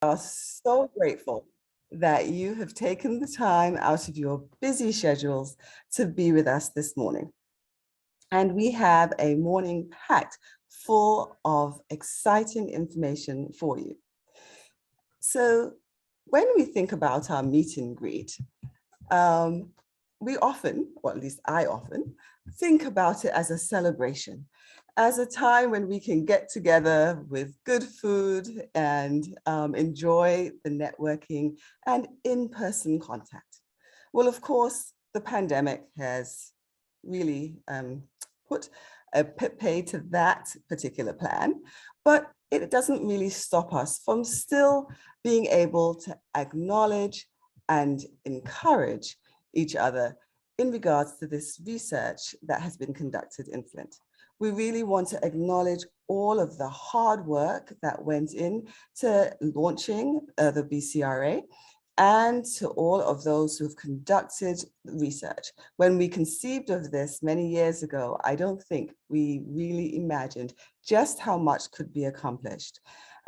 are so grateful that you have taken the time out of your busy schedules to be with us this morning. And we have a morning packed full of exciting information for you. So when we think about our meet and greet, we often, or at least I often, think about it as a celebration, as a time when we can get together with good food and enjoy the networking and in-person contact. Well, of course, the pandemic has really put a pay to that particular plan, but it doesn't really stop us from still being able to acknowledge and encourage each other in regards to this research that has been conducted in Flint. We really want to acknowledge all of the hard work that went into launching the BCRA and to all of those who've conducted research. When we conceived of this many years ago, I don't think we really imagined just how much could be accomplished.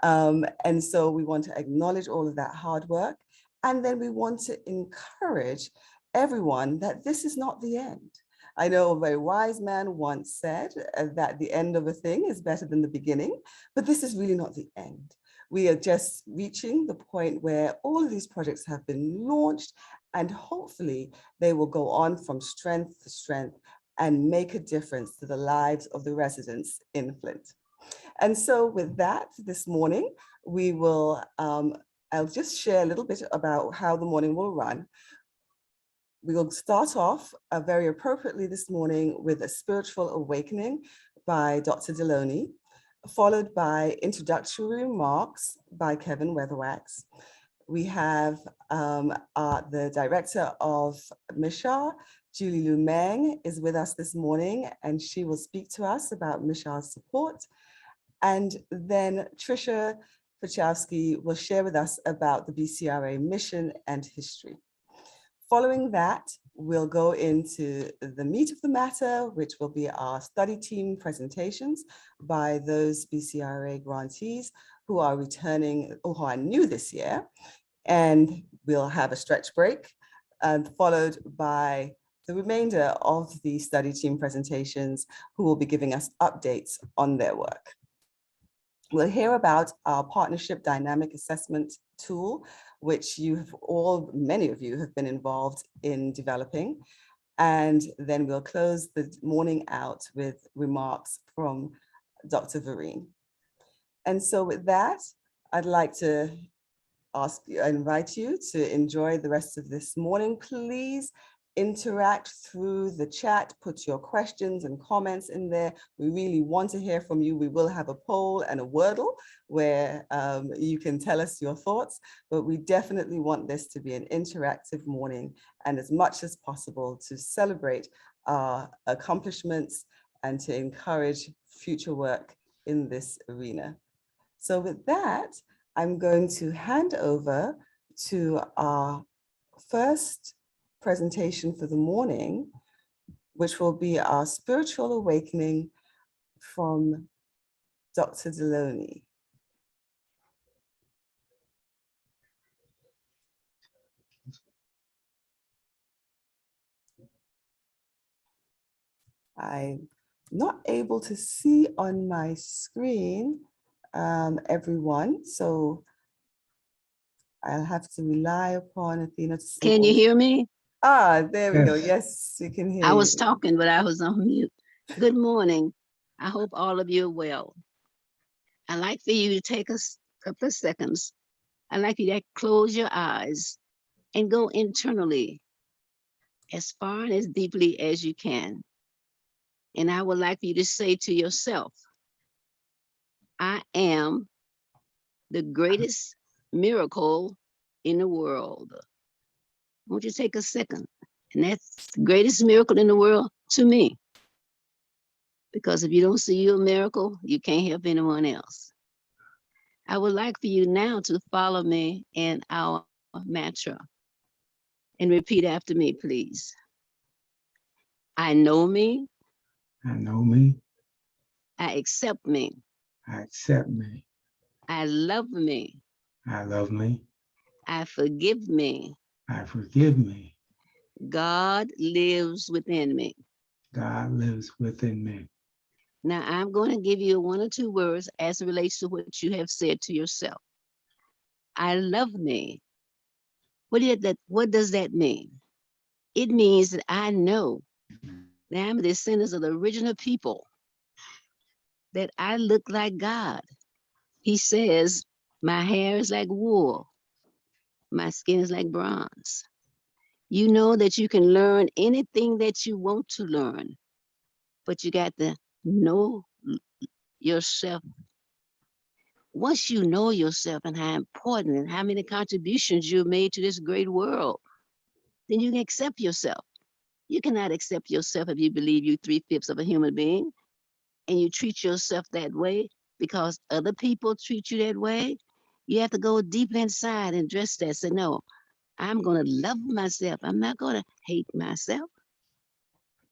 And so we want to acknowledge all of that hard work. And then we want to encourage everyone that this is not the end. I know a very wise man once said that the end of a thing is better than the beginning, but this is really not the end. We are just reaching the point where all of these projects have been launched, and hopefully they will go on from strength to strength and make a difference to the lives of the residents in Flint. And so with that, this morning, we will, I'll just share a little bit about how the morning will run. We will start off very appropriately this morning with a spiritual awakening by Dr. Deloney, followed by introductory remarks by Kevin Weatherwax. We have the director of MICHR, Julie Lumeng, is with us this morning, and she will speak to us about MICHR's support. And then Tricia Pachowski will share with us about the BCRA mission and history. Following that, we'll go into the meat of the matter, which will be our study team presentations by those BCRA grantees who are returning, or who are new this year. And we'll have a stretch break, followed by the remainder of the study team presentations, who will be giving us updates on their work. We'll hear about our partnership dynamic assessment tool, which many of you have been involved in developing. And then we'll close the morning out with remarks from Dr. Vereen. And so with that, I'd like to invite you to enjoy the rest of this morning. Please interact through the chat, put your questions and comments in there. We really want to hear from you. We will have a poll and a Wordle where you can tell us your thoughts, but we definitely want this to be an interactive morning and as much as possible to celebrate our accomplishments and to encourage future work in this arena. So with that, I'm going to hand over to our first presentation for the morning, which will be our spiritual awakening from Dr. Deloney. I'm not able to see on my screen everyone, so I'll have to rely upon Athena to see. Can you hear me? Ah, there we go. Yes, we can hear you. I was talking, but I was on mute. Good morning. I hope all of you are well. I'd like for you to take a couple of seconds. I'd like you to close your eyes and go internally as far and as deeply as you can. And I would like for you to say to yourself, I am the greatest miracle in the world. I want you to take a second. And that's the greatest miracle in the world to me. Because if you don't see your miracle, you can't help anyone else. I would like for you now to follow me in our mantra and repeat after me, please. I know me. I know me. I accept me. I accept me. I love me. I love me. I forgive me. I forgive me. God lives within me. God lives within me. Now I'm going to give you one or two words as it relates to what you have said to yourself. I love me. What does that mean? It means that I know that I'm a descendant of the original people, that I look like God. He says, my hair is like wool, my skin is like bronze. You know that you can learn anything that you want to learn, but you got to know yourself. Once you know yourself and how important and how many contributions you've made to this great world, then you can accept yourself. You cannot accept yourself if you believe you're 3/5 of a human being and you treat yourself that way because other people treat you that way. You have to go deeply inside and address that. Say, no, I'm going to love myself. I'm not going to hate myself.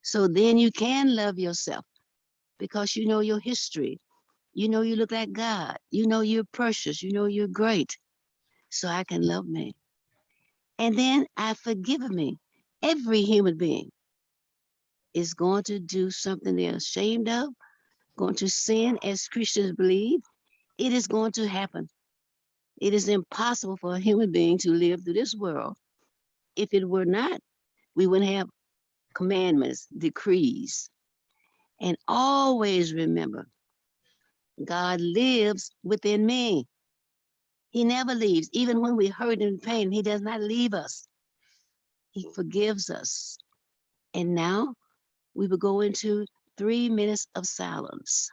So then you can love yourself because you know your history. You know you look like God. You know you're precious. You know you're great. So I can love me. And then I forgive me. Every human being is going to do something they're ashamed of, going to sin as Christians believe. It is going to happen. It is impossible for a human being to live through this world. If it were not, we wouldn't have commandments, decrees. And always remember, God lives within me. He never leaves. Even when we hurt and pain, he does not leave us. He forgives us. And now we will go into 3 minutes of silence.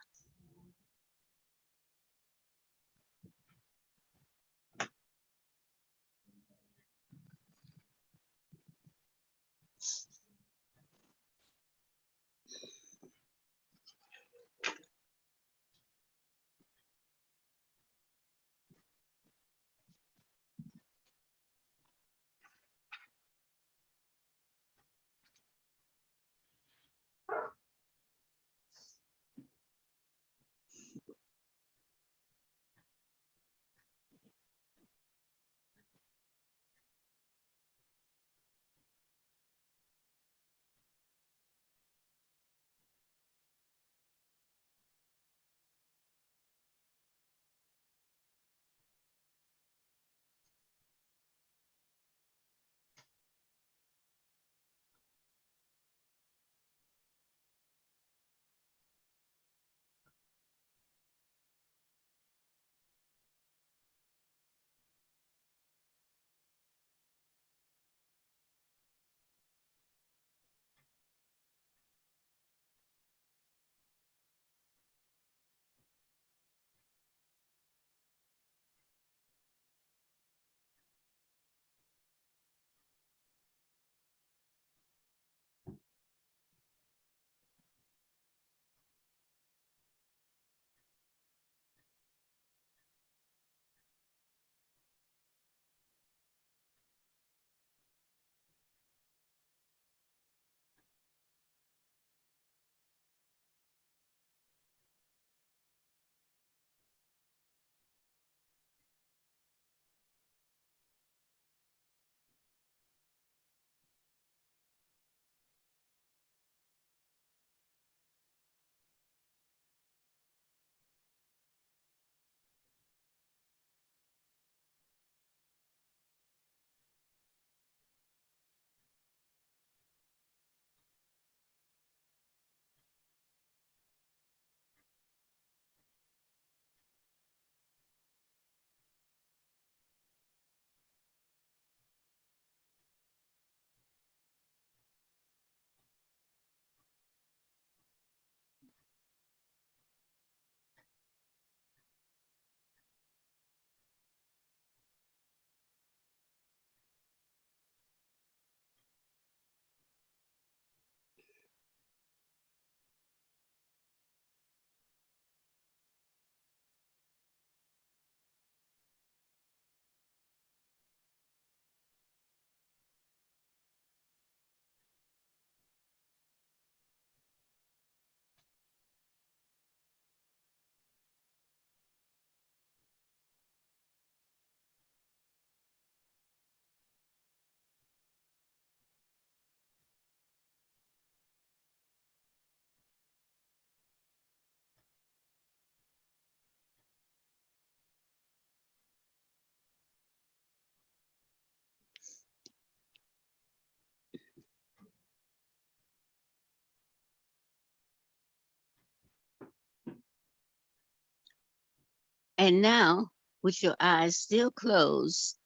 And now, with your eyes still closed,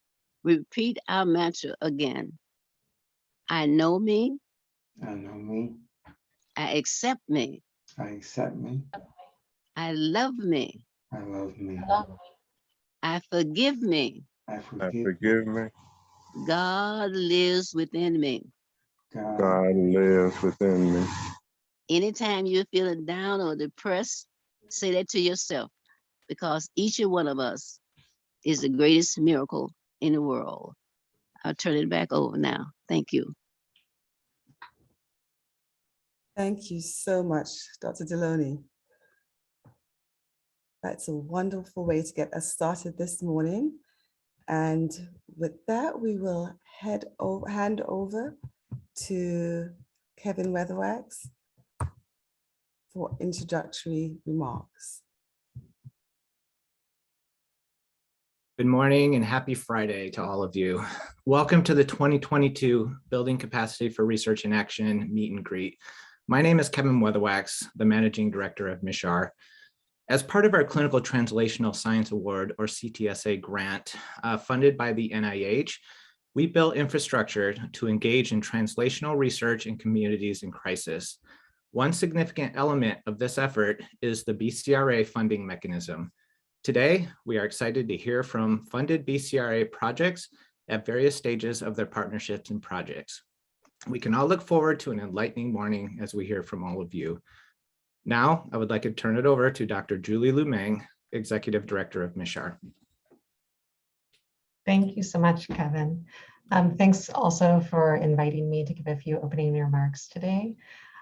repeat our mantra again. I know me, I know me. I accept me, I accept me. I love me, I love me. I forgive me. I I forgive forgive me. God lives within me. God. God lives within me. Anytime you're feeling down or depressed, say that to yourself, because each and one of us is the greatest miracle in the world. I'll turn it back over now. Thank you. Thank you so much, Dr. Deloney. That's a wonderful way to get us started this morning. And with that, we will hand over to Kevin Weatherwax for introductory remarks. Good morning and happy Friday to all of you. Welcome to the 2022 Building Capacity for Research in Action Meet and Greet. My name is Kevin Weatherwax, the Managing Director of MICHR. As part of our Clinical Translational Science Award, or CTSA grant, funded by the NIH, we built infrastructure to engage in translational research in communities in crisis. One significant element of this effort is the BCRA funding mechanism. Today, we are excited to hear from funded BCRA projects at various stages of their partnerships and projects. We can all look forward to an enlightening morning as we hear from all of you. Now, I would like to turn it over to Dr. Julie Lumeng, Executive Director of MICHR. Thank you so much, Kevin. Thanks also for inviting me to give a few opening remarks today.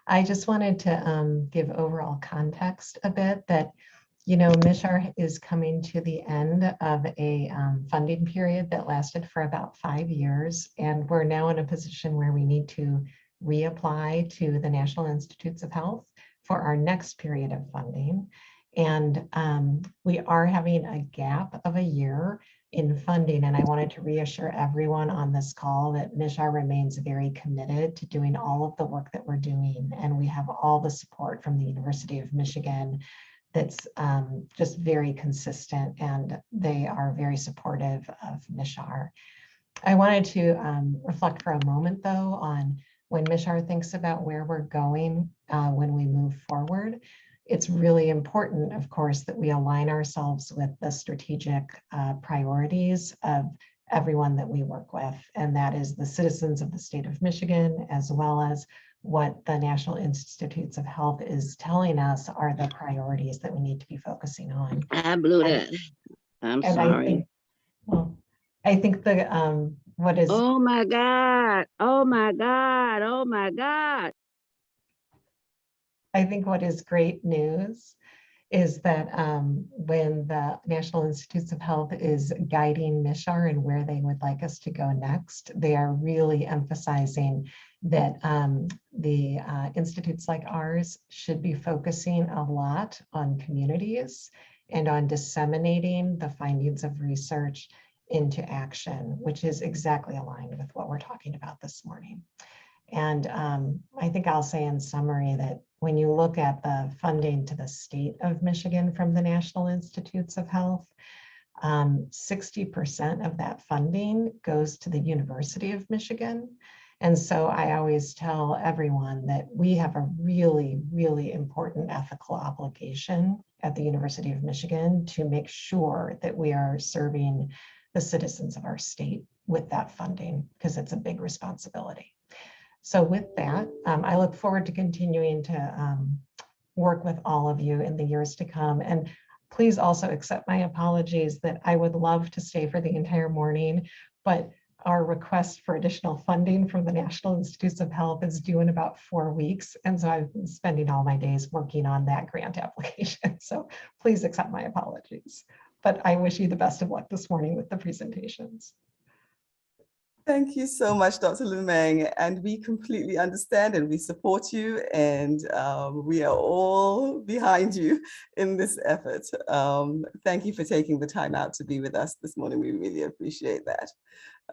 I just wanted to give overall context a bit that, you know, MICHR is coming to the end of a funding period that lasted for about 5 years, and we're now in a position where we need to reapply to the National Institutes of Health for our next period of funding. And we are having a gap of a year in funding, and I wanted to reassure everyone on this call that MICHR remains very committed to doing all of the work that we're doing, and we have all the support from the University of Michigan that's just very consistent, and they are very supportive of MICHR. I wanted to reflect for a moment, though, on when MICHR thinks about where we're going when we move forward. It's really important, of course, that we align ourselves with the strategic priorities of everyone that we work with, and that is the citizens of the state of Michigan, as well as what the National Institutes of Health is telling us are the priorities that we need to be focusing on. I blew that. I'm sorry. I think the what is Oh my God. Oh my God. Oh my God. I think what is great news is that when the National Institutes of Health is guiding MICHR and where they would like us to go next, they are really emphasizing that the institutes like ours should be focusing a lot on communities and on disseminating the findings of research into action, which is exactly aligned with what we're talking about this morning. And I think I'll say in summary that when you look at the funding to the state of Michigan from the National Institutes of Health, 60% of that funding goes to the University of Michigan. And so I always tell everyone that we have a really, really important ethical obligation at the University of Michigan to make sure that we are serving the citizens of our state with that funding, because it's a big responsibility. So with that, I look forward to continuing to work with all of you in the years to come. And please also accept my apologies that I would love to stay for the entire morning, but our request for additional funding from the National Institutes of Health is due in about 4 weeks. And so I've been spending all my days working on that grant application. So please accept my apologies. But I wish you the best of luck this morning with the presentations. Thank you so much, Dr. Lumeng, and we completely understand and we support you, and we are all behind you in this effort. Thank you for taking the time out to be with us this morning. We really appreciate that.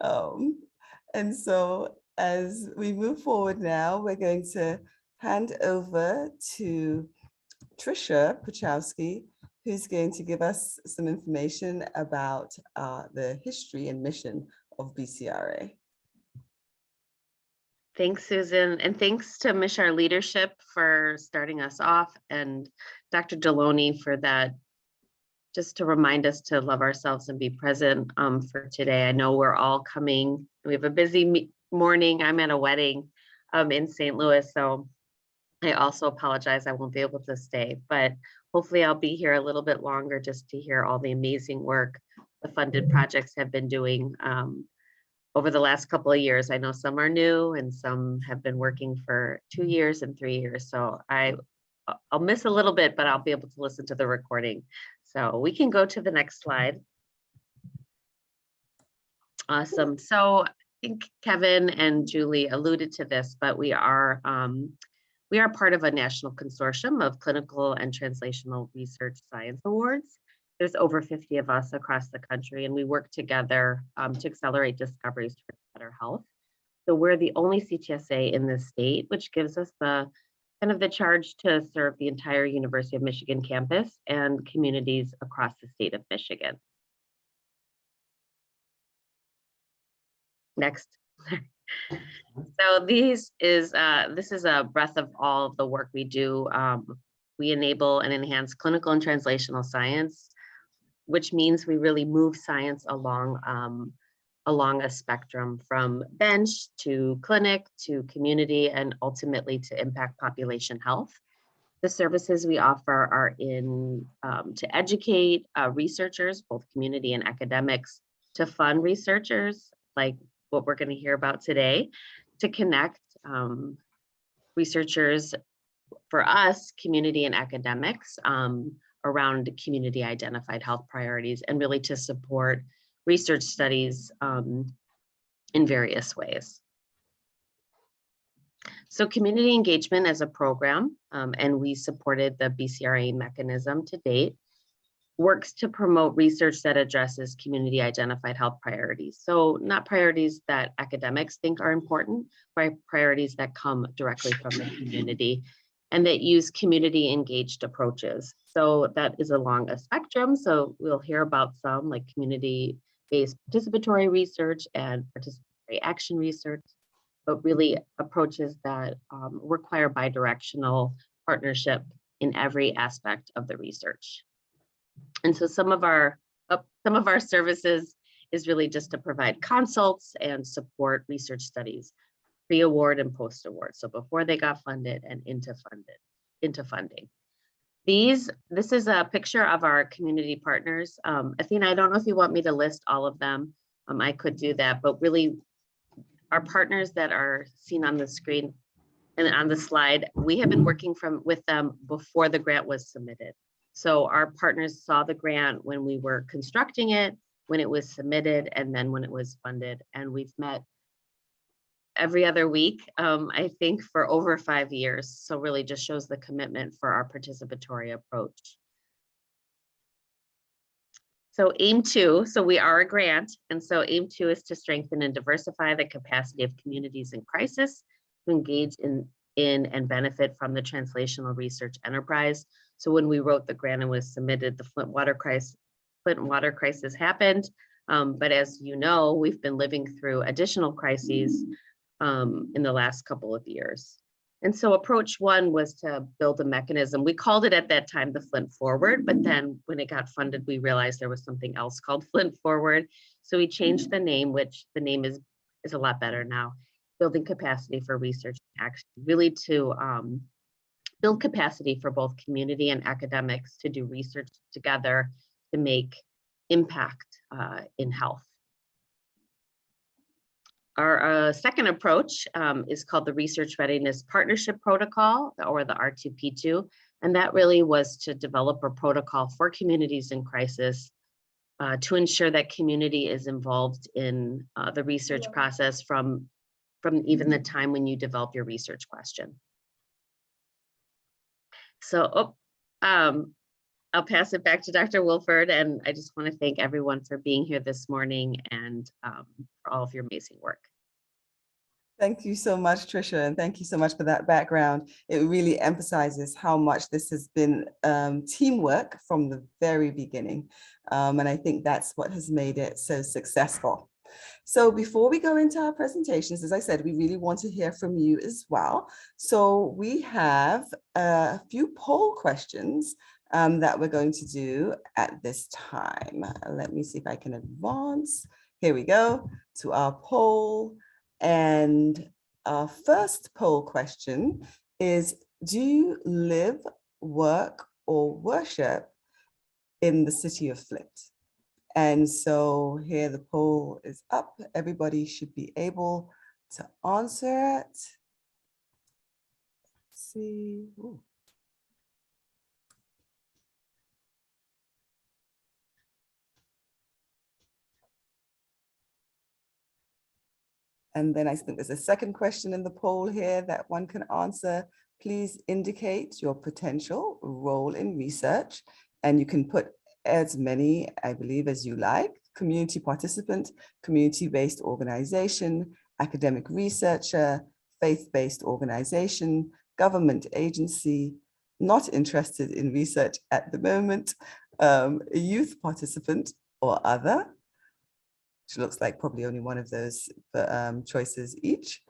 And so as we move forward now, we're going to hand over to Tricia Puchowski who's going to give us some information about the history and mission of BCRA. Thanks, Susan, and thanks to MICHR leadership for starting us off, and Dr. Deloney for that, just to remind us to love ourselves and be present for today. I know we're all coming. We have a busy morning. I'm at a wedding in St. Louis, so I also apologize I won't be able to stay, but hopefully I'll be here a little bit longer just to hear all the amazing work the funded projects have been doing over the last couple of years. I know some are new and some have been working for 2 years and 3 years. So I'll miss a little bit, but I'll be able to listen to the recording. So we can go to the next slide. Awesome. So I think Kevin and Julie alluded to this, but we are part of a national consortium of clinical and translational research science awards. There's over 50 of us across the country, and we work together to accelerate discoveries for better health. So we're the only CTSA in this state, which gives us the kind of the charge to serve the entire University of Michigan campus and communities across the state of Michigan. Next. So this is a breadth of all of the work we do. We enable and enhance clinical and translational science, which means we really move science along a spectrum from bench to clinic to community and ultimately to impact population health. The services we offer are to educate researchers, both community and academics, to fund researchers like what we're going to hear about today, to connect researchers, for us, community and academics, around community identified health priorities, and really to support research studies in various ways. So community engagement as a program, and we supported the BCRA mechanism to date, works to promote research that addresses community identified health priorities. So not priorities that academics think are important, but priorities that come directly from the community and that use community engaged approaches. So that is along a spectrum. So we'll hear about some like community-based participatory research and participatory action research, but really approaches that require bidirectional partnership in every aspect of the research. And so some of our services is really just to provide consults and support research studies, pre-award and post-award. So before they got funded and into funding. This is a picture of our community partners. Athena, I don't know if you want me to list all of them. I could do that, but really our partners that are seen on the screen and on the slide, we have been working with them before the grant was submitted. So our partners saw the grant when we were constructing it, when it was submitted, and then when it was funded. And we've met every other week, I think, for over 5 years. So really just shows the commitment for our participatory approach. So aim 2, so we are a grant. And so aim 2 is to strengthen and diversify the capacity of communities in crisis to engage in and benefit from the translational research enterprise. So when we wrote the grant and was submitted, the Flint Water Crisis happened. But as you know, we've been living through additional crises in the last couple of years. And so approach 1 was to build a mechanism. We called it at that time the Flint Forward, but then when it got funded, we realized there was something else called Flint Forward. So we changed the name, which the name is a lot better now. Building capacity for research action, really to build capacity for both community and academics to do research together to make impact in health. Our second approach is called the Research Readiness Partnership Protocol, or the R2P2, and that really was to develop a protocol for communities in crisis to ensure that community is involved in the research process from even the time when you develop your research question. So I'll pass it back to Dr. Wolford, and I just want to thank everyone for being here this morning and for all of your amazing work. Thank you so much, Trisha, and thank you so much for that background. It really emphasizes how much this has been teamwork from the very beginning. And I think that's what has made it so successful. So before we go into our presentations, as I said, we really want to hear from you as well. So we have a few poll questions that we're going to do at this time. Let me see if I can advance. Here we go to our poll. And our first poll question is, do you live, work, or worship in the city of Flint? And so here the poll is up. Everybody should be able to answer it. Let's see. Ooh. And then I think there's a second question in the poll here that one can answer. Please indicate your potential role in research. And you can put as many, I believe, as you like: community participant, community-based organization, academic researcher, faith-based organization, government agency, not interested in research at the moment, a youth participant, or other. Which looks like probably only one of those choices each.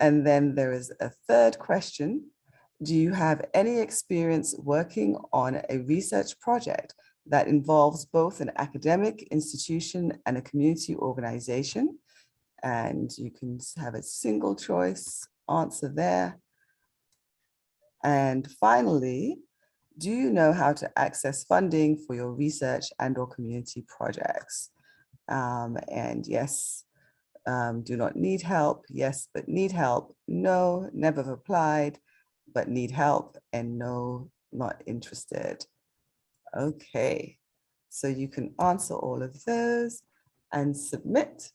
And then there is a third question. Do you have any experience working on a research project that involves both an academic institution and a community organization? And you can have a single choice answer there. And finally, do you know how to access funding for your research and/or community projects? And yes, do not need help. Yes, but need help. No, never applied, but need help. And no, not interested. Okay, so you can answer all of those and submit.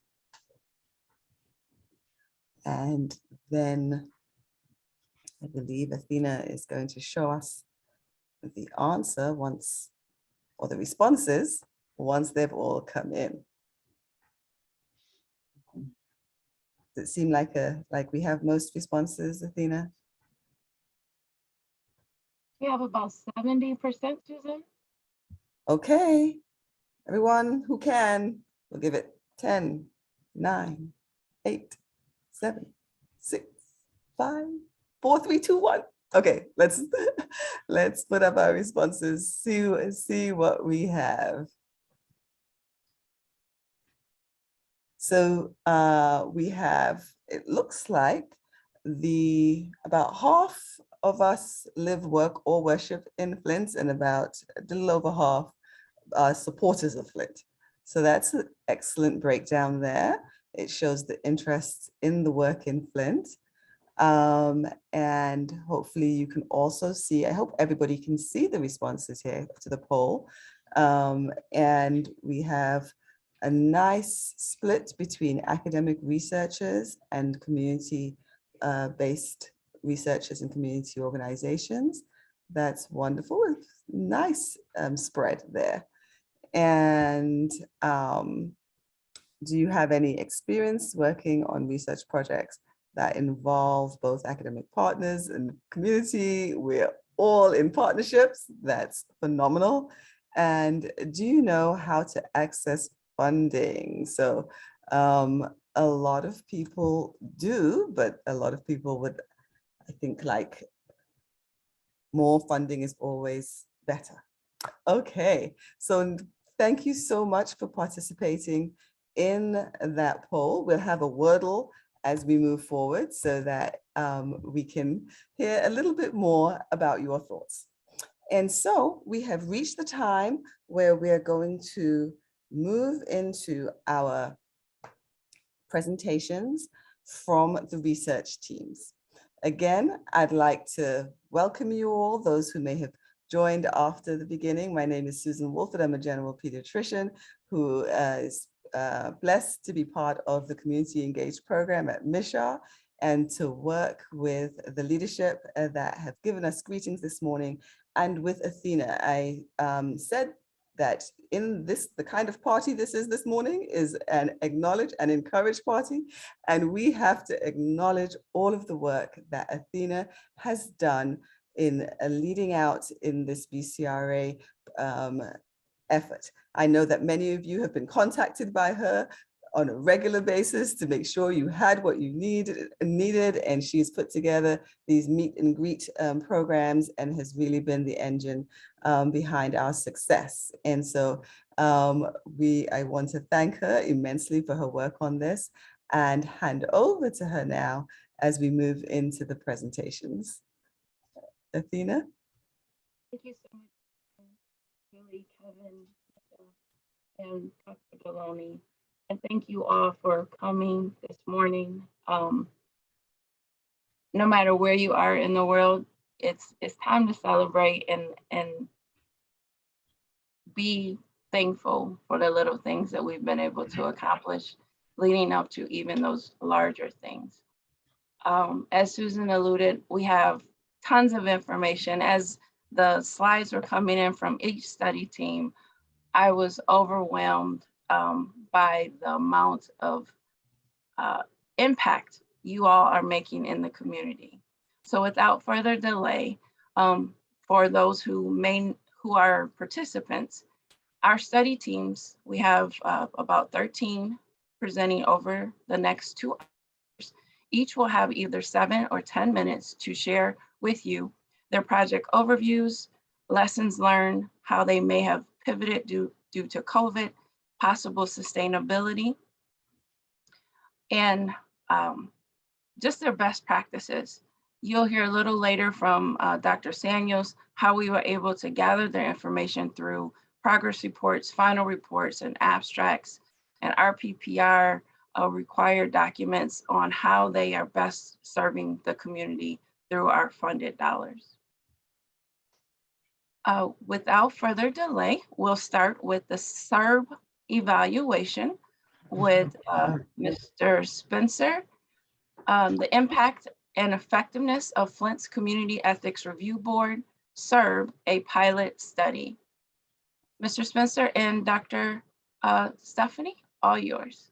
And then I believe Athena is going to show us the answer once, or the responses, once they've all come in. Does it seem like we have most responses, Athena? We have about 70%, Susan. Okay, everyone who can, we'll give it 10, 9, 8, 7, 6, 5, 4, 3, 2, 1. Okay, let's put up our responses, see what we have. So we have, it looks like about half of us live, work, or worship in Flint, and about a little over half are supporters of Flint. So that's an excellent breakdown there. It shows the interest in the work in Flint. And hopefully you can also see, I hope everybody can see the responses here to the poll. And we have a nice split between academic researchers and community-based researchers and community organizations. That's wonderful. Nice spread there. And do you have any experience working on research projects that involve both academic partners and community? We're all in partnerships. That's phenomenal. And do you know how to access funding? So a lot of people do, but a lot of people would, I think, like, more funding is always better. Okay, so thank you so much for participating in that poll. We'll have a Wordle as we move forward so that we can hear a little bit more about your thoughts. And so we have reached the time where we're going to move into our presentations from the research teams. Again, I'd like to welcome you all, those who may have joined after the beginning. My name is Susan Wolfe, and I'm a general pediatrician who is blessed to be part of the Community Engaged program at MICHR and to work with the leadership that have given us greetings this morning. And with Athena, I said that in this, the kind of party this is this morning is an acknowledge and encourage party. And we have to acknowledge all of the work that Athena has done in leading out in this BCRA effort. I know that many of you have been contacted by her on a regular basis to make sure you had what you needed, and she's put together these meet and greet programs and has really been the engine behind our success. And so I want to thank her immensely for her work on this and hand over to her now as we move into the presentations. Athena? Thank you so much, Billy, Kevin, and Dr. Deloney. And thank you all for coming this morning. No matter where you are in the world, it's time to celebrate and be thankful for the little things that we've been able to accomplish leading up to even those larger things. As Susan alluded, we have tons of information. As the slides were coming in from each study team, I was overwhelmed by the amount of impact you all are making in the community. So without further delay, for those who are participants, our study teams, we have about 13 presenting over the next 2 hours. Each will have either 7 or 10 minutes to share with you their project overviews, lessons learned, how they may have pivoted due to COVID, possible sustainability, and just their best practices. You'll hear a little later from Dr. Samuels how we were able to gather their information through progress reports, final reports, and abstracts, and RPPR required documents on how they are best serving the community through our funded dollars. Without further delay, we'll start with the SERB evaluation with Mr. Spencer, the impact and effectiveness of Flint's Community Ethics Review Board, SERB, a pilot study. Mr. Spencer and Dr. Stephanie, all yours.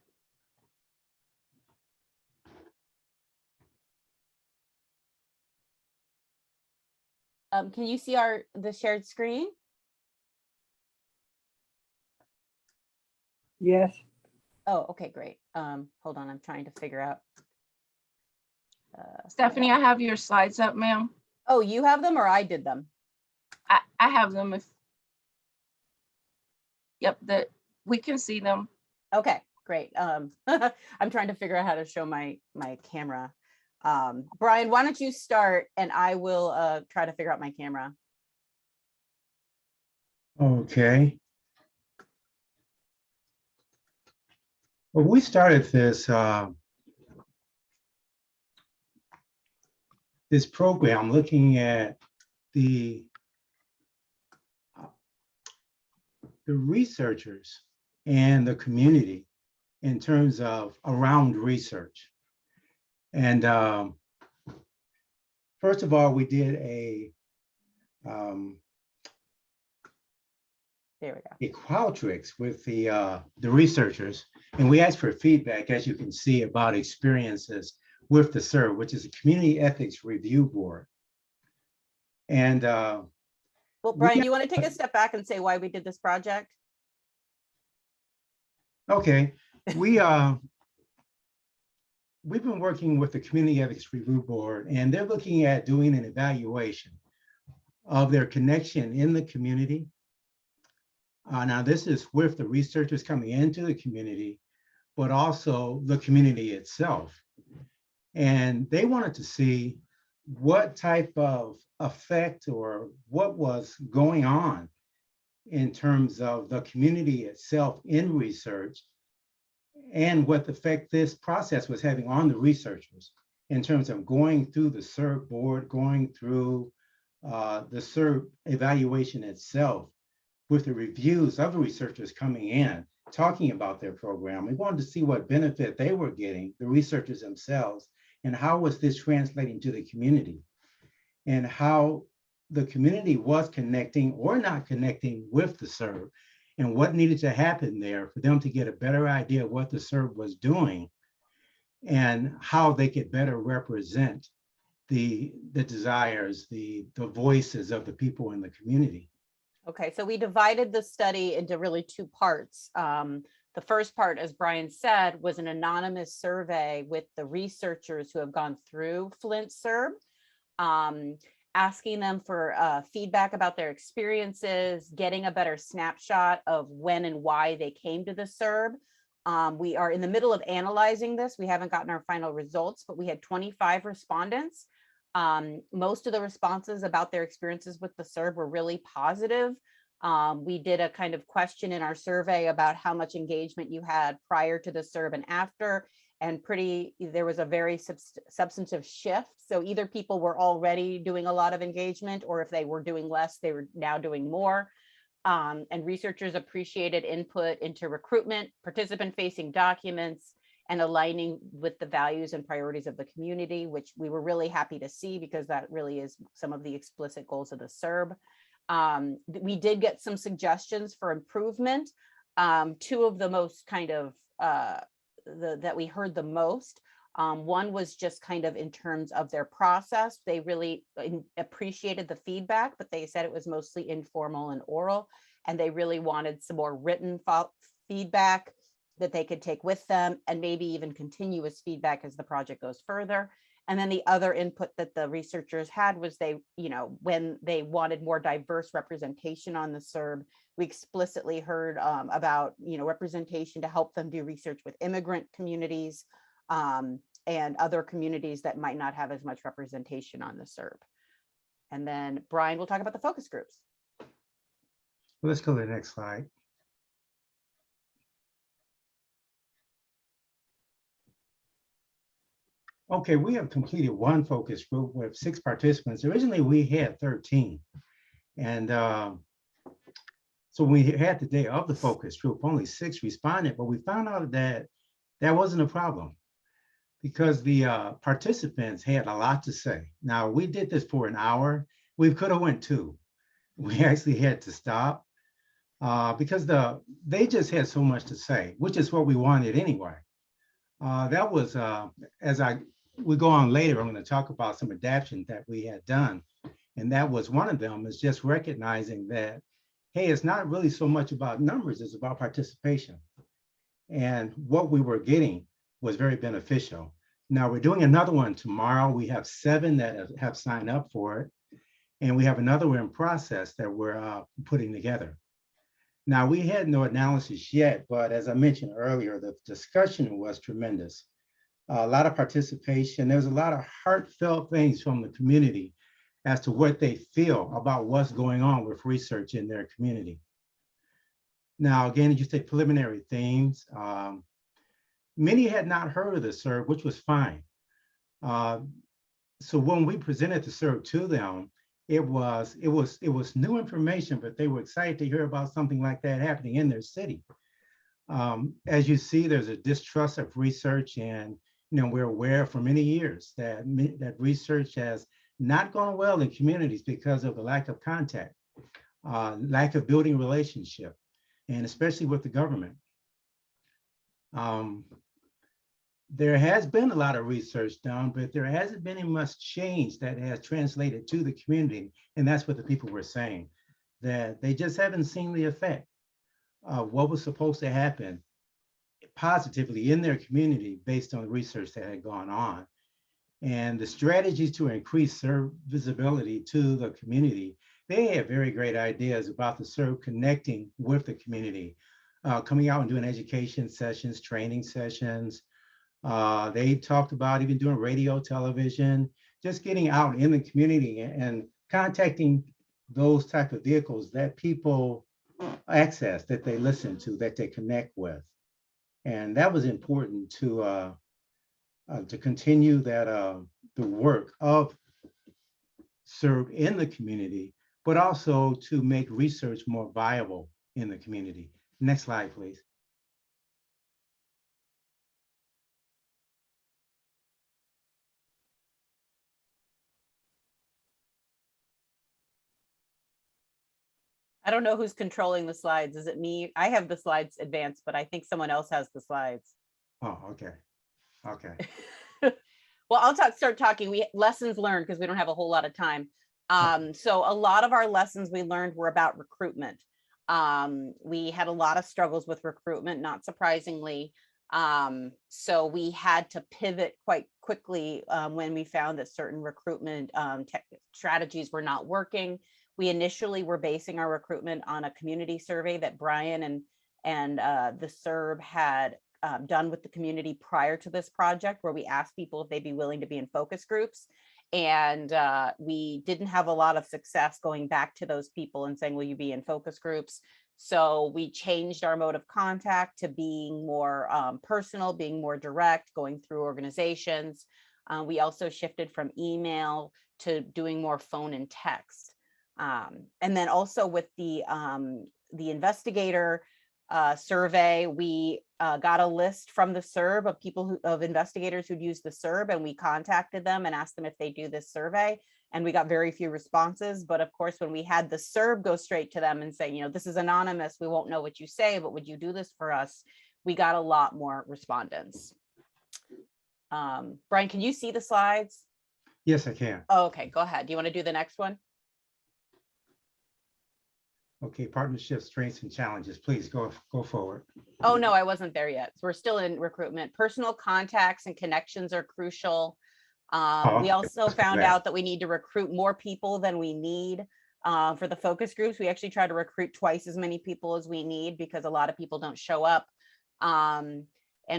Can you see the shared screen? Yes. Oh, okay, great. Hold on, I'm trying to figure out. Stephanie, I have your slides up, ma'am. Oh, you have them or I did them? I have them. Yep, we can see them. Okay, great. I'm trying to figure out how to show my camera. Brian, why don't you start and I will try to figure out my camera. Okay. Well, we started this this program looking at the researchers and the community in terms of around research. And first of all, we did a there we go. qualtrics with the researchers, and we asked for feedback, as you can see, about experiences with the SERB, which is a Community Ethics Review Board. And well, Brian, you want to take a step back and say why we did this project? okay, we've been working with the Community Ethics Review Board, and they're looking at doing an evaluation of their connection in the community. Now, this is with the researchers coming into the community, but also the community itself. And they wanted to see what type of effect or what was going on in terms of the community itself in research, and what effect this process was having on the researchers in terms of going through the SERB board, going through the SERB evaluation itself, with the reviews of the researchers coming in, talking about their program. We wanted to see what benefit they were getting, the researchers themselves, and how was this translating to the community, and how the community was connecting or not connecting with the SERB, and what needed to happen there for them to get a better idea of what the SERB was doing and how they could better represent the desires, the voices of the people in the community. Okay, so we divided the study into really two parts. The first part, as Brian said, was an anonymous survey with the researchers who have gone through Flint SERB, asking them for feedback about their experiences, getting a better snapshot of when and why they came to the SERB. We are in the middle of analyzing this. We haven't gotten our final results, but we had 25 respondents. Most of the responses about their experiences with the SERB were really positive. We did a kind of question in our survey about how much engagement you had prior to the SERB and after, and there was a very substantive shift. So either people were already doing a lot of engagement, or if they were doing less, they were now doing more. And researchers appreciated input into recruitment, participant-facing documents, and aligning with the values and priorities of the community, which we were really happy to see because that really is some of the explicit goals of the SERB. We did get some suggestions for improvement. Two of the most kind of, that we heard the most. One was just kind of in terms of their process. They really appreciated the feedback, but they said it was mostly informal and oral, and they really wanted some more written feedback that they could take with them, and maybe even continuous feedback as the project goes further. And then the other input that the researchers had was when they wanted more diverse representation on the SERB, we explicitly heard about, representation to help them do research with immigrant communities and other communities that might not have as much representation on the SERB. And then Brian will talk about the focus groups. Let's go to the next slide. Okay, we have completed one focus group with 6 participants. Originally, we had 13. And so we had the day of the focus group, only 6 responded, but we found out that that wasn't a problem because the participants had a lot to say. Now, we did this for an hour. We could have went 2. We actually had to stop because they just had so much to say, which is what we wanted anyway. That was, we go on later, I'm going to talk about some adaptations that we had done. And that was one of them, is just recognizing that, hey, it's not really so much about numbers, it's about participation. And what we were getting was very beneficial. Now we're doing another one tomorrow. We have 7 that have signed up for it. And we have another one in process that we're putting together. Now we had no analysis yet, but as I mentioned earlier, the discussion was tremendous. A lot of participation. There's a lot of heartfelt things from the community as to what they feel about what's going on with research in their community. Now, again, you say preliminary themes. Many had not heard of the SERB, which was fine. So when we presented the SERB to them, it was new information, but they were excited to hear about something like that happening in their city. As you see, there's a distrust of research, and we're aware for many years that research has not gone well in communities because of the lack of contact, lack of building relationship, and especially with the government. There has been a lot of research done, but there hasn't been much change that has translated to the community. And that's what the people were saying, that they just haven't seen the effect of what was supposed to happen positively in their community based on the research that had gone on. And the strategies to increase SERB visibility to the community, they have very great ideas about the SERB connecting with the community, coming out and doing education sessions, training sessions. They talked about even doing radio, television, just getting out in the community and contacting those type of vehicles that people access, that they listen to, that they connect with. And that was important to continue that the work of SERB in the community, but also to make research more viable in the community. Next slide, please. I don't know who's controlling the slides. Is it me? I have the slides advanced, but I think someone else has the slides. Oh, okay. Okay. Well, I'll start talking. Lessons learned, because we don't have a whole lot of time. So a lot of our lessons we learned were about recruitment. We had a lot of struggles with recruitment, not surprisingly. So we had to pivot quite quickly when we found that certain recruitment strategies were not working. We initially were basing our recruitment on a community survey that Brian and the SERB had done with the community prior to this project, where we asked people if they'd be willing to be in focus groups. And we didn't have a lot of success going back to those people and saying, will you be in focus groups? So we changed our mode of contact to being more personal, being more direct, going through organizations. We also shifted from email to doing more phone and text. And then also with the investigator survey, we got a list from the SERB of people of investigators who'd used the SERB, and we contacted them and asked them if they do this survey. And we got very few responses. But of course, when we had the SERB go straight to them and say, this is anonymous, we won't know what you say, but would you do this for us? We got a lot more respondents. Brian, can you see the slides? Yes, I can. Oh, okay, go ahead. Do you want to do the next one? Okay, partnership strengths and challenges. Please go forward. Oh, no, I wasn't there yet. So we're still in recruitment. Personal contacts and connections are crucial. We also found out that we need to recruit more people than we need. For the focus groups, we actually try to recruit twice as many people as we need, because a lot of people don't show up. And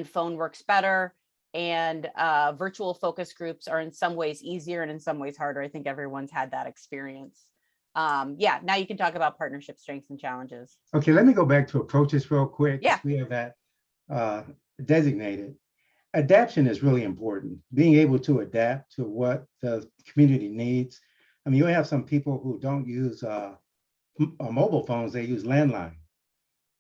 phone works better. And virtual focus groups are in some ways easier and in some ways harder. I think everyone's had that experience. Yeah, now you can talk about partnership strengths and challenges. Okay, let me go back to approaches real quick. Yeah. We have that designated. Adaptation is really important. Being able to adapt to what the community needs. I mean, you have some people who don't use mobile phones, they use landline.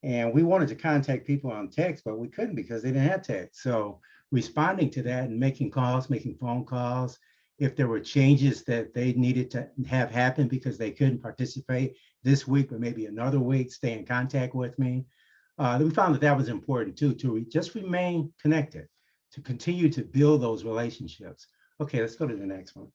And we wanted to contact people on text, but we couldn't because they didn't have text. So responding to that and making calls, making phone calls, if there were changes that they needed to have happen because they couldn't participate this week, but maybe another week, stay in contact with me. We found that was important too, to just remain connected, to continue to build those relationships. Okay, let's go to the next one.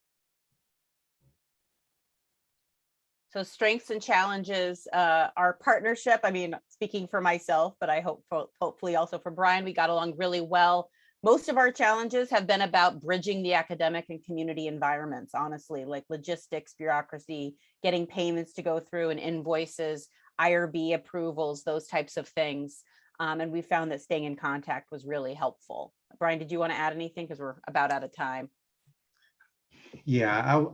So strengths and challenges, our partnership, I mean, speaking for myself, but I hope hopefully also for Brian, we got along really well. Most of our challenges have been about bridging the academic and community environments, honestly, like logistics, bureaucracy, getting payments to go through and invoices, IRB approvals, those types of things. And we found that staying in contact was really helpful. Brian, did you want to add anything? Because we're about out of time. Yeah,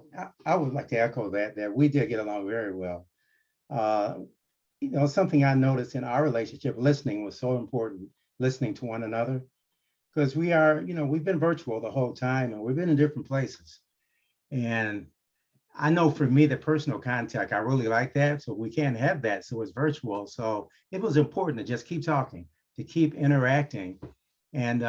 I would like to echo that we did get along very well. Something I noticed in our relationship, listening was so important, listening to one another. Because we are, we've been virtual the whole time and we've been in different places. And I know for me, the personal contact, I really like that. So we can't have that. So it's virtual. So it was important to just keep talking, to keep interacting. And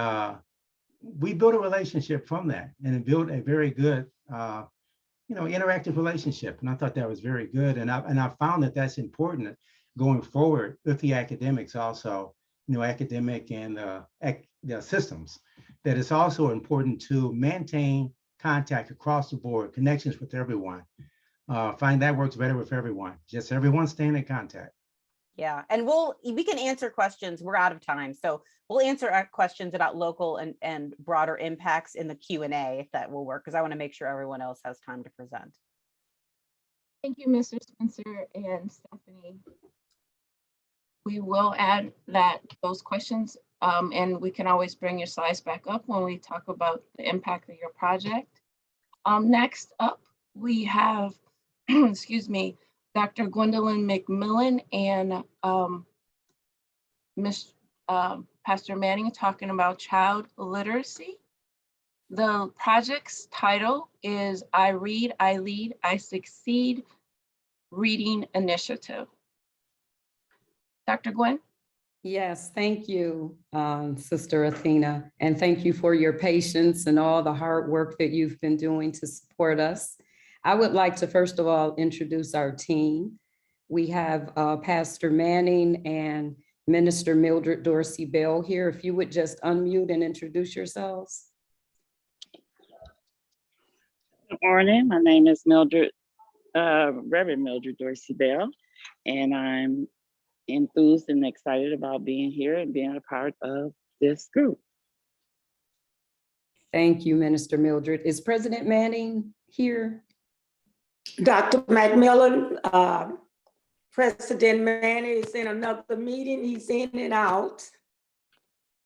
we built a relationship from that, and it built a very good, interactive relationship. And I thought that was very good. And I found that that's important going forward with the academics also, academic and the systems, that it's also important to maintain contact across the board, connections with everyone. Find that works better with everyone. Just everyone staying in contact. Yeah, and we can answer questions. We're out of time, so we'll answer questions about local and broader impacts in the Q&A if that will work, because I want to make sure everyone else has time to present. Thank you, Mr. Spencer and Stephanie. We will add those questions, and we can always bring your slides back up when we talk about the impact of your project. Next up, we have, excuse me, Dr. Gwendolyn McMillan and Pastor Manning talking about child literacy. The project's title is I Read, I Lead, I Succeed Reading Initiative. Dr. Gwen? Yes, thank you, Sister Athena, and thank you for your patience and all the hard work that you've been doing to support us. I would like to first of all introduce our team. We have Pastor Manning and Minister Mildred Dorsey Bell here. If you would just unmute and introduce yourselves. Good morning. My name is Mildred, Reverend Mildred Dorsey Bell, and I'm enthused and excited about being here and being a part of this group. Thank you, Minister Mildred. Is President Manning here? Dr. Mcneil, President Manning is in another meeting. He's in and out.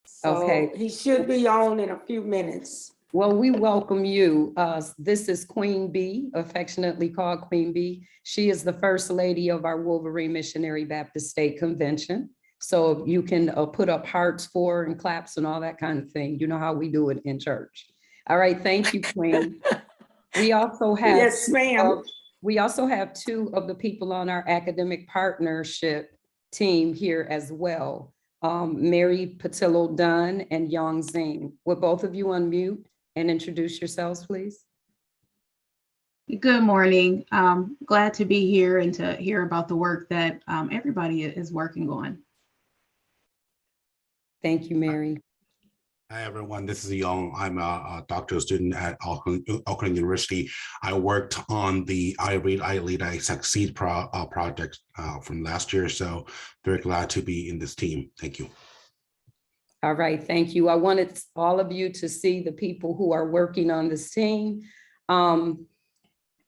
So Okay. he should be on in a few minutes. Well, we welcome you. This is Queen Bee, affectionately called Queen Bee. She is the First Lady of our Wolverine Missionary Baptist State Convention. So you can put up hearts for her and claps and all that kind of thing. You know how we do it in church. All right, thank you, Queen. We also have, Yes, ma'am. We also have two of the people on our academic partnership team here as well. Mary Patillo Dunn and Yang Zing. Would both of you unmute and introduce yourselves, please? Good morning. Glad to be here and to hear about the work that everybody is working on. Thank you, Mary. Hi, everyone. This is Young. I'm a doctoral student at Auckland University. I worked on the I Read, I Lead, I Succeed project from last year. So very glad to be in this team. Thank you. All right, thank you. I wanted all of you to see the people who are working on this team.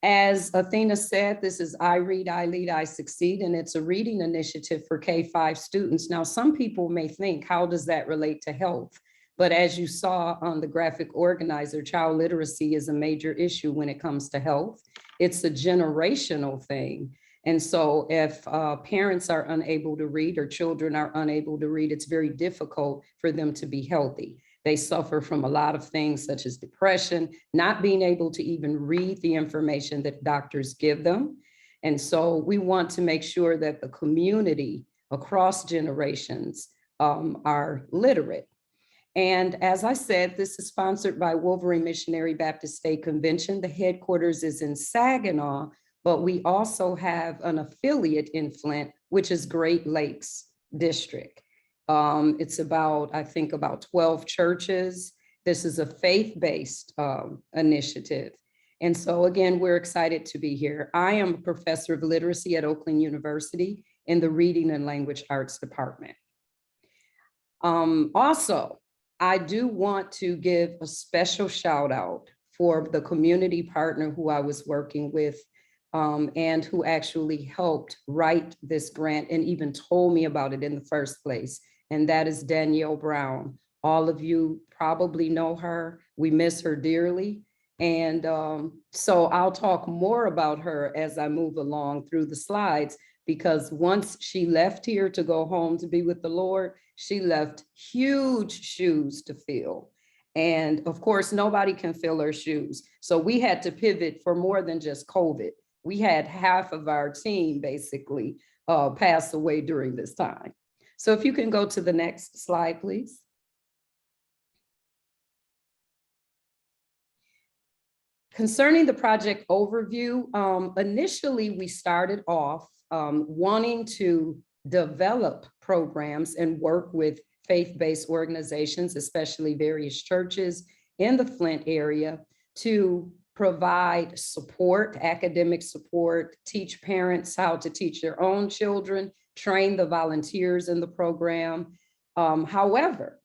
As Athena said, this is I Read, I Lead, I Succeed, and it's a reading initiative for K-5 students. Now, some people may think, how does that relate to health? But as you saw on the graphic organizer, child literacy is a major issue when it comes to health. It's a generational thing. And so if parents are unable to read or children are unable to read, it's very difficult for them to be healthy. They suffer from a lot of things such as depression, not being able to even read the information that doctors give them. And so we want to make sure that the community across generations are literate. And as I said, this is sponsored by Wolverine Missionary Baptist State Convention. The headquarters is in Saginaw, but we also have an affiliate in Flint, which is Great Lakes District. It's about, I think, about 12 churches. This is a faith-based initiative. And so again, we're excited to be here. I am a professor of literacy at Oakland University in the Reading and Language Arts Department. Also, I do want to give a special shout out for the community partner who I was working with and who actually helped write this grant and even told me about it in the first place. And that is Danielle Brown. All of you probably know her. We miss her dearly. And so I'll talk more about her as I move along through the slides, because once she left here to go home to be with the Lord, she left huge shoes to fill. And of course, nobody can fill her shoes. So we had to pivot for more than just COVID. We had half of our team basically pass away during this time. So if you can go to the next slide, please. Concerning the project overview, initially we started off wanting to develop programs and work with faith-based organizations, especially various churches in the Flint area, to provide support, academic support, teach parents how to teach their own children, train the volunteers in the program. However,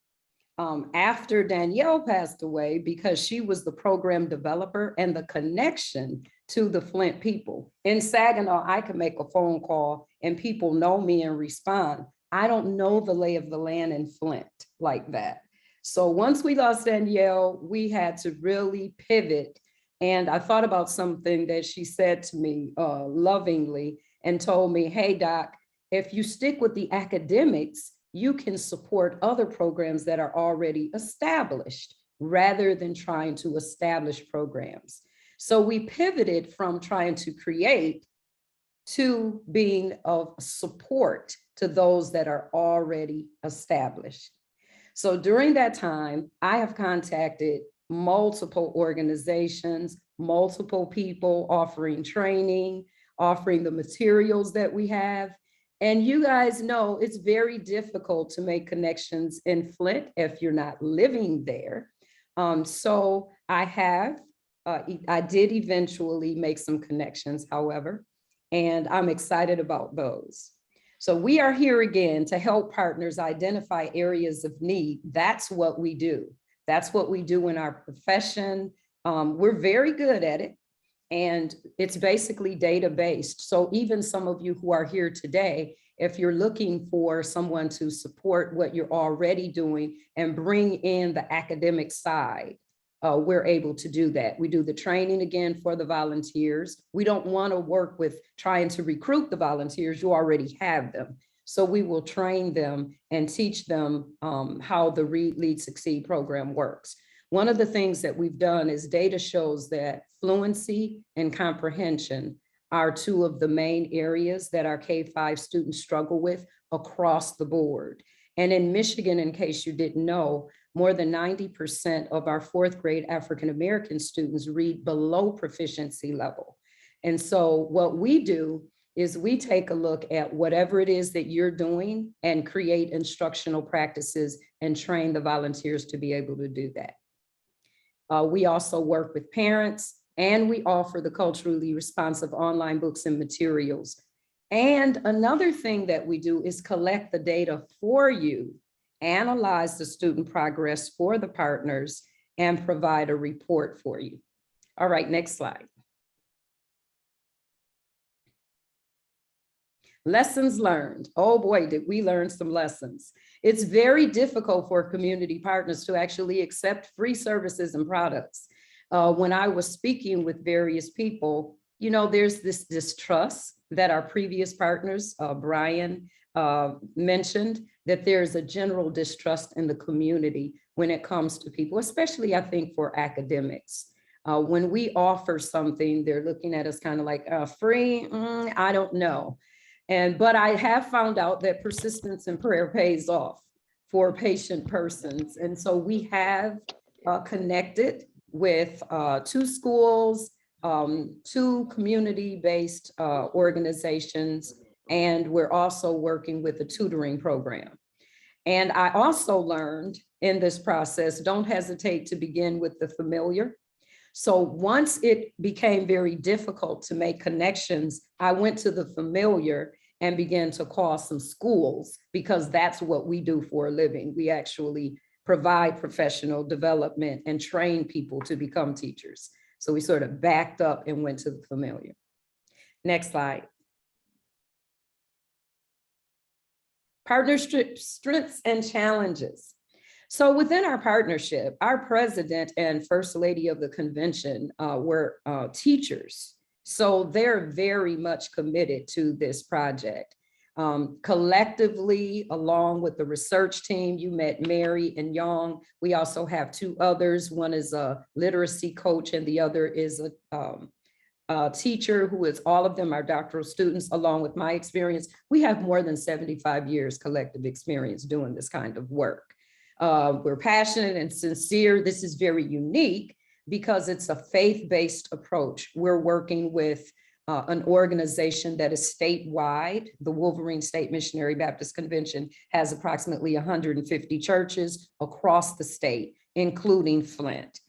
after Danielle passed away, because she was the program developer and the connection to the Flint people. In Saginaw, I can make a phone call and people know me and respond. I don't know the lay of the land in Flint like that. So once we lost Danielle, we had to really pivot. And I thought about something that she said to me lovingly and told me, hey, Doc, if you stick with the academics, you can support other programs that are already established rather than trying to establish programs. So we pivoted from trying to create to being of support to those that are already established. So during that time, I have contacted multiple organizations, multiple people offering training, offering the materials that we have. And you guys know it's very difficult to make connections in Flint if you're not living there. So I did eventually make some connections, however, and I'm excited about those. So we are here again to help partners identify areas of need. That's what we do. That's what we do in our profession. We're very good at it. And it's basically data-based. So even some of you who are here today, if you're looking for someone to support what you're already doing and bring in the academic side, we're able to do that. We do the training again for the volunteers. We don't want to work with trying to recruit the volunteers. You already have them. So we will train them and teach them how the Read, Lead, Succeed program works. One of the things that we've done is data shows that fluency and comprehension are two of the main areas that our K-5 students struggle with across the board. And in Michigan, in case you didn't know, more than 90% of our fourth grade African-American students read below proficiency level. And so what we do is we take a look at whatever it is that you're doing and create instructional practices and train the volunteers to be able to do that. We also work with parents, and we offer the culturally responsive online books and materials. And another thing that we do is collect the data for you, analyze the student progress for the partners, and provide a report for you. All right, next slide. Lessons learned. Oh boy, did we learn some lessons. It's very difficult for community partners to actually accept free services and products. When I was speaking with various people, you know, there's this distrust that our previous partners, Brian mentioned, that there's a general distrust in the community when it comes to people, especially I think for academics. When we offer something, they're looking at us kind of like free, I don't know. But I have found out that persistence and prayer pays off for patient persons. And so we have connected with 2 schools, 2 community-based organizations, and we're also working with a tutoring program. And I also learned in this process, don't hesitate to begin with the familiar. So once it became very difficult to make connections, I went to the familiar and began to call some schools, because that's what we do for a living. We actually provide professional development and train people to become teachers. So we sort of backed up and went to the familiar. Next slide. Partnership strengths and challenges. So within our partnership, our president and first lady of the convention were teachers. So they're very much committed to this project. Collectively, along with the research team, you met Mary and Young. We also have 2 others. One is a literacy coach and the other is a teacher who is, all of them are doctoral students, along with my experience. We have more than 75 years collective experience doing this kind of work. We're passionate and sincere. This is very unique because it's a faith-based approach. We're working with an organization that is statewide. The Wolverine State Missionary Baptist Convention has approximately 150 churches across the state, including Flint.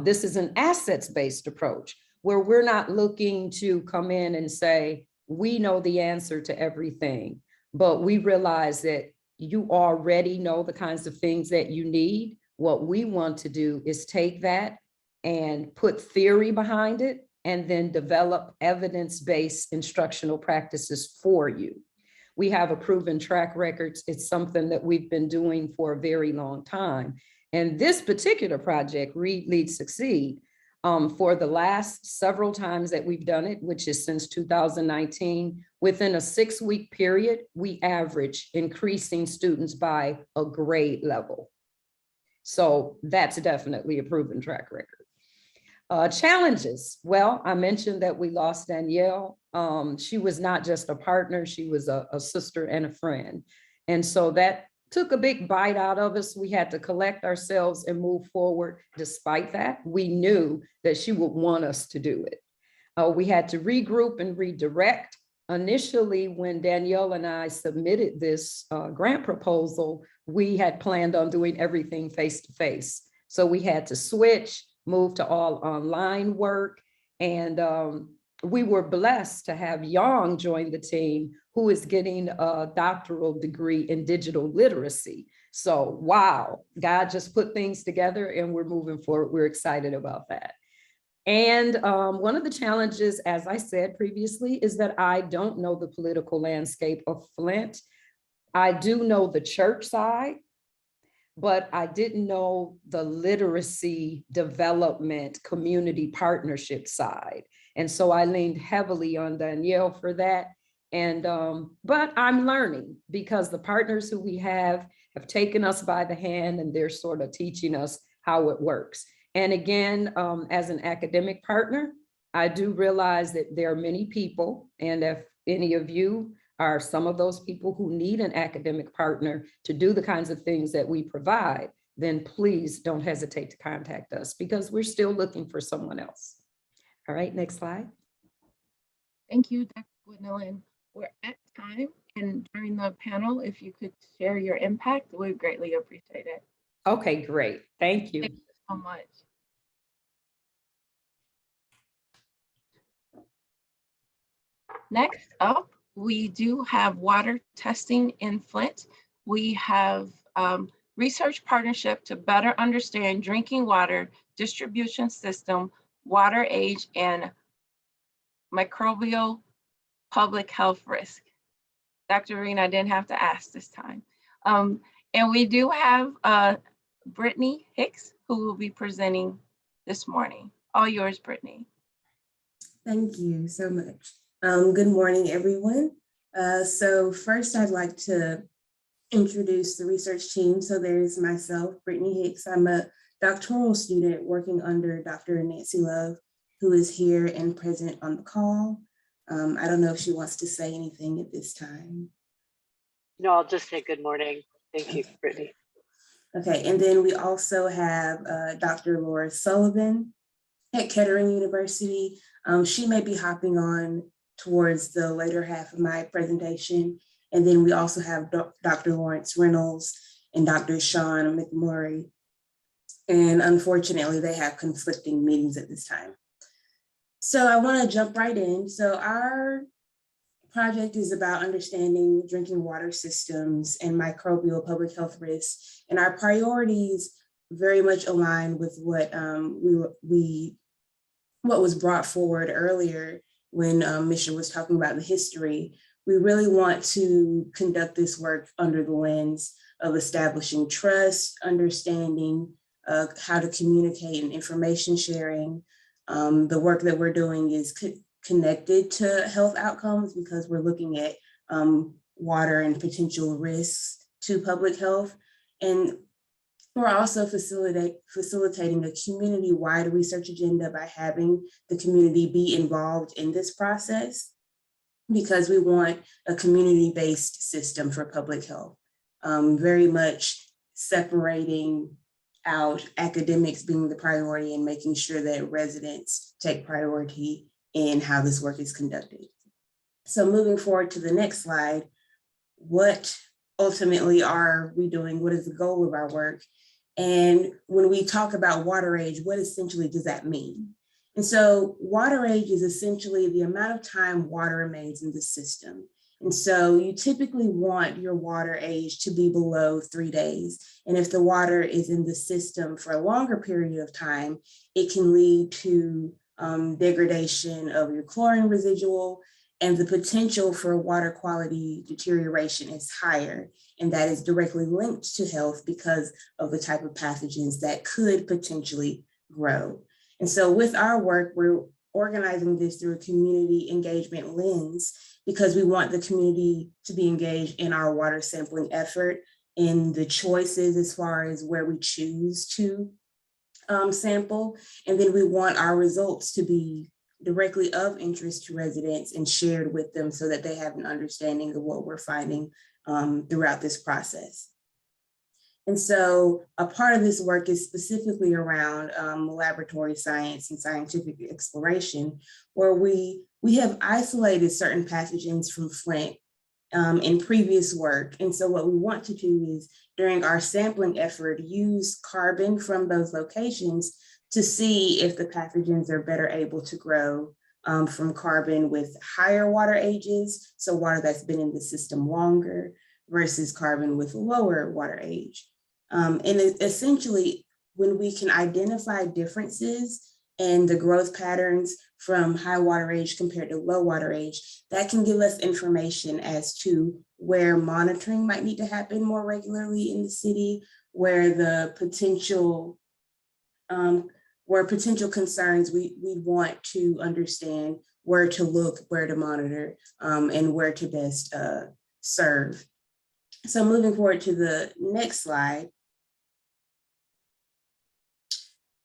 This is an assets-based approach where we're not looking to come in and say, we know the answer to everything, but we realize that you already know the kinds of things that you need. What we want to do is take that and put theory behind it and then develop evidence-based instructional practices for you. We have a proven track record. It's something that we've been doing for a very long time. And this particular project, Read, Lead, Succeed, for the last several times that we've done it, which is since 2019, within a 6-week period, we average increasing students by a grade level. So that's definitely a proven track record. Challenges. Well, I mentioned that we lost Danielle. She was not just a partner, she was a sister and a friend. And so that took a big bite out of us. We had to collect ourselves and move forward. Despite that, we knew that she would want us to do it. We had to regroup and redirect. Initially, when Danielle and I submitted this grant proposal, we had planned on doing everything face-to-face. So we had to switch, move to all online work. And we were blessed to have Yang join the team, who is getting a doctoral degree in digital literacy. So wow, God just put things together and we're moving forward. We're excited about that. And one of the challenges, as I said previously, is that I don't know the political landscape of Flint. I do know the church side, but I didn't know the literacy development community partnership side. And so I leaned heavily on Danielle for that. And, but I'm learning because the partners who we have taken us by the hand and they're sort of teaching us how it works. And again, as an academic partner, I do realize that there are many people, and if any of you are some of those people who need an academic partner to do the kinds of things that we provide, then please don't hesitate to contact us because we're still looking for someone else. All right, next slide. Thank you, Dr. Mcneil. We're at time, and during the panel, if you could share your impact, we'd greatly appreciate it. Okay, great. Thank you. Thank you so much. Next up, we do have water testing in Flint. We have research partnership to better understand drinking water distribution system, water age, and microbial public health risk. Dr. Reen, I didn't have to ask this time. And we do have Brittany Hicks, who will be presenting this morning. All yours, Brittany. Thank you so much. Good morning, everyone. So first, I'd like to introduce the research team. So there's myself, Brittany Hicks. I'm a doctoral student working under Dr. Nancy Love, who is here and present on the call. I don't know if she wants to say anything at this time. No, I'll just say good morning. Thank you, Brittany. Okay, and then we also have Dr. Laura Sullivan at Kettering University. She may be hopping on towards the later half of my presentation. And then we also have Dr. Lawrence Reynolds and Dr. Sean McMurray. And unfortunately, they have conflicting meetings at this time. So I want to jump right in. So our project is about understanding drinking water systems and microbial public health risks. And our priorities very much align with what what was brought forward earlier when MICHR was talking about the history. We really want to conduct this work under the lens of establishing trust, understanding how to communicate and information sharing. The work that we're doing is connected to health outcomes because we're looking at water and potential risks to public health. And we're also facilitating a community-wide research agenda by having the community be involved in this process because we want a community-based system for public health, very much separating out academics being the priority and making sure that residents take priority in how this work is conducted. So moving forward to the next slide, what ultimately are we doing? What is the goal of our work? And when we talk about water age, what essentially does that mean? And so water age is essentially the amount of time water remains in the system. And so you typically want your water age to be below 3 days. And if the water is in the system for a longer period of time, it can lead to degradation of your chlorine residual, and the potential for water quality deterioration is higher. And that is directly linked to health because of the type of pathogens that could potentially grow. And so with our work, we're organizing this through a community engagement lens because we want the community to be engaged in our water sampling effort, in the choices as far as where we choose to sample. And then we want our results to be directly of interest to residents and shared with them so that they have an understanding of what we're finding throughout this process. And so a part of this work is specifically around laboratory science and scientific exploration, where we have isolated certain pathogens from Flint in previous work. And so what we want to do is, during our sampling effort, use carbon from those locations to see if the pathogens are better able to grow from carbon with higher water ages, so water that's been in the system longer, versus carbon with lower water age. And essentially, when we can identify differences in the growth patterns from high water age compared to low water age, that can give us information as to where monitoring might need to happen more regularly in the city, where the potential concerns we want to understand where to look, where to monitor, and where to best serve. So moving forward to the next slide.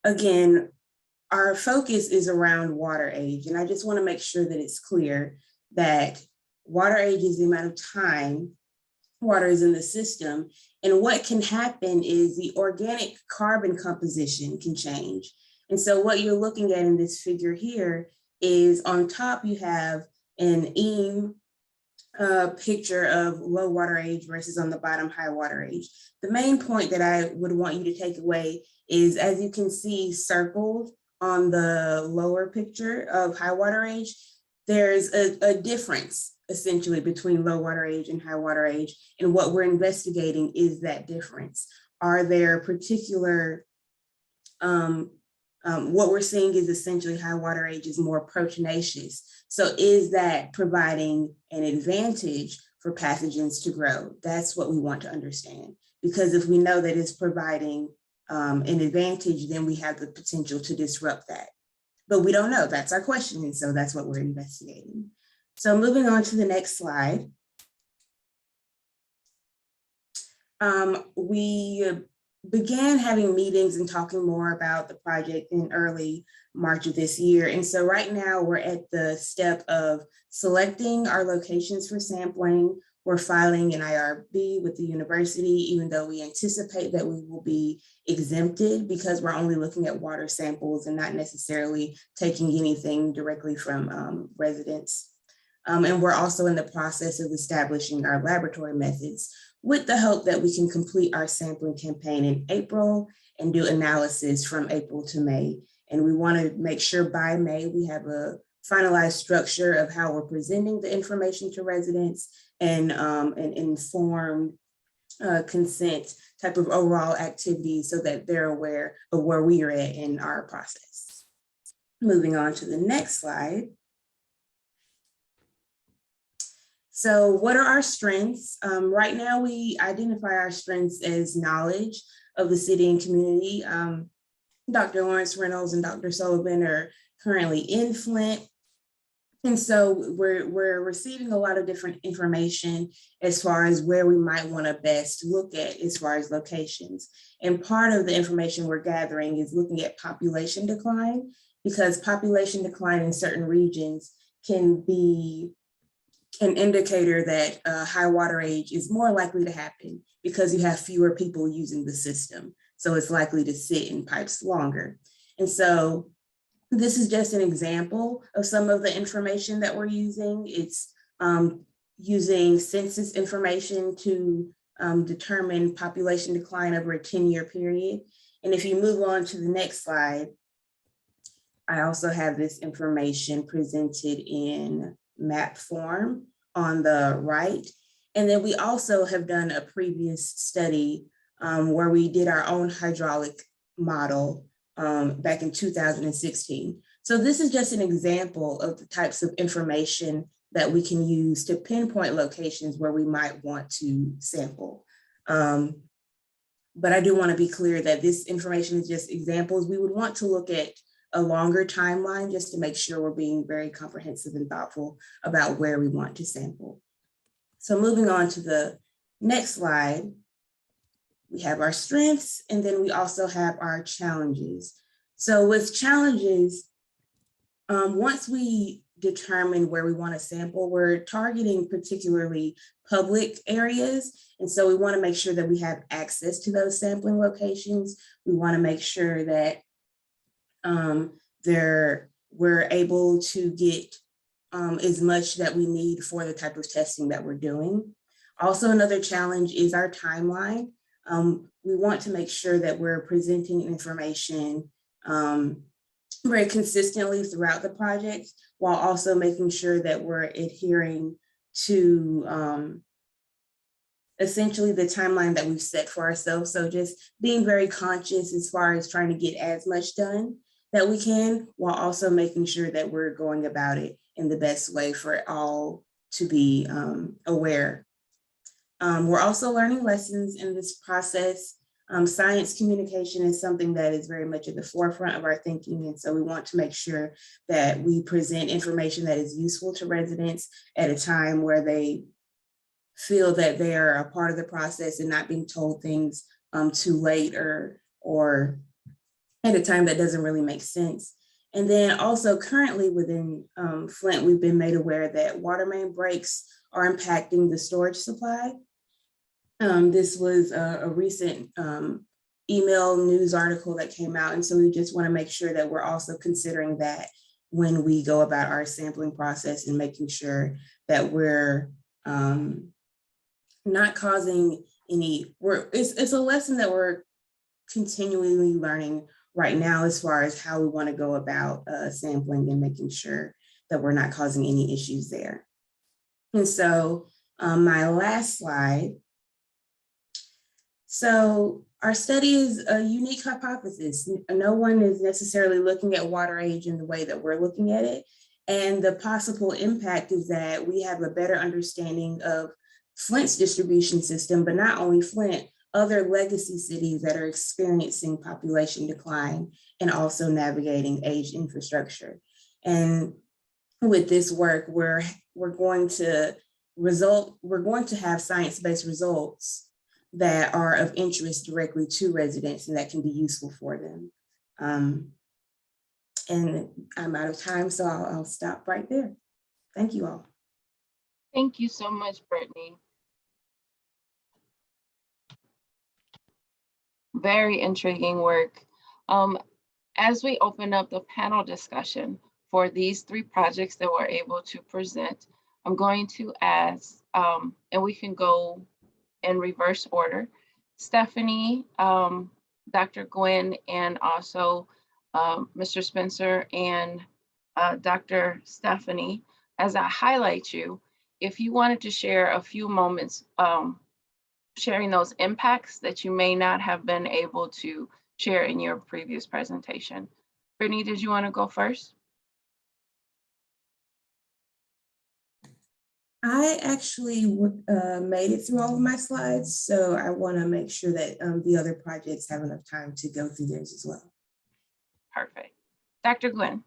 Again, our focus is around water age, and I just want to make sure that it's clear that water age is the amount of time water is in the system, and what can happen is the organic carbon composition can change. And so what you're looking at in this figure here is, on top you have an EAM picture of low water age versus on the bottom high water age. The main point that I would want you to take away is, as you can see circled on the lower picture of high water age, there's a difference essentially between low water age and high water age. And what we're investigating is that difference. Are there particular, what we're seeing is essentially high water age is more proteinaceous. So is that providing an advantage for pathogens to grow? That's what we want to understand. Because if we know that it's providing an advantage, then we have the potential to disrupt that. But we don't know, that's our question. And so that's what we're investigating. So moving on to the next slide. We began having meetings and talking more about the project in early March of this year. And so right now we're at the step of selecting our locations for sampling. We're filing an IRB with the university, even though we anticipate that we will be exempted because we're only looking at water samples and not necessarily taking anything directly from residents. And we're also in the process of establishing our laboratory methods with the hope that we can complete our sampling campaign in April and do analysis from April to May. And we want to make sure by May we have a finalized structure of how we're presenting the information to residents and an informed consent type of overall activity so that they're aware of where we are at in our process. Moving on to the next slide. So what are our strengths? Right now we identify our strengths as knowledge of the city and community. Dr. Lawrence Reynolds and Dr. Sullivan are currently in Flint. And so we're receiving a lot of different information as far as where we might want to best look at as far as locations. And part of the information we're gathering is looking at population decline, because population decline in certain regions can be an indicator that high water age is more likely to happen because you have fewer people using the system. So it's likely to sit in pipes longer. And so this is just an example of some of the information that we're using. It's using census information to determine population decline over a 10-year period. And if you move on to the next slide, I also have this information presented in map form on the right. And then we also have done a previous study where we did our own hydraulic model back in 2016. So this is just an example of the types of information that we can use to pinpoint locations where we might want to sample. But I do want to be clear that this information is just examples. We would want to look at a longer timeline just to make sure we're being very comprehensive and thoughtful about where we want to sample. So moving on to the next slide, we have our strengths, and then we also have our challenges. So with challenges, once we determine where we want to sample. We're targeting particularly public areas. And so we want to make sure that we have access to those sampling locations. We want to make sure that we're able to get as much that we need for the type of testing that we're doing. Also, another challenge is our timeline. We want to make sure that we're presenting information very consistently throughout the project, while also making sure that we're adhering to essentially the timeline that we've set for ourselves. So just being very conscious as far as trying to get as much done that we can, while also making sure that we're going about it in the best way for all to be aware. We're also learning lessons in this process. Science communication is something that is very much at the forefront of our thinking. And so we want to make sure that we present information that is useful to residents at a time where they feel that they are a part of the process and not being told things too late or at a time that doesn't really make sense. And then also currently within Flint, we've been made aware that water main breaks are impacting the storage supply. This was a recent email news article that came out. And so we just want to make sure that we're also considering that when we go about our sampling process and making sure that we're not causing any, it's a lesson that we're continually learning right now as far as how we want to go about sampling and making sure that we're not causing any issues there. And so my last slide. So our study is a unique hypothesis. No one is necessarily looking at water age in the way that we're looking at it. And the possible impact is that we have a better understanding of Flint's distribution system, but not only Flint, other legacy cities that are experiencing population decline and also navigating aged infrastructure. And with this work, we're going to have science-based results that are of interest directly to residents and that can be useful for them. And I'm out of time, so I'll stop right there. Thank you all. Thank you so much, Brittany. Very intriguing work. As we open up the panel discussion for these three projects that we're able to present, I'm going to ask, and we can go in reverse order, Stephanie, Dr. Gwen, and also Mr. Spencer and Dr. Stephanie, as I highlight you, if you wanted to share a few moments sharing those impacts that you may not have been able to share in your previous presentation. Brittany, did you want to go first? I actually made it through all of my slides, so I want to make sure that the other projects have enough time to go through theirs as well. Perfect. Dr. Gwen.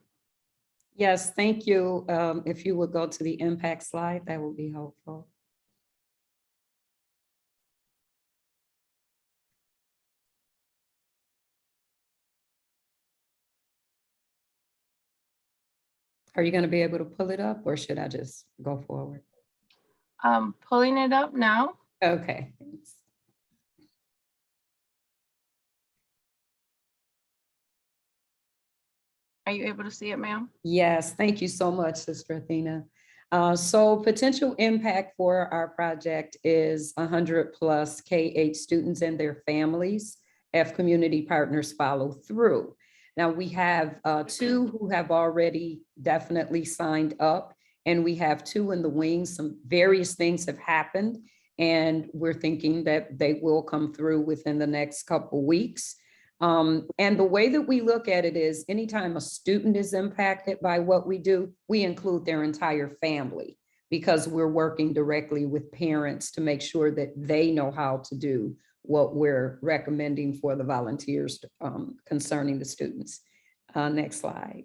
Yes, thank you. If you would go to the impact slide, that would be helpful. Are you going to be able to pull it up, or should I just go forward? Pulling it up now. Okay. Thanks. Are you able to see it, ma'am? Yes, thank you so much, Sister Athena. So potential impact for our project is 100+ K-8 students and their families if community partners follow through. Now we have 2 who have already definitely signed up, and we have 2 in the wings. Some various things have happened, and we're thinking that they will come through within the next couple weeks. And the way that we look at it is anytime a student is impacted by what we do, we include their entire family, because we're working directly with parents to make sure that they know how to do what we're recommending for the volunteers concerning the students. Next slide.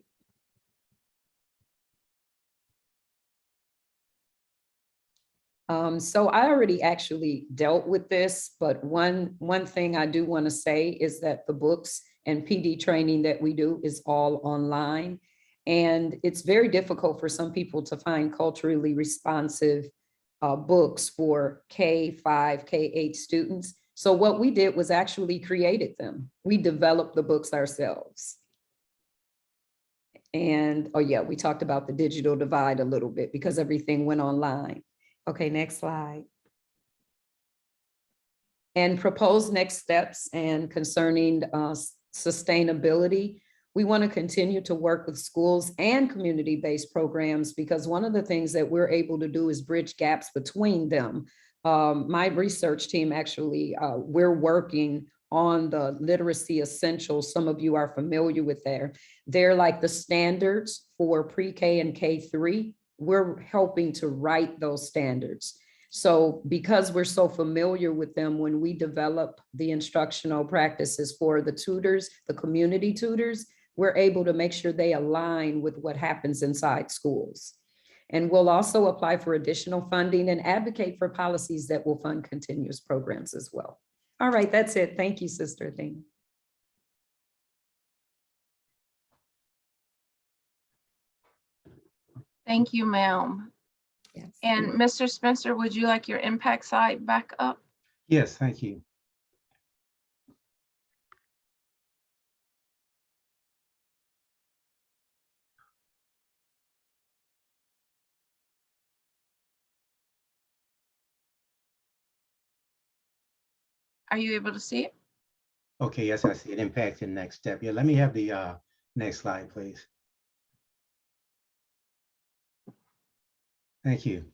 So I already actually dealt with this, but one thing I do want to say is that the books and PD training that we do is all online. And it's very difficult for some people to find culturally responsive books for K-5, K-8 students. So what we did was actually created them. We developed the books ourselves. And, oh yeah, we talked about the digital divide a little bit because everything went online. Okay, next slide. And proposed next steps and concerning sustainability. We want to continue to work with schools and community-based programs because one of the things that we're able to do is bridge gaps between them. My research team actually, we're working on the literacy essentials. Some of you are familiar with there. They're like the standards for pre-K and K3. We're helping to write those standards. So because we're so familiar with them, when we develop the instructional practices for the tutors, the community tutors, we're able to make sure they align with what happens inside schools. And we'll also apply for additional funding and advocate for policies that will fund continuous programs as well. All right, that's it. Thank you, Sister Athena. Thank you, ma'am. Yes. And Mr. Spencer, would you like your impact slide back up? Yes, thank you. Are you able to see it? Okay, yes, I see it. Impact and next step. Yeah, let me have the next slide, please. Thank you.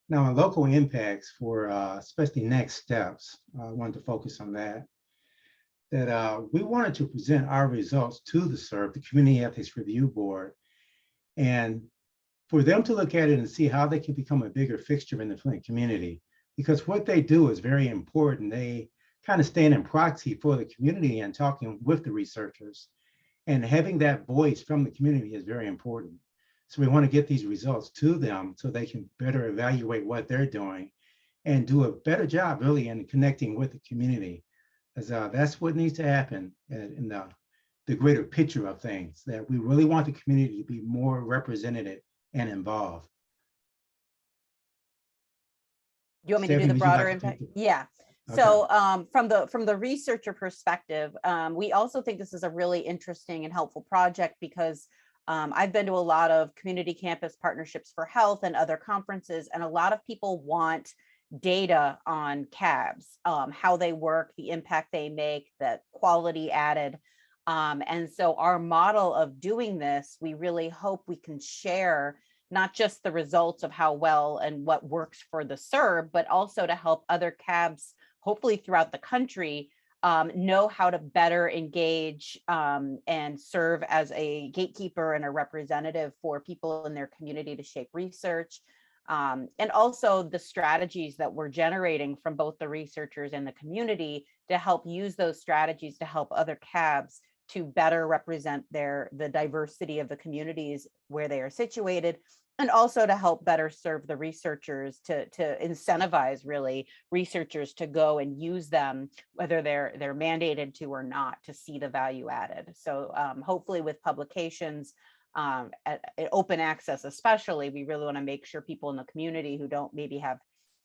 Now, on local impacts for especially next steps, I wanted to focus on that. We wanted to present our results to the CERB, the Community Ethics Review Board, and for them to look at it and see how they can become a bigger fixture in the Flint community. Because what they do is very important. They kind of stand in proxy for the community and talking with the researchers. And having that voice from the community is very important. So we want to get these results to them so they can better evaluate what they're doing and do a better job really in connecting with the community. Because that's what needs to happen in the greater picture of things, that we really want the community to be more represented and involved. You want me to do the broader impact? Yeah. So from the researcher perspective, we also think this is a really interesting and helpful project because I've been to a lot of community campus partnerships for health and other conferences, and a lot of people want data on CABs, how they work, the impact they make, the quality added. And so our model of doing this, we really hope we can share not just the results of how well and what works for the CERB, but also to help other CABs, hopefully throughout the country, know how to better engage and serve as a gatekeeper and a representative for people in their community to shape research. And also the strategies that we're generating from both the researchers and the community to help use those strategies to help other CABs to better represent the diversity of the communities where they are situated, and also to help better serve the researchers, to incentivize really researchers to go and use them, whether they're mandated to or not, to see the value added. So hopefully with publications, at open access especially, we really want to make sure people in the community who don't maybe have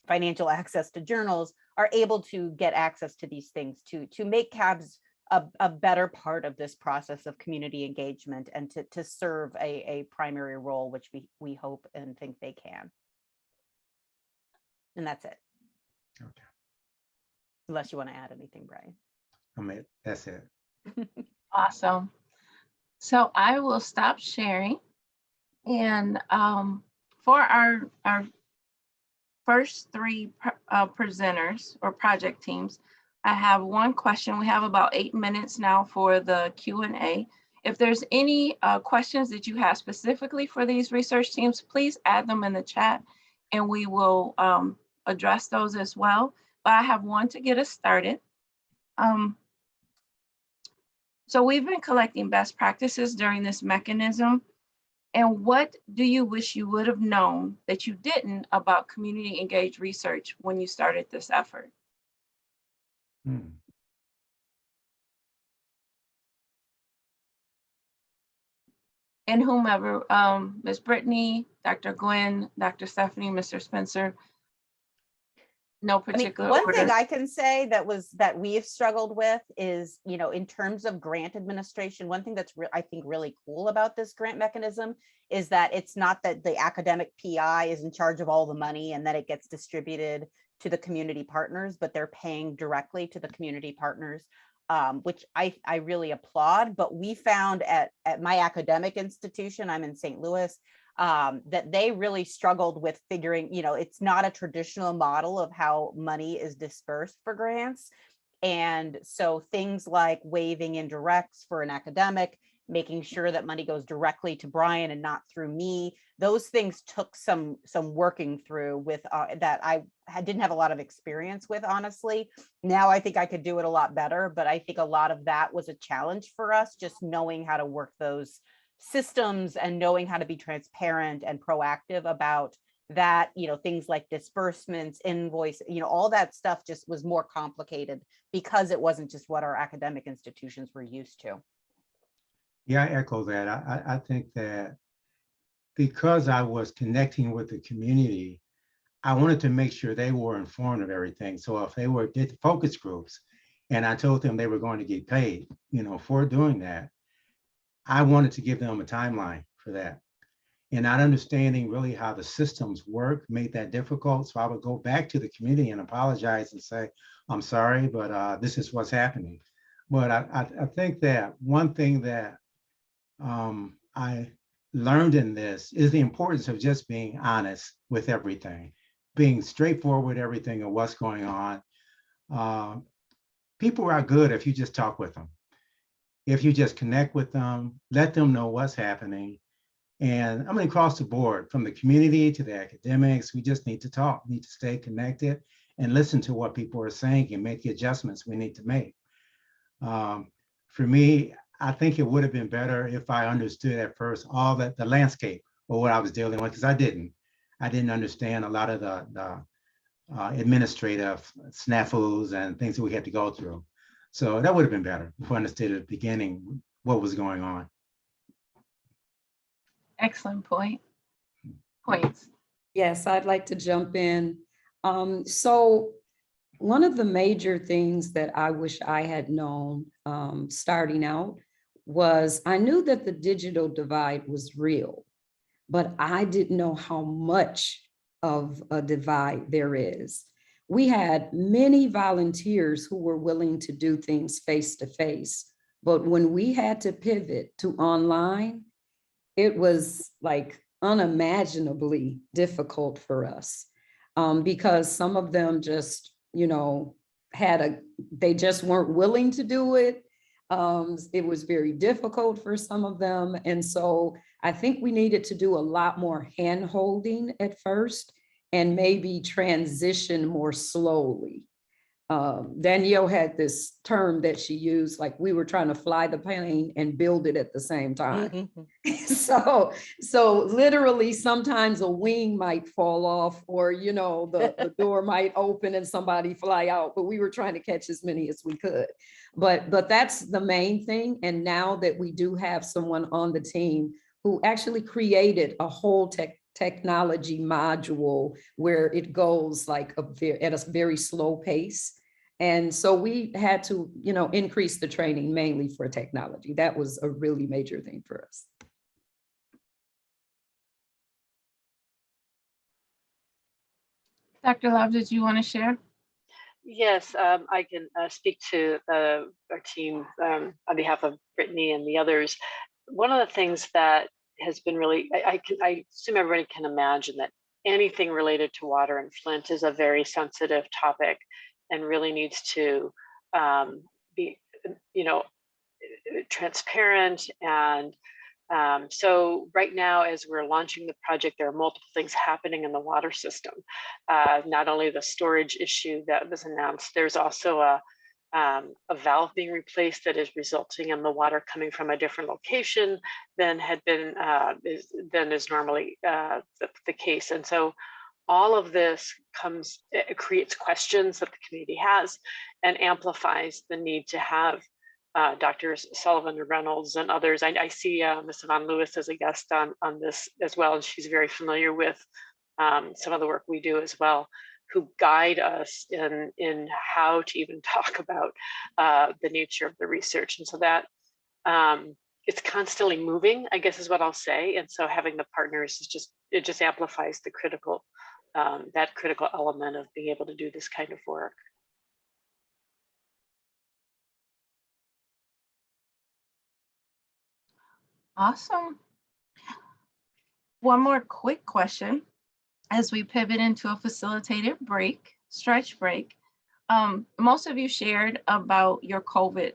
financial access to journals are able to get access to these things to make CABs a better part of this process of community engagement and to serve a primary role, which we hope and think they can. And that's it. Okay. Unless you want to add anything, Brian. I mean, that's it. Awesome. So I will stop sharing. And for our first three presenters or project teams, I have one question. We have about 8 minutes now for the Q&A. If there's any questions that you have specifically for these research teams, please add them in the chat and we will address those as well. But I have one to get us started. So we've been collecting best practices during this mechanism. And what do you wish you would have known that you didn't about community engaged research when you started this effort? and whomever, Ms. Brittany, Dr. Gwen, Dr. Stephanie, Mr. Spencer. No particular one order. thing I can say that we've struggled with is, in terms of grant administration, one thing that's I think really cool about this grant mechanism is that it's not that the academic PI is in charge of all the money and that it gets distributed to the community partners, but they're paying directly to the community partners, which I really applaud. But we found at my academic institution, I'm in St. Louis, that they really struggled with figuring, it's not a traditional model of how money is dispersed for grants. And so things like waiving indirects for an academic, making sure that money goes directly to Brian and not through me, those things took some working through with that I didn't have a lot of experience with, honestly. Now I think I could do it a lot better, but I think a lot of that was a challenge for us, just knowing how to work those systems and knowing how to be transparent and proactive about that. Things like disbursements, invoice, all that stuff just was more complicated because it wasn't just what our academic institutions were used to. Yeah, I echo that. I think that because I was connecting with the community, I wanted to make sure they were informed of everything. So if they did focus groups and I told them they were going to get paid, for doing that, I wanted to give them a timeline for that. And not understanding really how the systems work made that difficult. So I would go back to the community and apologize and say, I'm sorry, but this is what's happening. But I think that one thing that I learned in this is the importance of just being honest with everything, being straightforward with everything and what's going on. People are good if you just talk with them. If you just connect with them, let them know what's happening. And I mean, across the board, from the community to the academics, we just need to talk, need to stay connected and listen to what people are saying and make the adjustments we need to make. For me, I think it would have been better if I understood at first all the landscape of what I was dealing with, because I didn't understand a lot of the administrative snafus and things that we had to go through. So that would have been better if I understood at the beginning what was going on. Excellent points. Yes, I'd like to jump in. So one of the major things that I wish I had known starting out was I knew that the digital divide was real, but I didn't know how much of a divide there is. We had many volunteers who were willing to do things face to face, but when we had to pivot to online, it was like unimaginably difficult for us because some of them just, they just weren't willing to do it. It was very difficult for some of them. And so I think we needed to do a lot more hand holding at first and maybe transition more slowly. Danielle had this term that she used, like we were trying to fly the plane and build it at the same time. So literally sometimes a wing might fall off or, the door might open and somebody fly out, but we were trying to catch as many as we could. But that's the main thing. And now that we do have someone on the team who actually created a whole technology module where it goes like at a very slow pace. And so we had to, increase the training mainly for technology. That was a really major thing for us. Dr. Love, did you want to share? Yes, I can speak to our team on behalf of Brittany and the others. One of the things that has been really, I assume everybody can imagine that anything related to water in Flint is a very sensitive topic and really needs to be, transparent. And so right now, as we're launching the project, there are multiple things happening in the water system. Not only the storage issue that was announced, there's also a valve being replaced that is resulting in the water coming from a different location than had been than is normally the case. And so all of this creates questions that the community has and amplifies the need to have Drs. Sullivan and Reynolds and others. I see Ms. Yvonne Lewis as a guest on this as well, and she's very familiar with some of the work we do as well, who guide us in how to even talk about the nature of the research. And so that it's constantly moving, I guess is what I'll say. And so having the partners is it just amplifies the critical, that critical element of being able to do this kind of work. Awesome. One more quick question as we pivot into a facilitated break, stretch break. Most of you shared about your COVID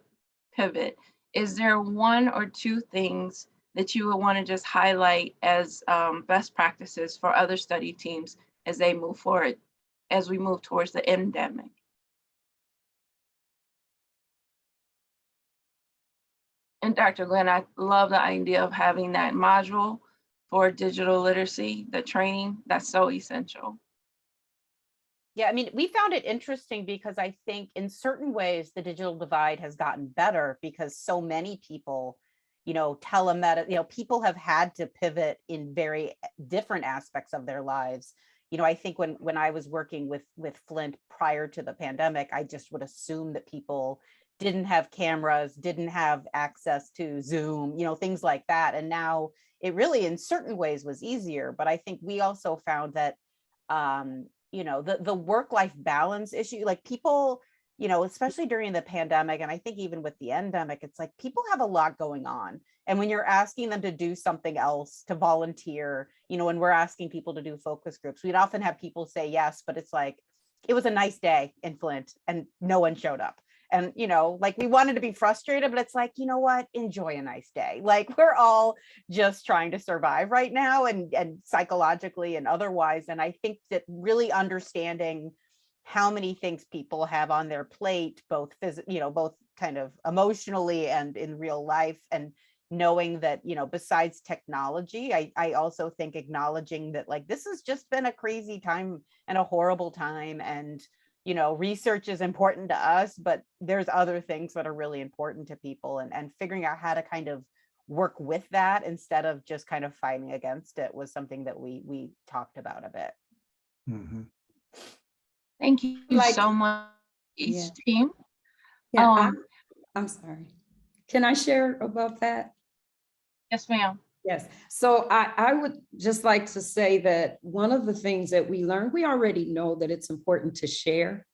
pivot. Is there one or two things that you would want to just highlight as best practices for other study teams as they move forward, as we move towards the endemic? And Dr. Glenn, I love the idea of having that module for digital literacy, the training, that's so essential. Yeah, I mean, we found it interesting because I think in certain ways the digital divide has gotten better because so many people, telemedicine, people have had to pivot in very different aspects of their lives. I think when I was working with Flint prior to the pandemic, I just would assume that people didn't have cameras, didn't have access to Zoom, things like that. And now it really in certain ways was easier. But I think we also found that, the work-life balance issue, like people, especially during the pandemic, and I think even with the endemic, it's like people have a lot going on. And when you're asking them to do something else, to volunteer, when we're asking people to do focus groups, we'd often have people say yes, but it's like, it was a nice day in Flint and no one showed up. And, like we wanted to be frustrated, but it's like, you know what, enjoy a nice day. Like we're all just trying to survive right now and psychologically and otherwise. And I think that really understanding how many things people have on their plate, both both kind of emotionally and in real life, and knowing that, besides technology, I also think acknowledging that like, this has just been a crazy time and a horrible time. And research is important to us, but there's other things that are really important to people, and figuring out how to kind of work with that instead of just kind of fighting against it was something that we talked about a bit. Mm-hmm. Thank you so much, each team. Yeah, I'm sorry. Can I share about that? Yes, ma'am. Yes. So I would just like to say that one of the things that we learned, we already know that it's important to share,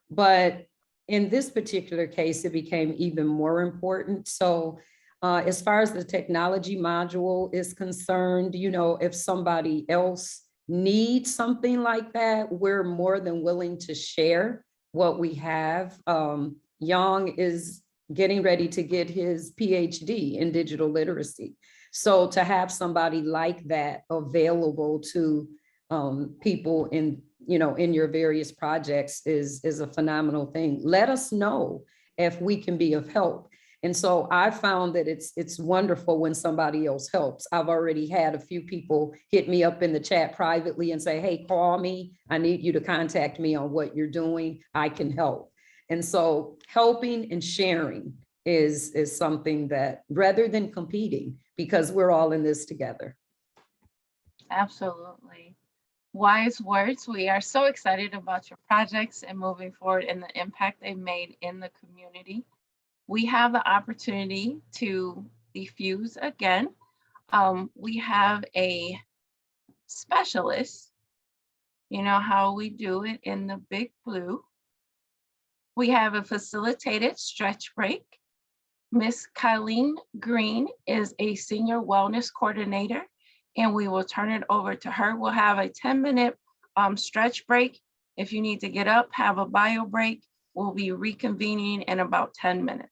but in this particular case, it became even more important. So as far as the technology module is concerned, if somebody else needs something like that, we're more than willing to share what we have. Young is getting ready to get his PhD in digital literacy. So to have somebody like that available to people in your various projects is a phenomenal thing. Let us know if we can be of help. And so I found that it's wonderful when somebody else helps. I've already had a few people hit me up in the chat privately and say, hey, call me. I need you to contact me on what you're doing. I can help. And so helping and sharing is something that, rather than competing, because we're all in this together. Absolutely. Wise words. We are so excited about your projects and moving forward and the impact they've made in the community. We have the opportunity to diffuse again. We have a specialist. You know how we do it in the big blue. We have a facilitated stretch break. Ms. Colleen Green is a senior wellness coordinator, and we will turn it over to her. We'll have a 10-minute stretch break. If you need to get up, have a bio break. We'll be reconvening in about 10 minutes.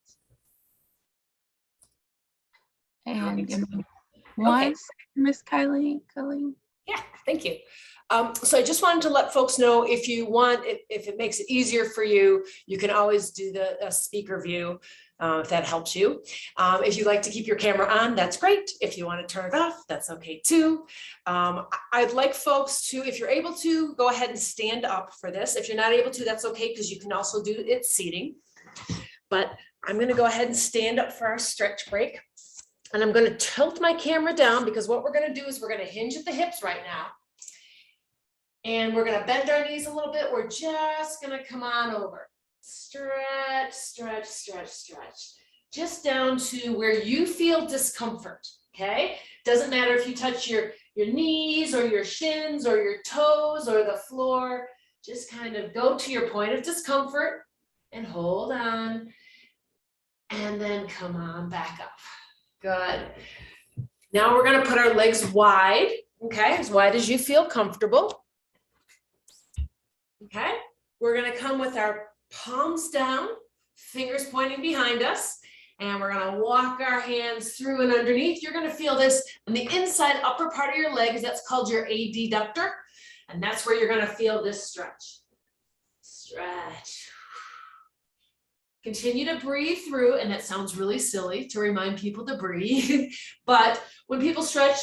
And give me one second, Ms. Colleen. Yeah, thank you. So I just wanted to let folks know, if you want, if it makes it easier for you, you can always do the speaker view if that helps you. If you like to keep your camera on, that's great. If you want to turn it off, that's okay too. I'd like folks to, if you're able to, go ahead and stand up for this. If you're not able to, that's okay, because you can also do it seating. But I'm going to go ahead and stand up for our stretch break. And I'm going to tilt my camera down because what we're going to do is we're going to hinge at the hips right now. And we're going to bend our knees a little bit. We're just going to come on over. Stretch, stretch, stretch, stretch. Just down to where you feel discomfort, okay? Doesn't matter if you touch your knees or your shins or your toes or the floor. Just kind of go to your point of discomfort and hold on. And then come on back up. Good. Now we're going to put our legs wide, okay? As wide as you feel comfortable. Okay, we're going to come with our palms down, fingers pointing behind us, and we're going to walk our hands through and underneath. You're going to feel this on the inside upper part of your legs. That's called your adductor, and that's where you're going to feel this stretch. Stretch. Continue to breathe through, and that sounds really silly to remind people to breathe, but when people stretch,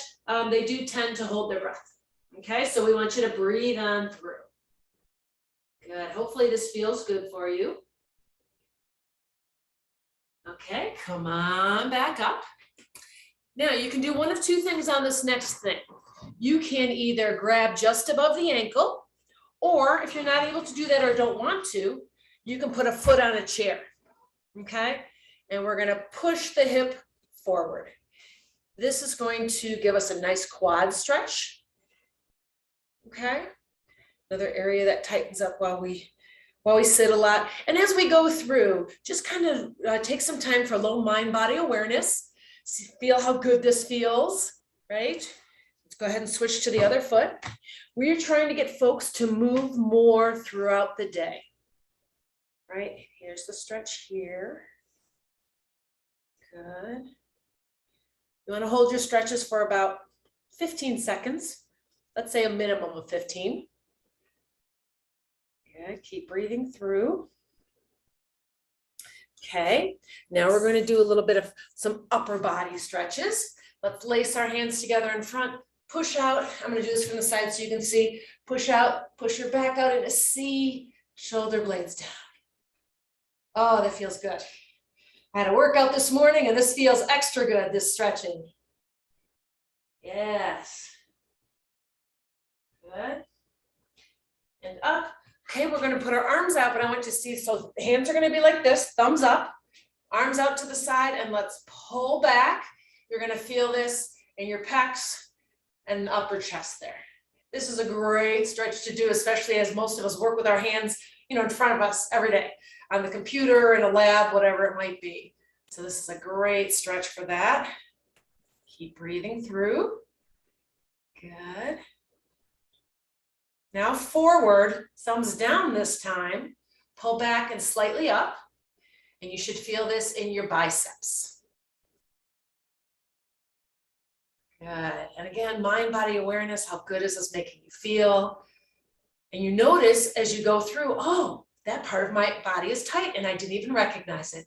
they do tend to hold their breath. Okay, so we want you to breathe on through. Good. Hopefully this feels good for you. Okay, come on back up. Now you can do one of two things on this next thing. You can either grab just above the ankle, or if you're not able to do that or don't want to, you can put a foot on a chair. Okay, and we're going to push the hip forward. This is going to give us a nice quad stretch. Okay. Another area that tightens up while we sit a lot. And as we go through, just kind of take some time for low mind-body awareness. Feel how good this feels, right? Let's go ahead and switch to the other foot. We're trying to get folks to move more throughout the day, right? Here's the stretch here. Good. You want to hold your stretches for about 15 seconds. Let's say a minimum of 15. Good. Keep breathing through. Okay, now we're going to do a little bit of some upper body stretches. Let's lace our hands together in front, push out. I'm going to do this from the side so you can see. Push out, push your back out into C, shoulder blades down. Oh, that feels good. I had a workout this morning and this feels extra good, this stretching. Yes. Good. And up. Okay, we're going to put our arms out, but I want you to see, so hands are going to be like this, thumbs up, arms out to the side, and let's pull back. You're going to feel this in your pecs and upper chest there. This is a great stretch to do, especially as most of us work with our hands, in front of us every day, on the computer, in a lab, whatever it might be. So this is a great stretch for that. Keep breathing through. Good. Now forward, thumbs down this time, pull back and slightly up, and you should feel this in your biceps. Good, and again, mind-body awareness, how good is this making you feel? And you notice as you go through, oh, that part of my body is tight and I didn't even recognize it.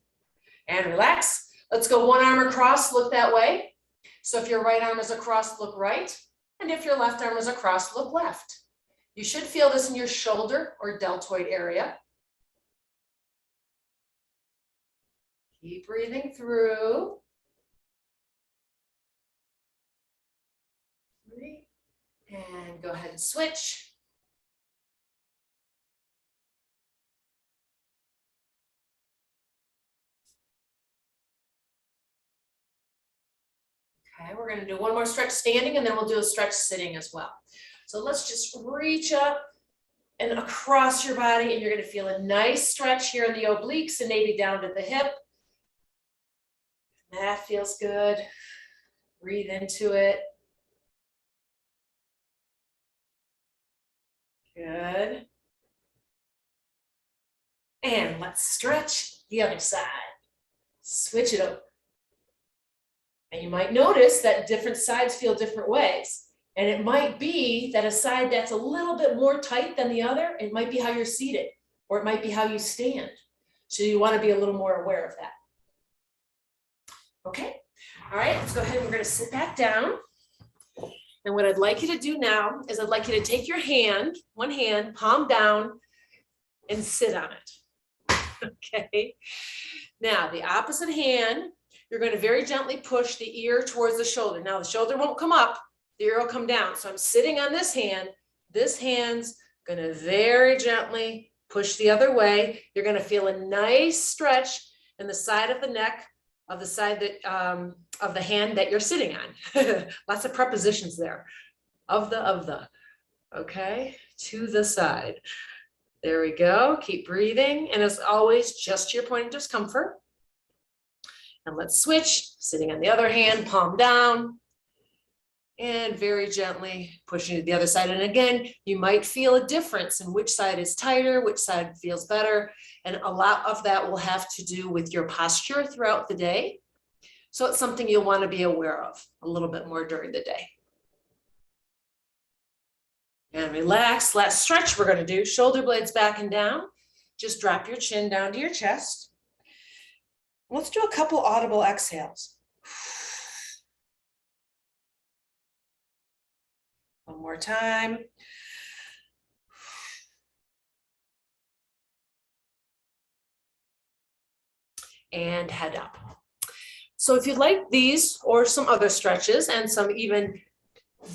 And relax, let's go one arm across, look that way. So if your right arm is across, look right, and if your left arm is across, look left. You should feel this in your shoulder or deltoid area. Keep breathing through. And go ahead and switch. Okay, we're going to do one more stretch standing and then we'll do a stretch sitting as well. So let's just reach up and across your body, and you're going to feel a nice stretch here in the obliques and maybe down to the hip. That feels good. Breathe into it. Good. And let's stretch the other side. Switch it over. And you might notice that different sides feel different ways. And it might be that a side that's a little bit more tight than the other, it might be how you're seated, or it might be how you stand. So you want to be a little more aware of that. Okay, all right, let's go ahead and we're going to sit back down. And what I'd like you to do now is I'd like you to take your hand, one hand, palm down, and sit on it. Okay, Now, the opposite hand, you're going to very gently push the ear towards the shoulder. Now, the shoulder won't come up, the ear will come down. So I'm sitting on this hand. This hand's going to very gently push the other way. You're going to feel a nice stretch in the side of the neck of the side that of the hand that you're sitting on. Lots of prepositions there. Of the. Okay, to the side. There we go. Keep breathing. And as always, just your point of discomfort. And let's switch, sitting on the other hand, palm down. And very gently pushing to the other side. And again, you might feel a difference in which side is tighter, which side feels better. And a lot of that will have to do with your posture throughout the day. So it's something you'll want to be aware of a little bit more during the day. And relax. Last stretch we're going to do, shoulder blades back and down. Just drop your chin down to your chest. Let's do a couple audible exhales. One more time. And head up. So if you'd like these or some other stretches and some even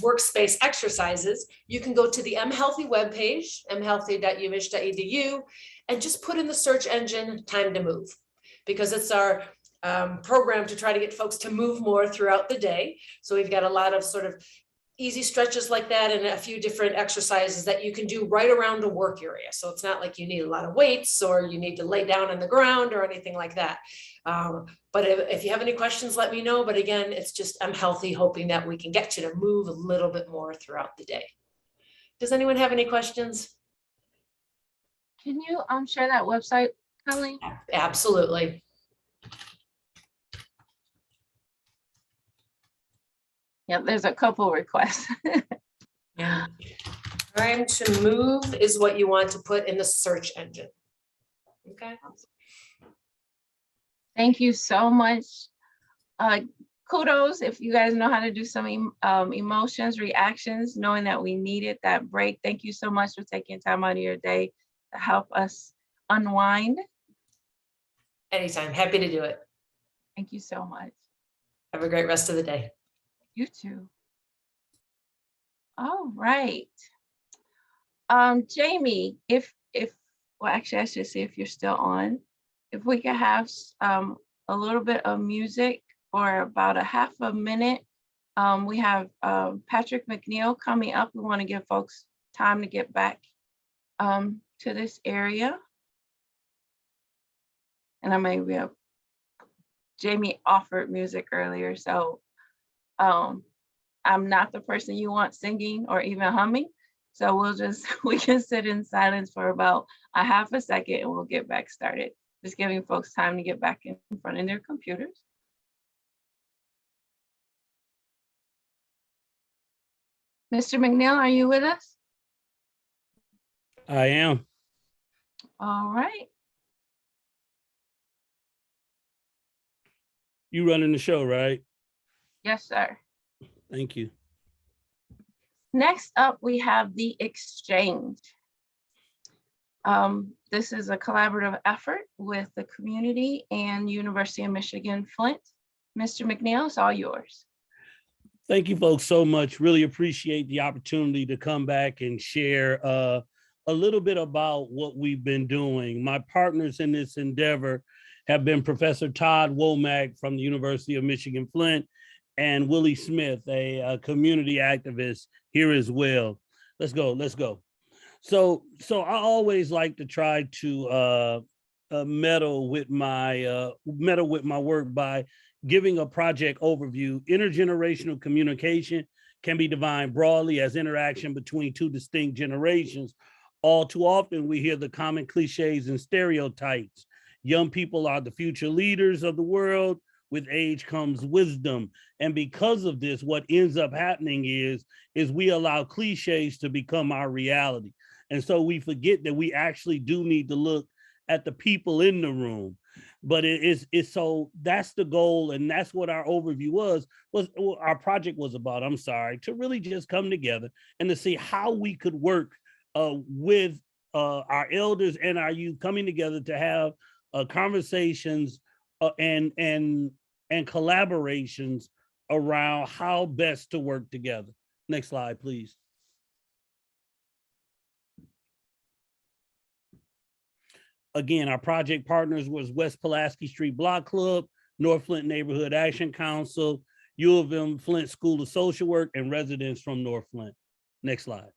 workspace exercises, you can go to the mHealthy webpage, mhealthy.umich.edu, and just put in the search engine time to move, because it's our program to try to get folks to move more throughout the day. So we've got a lot of sort of easy stretches like that and a few different exercises that you can do right around the work area. So it's not like you need a lot of weights or you need to lay down on the ground or anything like that. But if you have any questions, let me know. But again, it's just I'm healthy, hoping that we can get you to move a little bit more throughout the day. Does anyone have any questions? Can you share that website, Colleen? Absolutely. Yep, there's a couple requests. Yeah. Time to move is what you want to put in the search engine. Okay. Thank you so much. Kudos if you guys know how to do some emotions, reactions, knowing that we needed that break. Thank you so much for taking time out of your day to help us unwind. Anytime, happy to do it. Thank you so much. Have a great rest of the day. You too. All right. Jamie, well, actually, I should see if you're still on. If we could have a little bit of music for about a half a minute. We have Patrick Mcneil coming up. We want to give folks time to get back to this area. And I may have, Jamie offered music earlier, so I'm not the person you want singing or even humming. So we can sit in silence for about a half a second and we'll get back started. Just giving folks time to get back in front of their computers. Mr. Mcneil, are you with us? I am. All right. You running the show, right? Yes, sir. Thank you. Next up, we have the exchange. This is a collaborative effort with the community and University of Michigan Flint. Mr. Mcneil, it's all yours. Thank you folks so much. Really appreciate the opportunity to come back and share a little bit about what we've been doing. My partners in this endeavor have been Professor Todd Womack from the University of Michigan Flint and Willie Smith, a community activist here as well. Let's go. So I always like to try to meddle with my work by giving a project overview. Intergenerational communication can be defined broadly as interaction between two distinct generations. All too often we hear the common cliches and stereotypes. Young people are the future leaders of the world. With age comes wisdom. And because of this, what ends up happening is we allow cliches to become our reality. And so we forget that we actually do need to look at the people in the room. But so that's the goal, and that's what our overview was our project was about, to really just come together and to see how we could work with our elders and our youth coming together to have conversations and collaborations around how best to work together. Next slide, please. Again, our project partners was West Pulaski Street Block Club, North Flint Neighborhood Action Council, U of M Flint School of Social Work, and residents from North Flint. Next slide.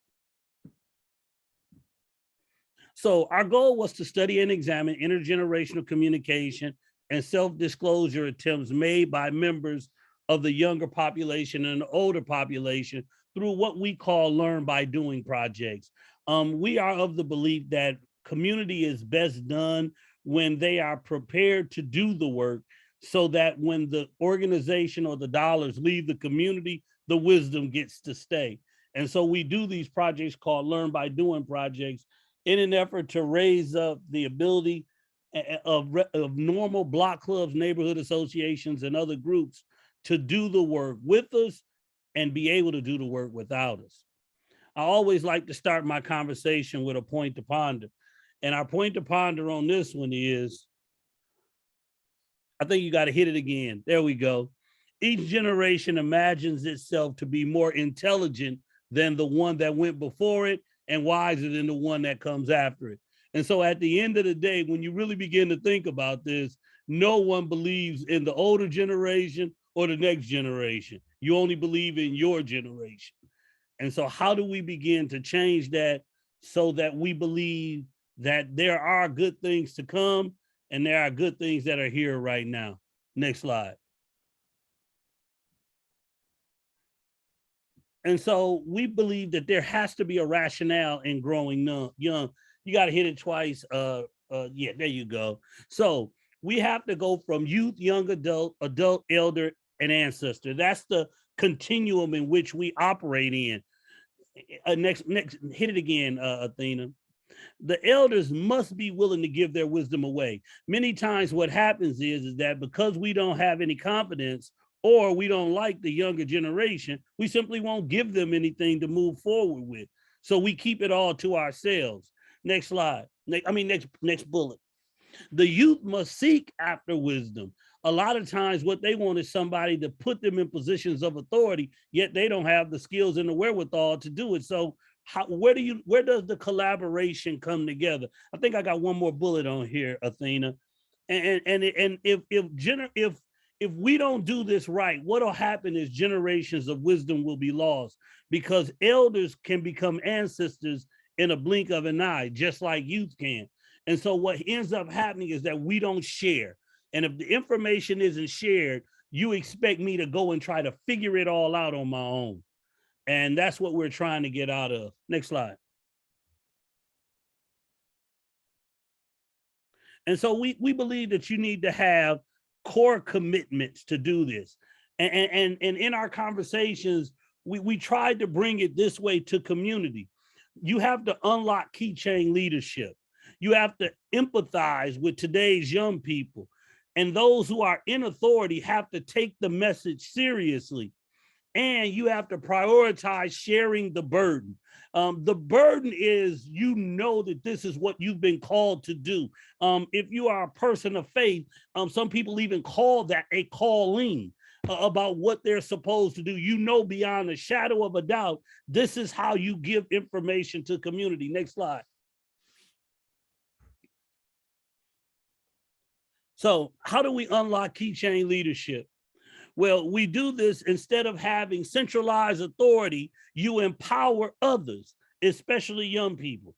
So our goal was to study and examine intergenerational communication and self-disclosure attempts made by members of the younger population and the older population through what we call learn by doing projects. We are of the belief that community is best done when they are prepared to do the work, so that when the organization or the dollars leave the community, the wisdom gets to stay. And so we do these projects called learn by doing projects in an effort to raise up the ability of normal block clubs, neighborhood associations, and other groups to do the work with us and be able to do the work without us. I always like to start my conversation with a point to ponder. And our point to ponder on this one is, I think you got to hit it again. There we go. Each generation imagines itself to be more intelligent than the one that went before it and wiser than the one that comes after it. And so at the end of the day, when you really begin to think about this, no one believes in the older generation or the next generation. You only believe in your generation. And so how do we begin to change that so that we believe that there are good things to come and there are good things that are here right now? Next slide. And so we believe that there has to be a rationale in growing young. You got to hit it twice. Yeah, there you go. So we have to go from youth, young adult, elder, and ancestor. That's the continuum in which we operate in. Next, hit it again, Athena. The elders must be willing to give their wisdom away. Many times what happens is that because we don't have any confidence or we don't like the younger generation, we simply won't give them anything to move forward with. So we keep it all to ourselves. Next slide. Next bullet. The youth must seek after wisdom. A lot of times what they want is somebody to put them in positions of authority, yet they don't have the skills and the wherewithal to do it. So where does the collaboration come together? I think I got one more bullet on here, Athena. And if we don't do this right, what'll happen is generations of wisdom will be lost, because elders can become ancestors in a blink of an eye, just like youth can. And so what ends up happening is that we don't share. And if the information isn't shared, you expect me to go and try to figure it all out on my own. And that's what we're trying to get out of. Next slide. And so we believe that you need to have core commitments to do this. And in our conversations, we tried to bring it this way to community. You have to unlock key chain leadership. You have to empathize with today's young people. And those who are in authority have to take the message seriously. And you have to prioritize sharing the burden. The burden is, you know that this is what you've been called to do. If you are a person of faith, some people even call that a calling about what they're supposed to do. You know beyond a shadow of a doubt, this is how you give information to community. Next slide. So how do we unlock key chain leadership? Well, we do this instead of having centralized authority. You empower others, especially young people.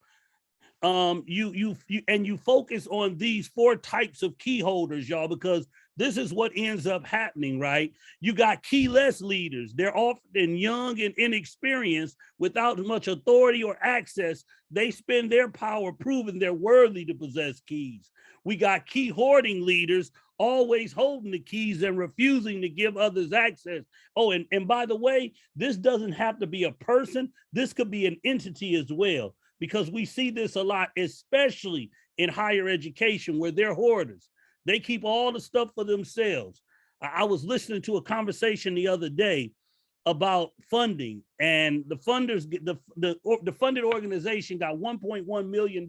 You focus on these 4 types of key holders, y'all, because this is what ends up happening, right? You got keyless leaders. They're often young and inexperienced without much authority or access. They spend their power proving they're worthy to possess keys. We got key hoarding leaders, always holding the keys and refusing to give others access. Oh, and by the way, this doesn't have to be a person. This could be an entity as well, because we see this a lot, especially in higher education where they're hoarders. They keep all the stuff for themselves. I was listening to a conversation the other day about funding, and the funders, the funded organization got $1.1 million.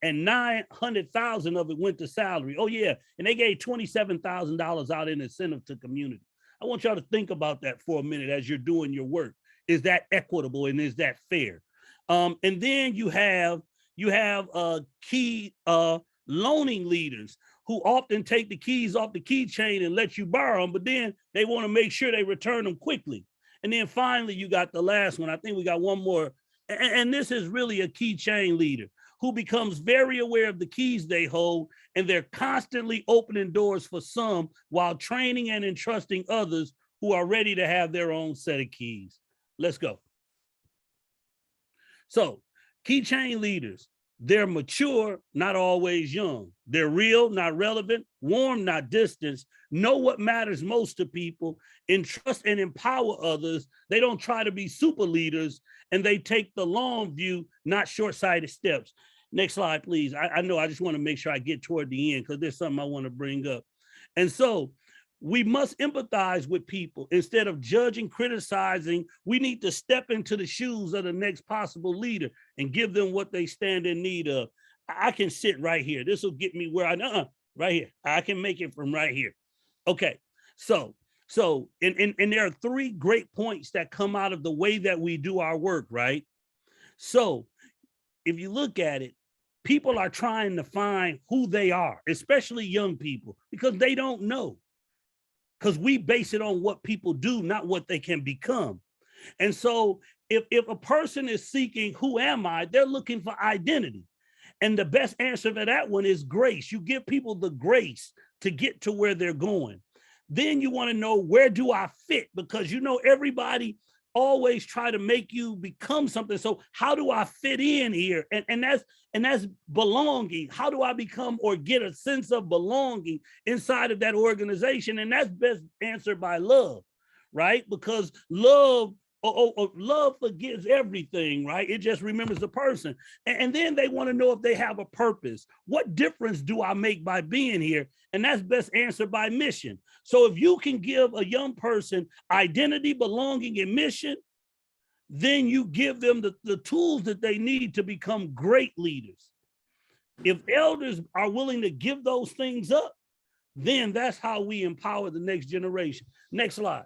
and 900,000 of it went to salary. Oh yeah, and they gave $27,000 out in incentive to community. I want y'all to think about that for a minute as you're doing your work. Is that equitable and is that fair? And then you have key loaning leaders who often take the keys off the keychain and let you borrow them, but then they want to make sure they return them quickly. And then finally, you got the last one. I think we got one more. And this is really a keychain leader who becomes very aware of the keys they hold, and they're constantly opening doors for some while training and entrusting others who are ready to have their own set of keys. Let's go. So, keychain leaders, they're mature, not always young. They're real, not relevant, warm, not distance, know what matters most to people, entrust and empower others. They don't try to be super leaders, and they take the long view, not short-sighted steps. Next slide, please. I know I just want to make sure I get toward the end because there's something I want to bring up. And so we must empathize with people. Instead of judging, criticizing, we need to step into the shoes of the next possible leader and give them what they stand in need of. I can sit right here. This will get me where right here. I can make it from right here. Okay, so there are three great points that come out of the way that we do our work, right? So if you look at it, people are trying to find who they are, especially young people, because they don't know. Because we base it on what people do, not what they can become. And so if a person is seeking, who am I? They're looking for identity. And the best answer for that one is grace. You give people the grace to get to where they're going. Then you want to know, where do I fit? Because you know, everybody always try to make you become something. So how do I fit in here? And that's belonging. How do I become or get a sense of belonging inside of that organization? And that's best answered by love, right? Because love forgives everything, right? It just remembers the person. And then they want to know if they have a purpose. What difference do I make by being here? And that's best answered by mission. So if you can give a young person identity, belonging, and mission, then you give them the tools that they need to become great leaders. If elders are willing to give those things up, then that's how we empower the next generation. Next slide.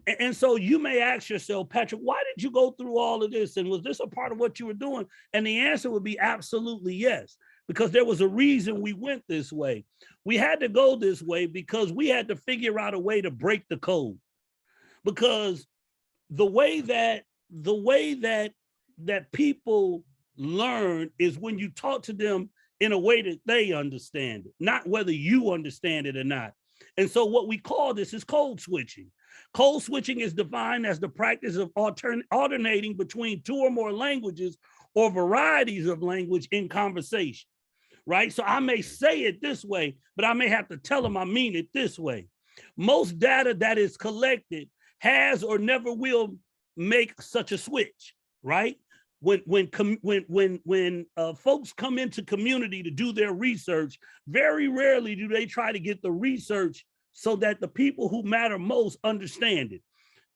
And so you may ask yourself, Patrick, why did you go through all of this? And was this a part of what you were doing? And the answer would be absolutely yes, because there was a reason we went this way. We had to go this way because we had to figure out a way to break the code. Because the way that people learn is when you talk to them in a way that they understand it, not whether you understand it or not. And so what we call this is code switching. Code switching is defined as the practice of alternating between two or more languages or varieties of language in conversation, right? So I may say it this way, but I may have to tell them I mean it this way. Most data that is collected has or never will make such a switch, right? When folks come into community to do their research, very rarely do they try to get the research so that the people who matter most understand it.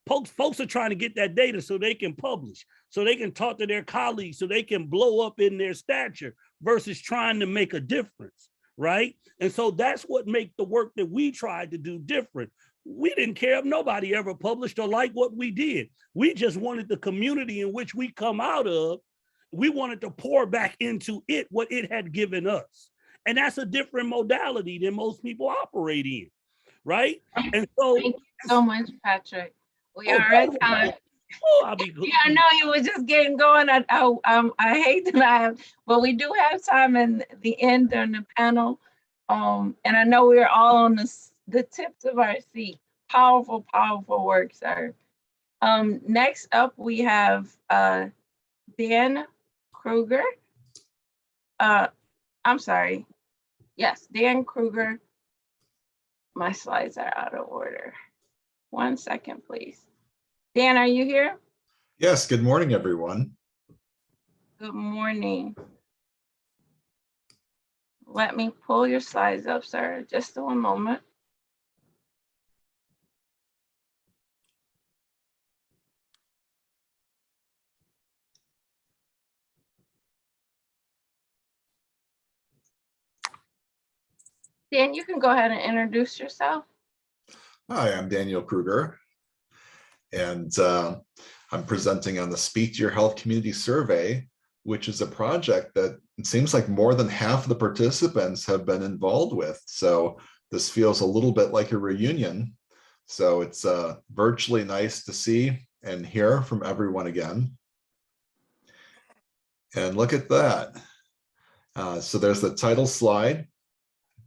Folks are trying to get that data so they can publish, so they can talk to their colleagues, so they can blow up in their stature versus trying to make a difference, right? And so that's what makes the work that we tried to do different. We didn't care if nobody ever published or liked what we did. We just wanted the community in which we come out of, we wanted to pour back into it what it had given us. And that's a different modality than most people operate in, right? And so, thank you so much, Patrick. We are at time. I'll be good. Yeah, I know you were just getting going. I hate that but we do have time in the end during the panel. And I know we're all on the tips of our seat. Powerful, powerful work, sir. Next up, we have Dan Krueger. I'm sorry. Yes, Dan Krueger. My slides are out of order. 1 second, please. Dan, are you here? Yes, good morning, everyone. Good morning. Let me pull your slides up, sir. Just one moment. Dan, you can go ahead and introduce yourself. Hi, I'm Daniel Krueger, and I'm presenting on the Speak to Your Health Community Survey, which is a project that it seems like more than half of the participants have been involved with. So this feels a little bit like a reunion. So it's virtually nice to see and hear from everyone again. And look at that. So there's the title slide.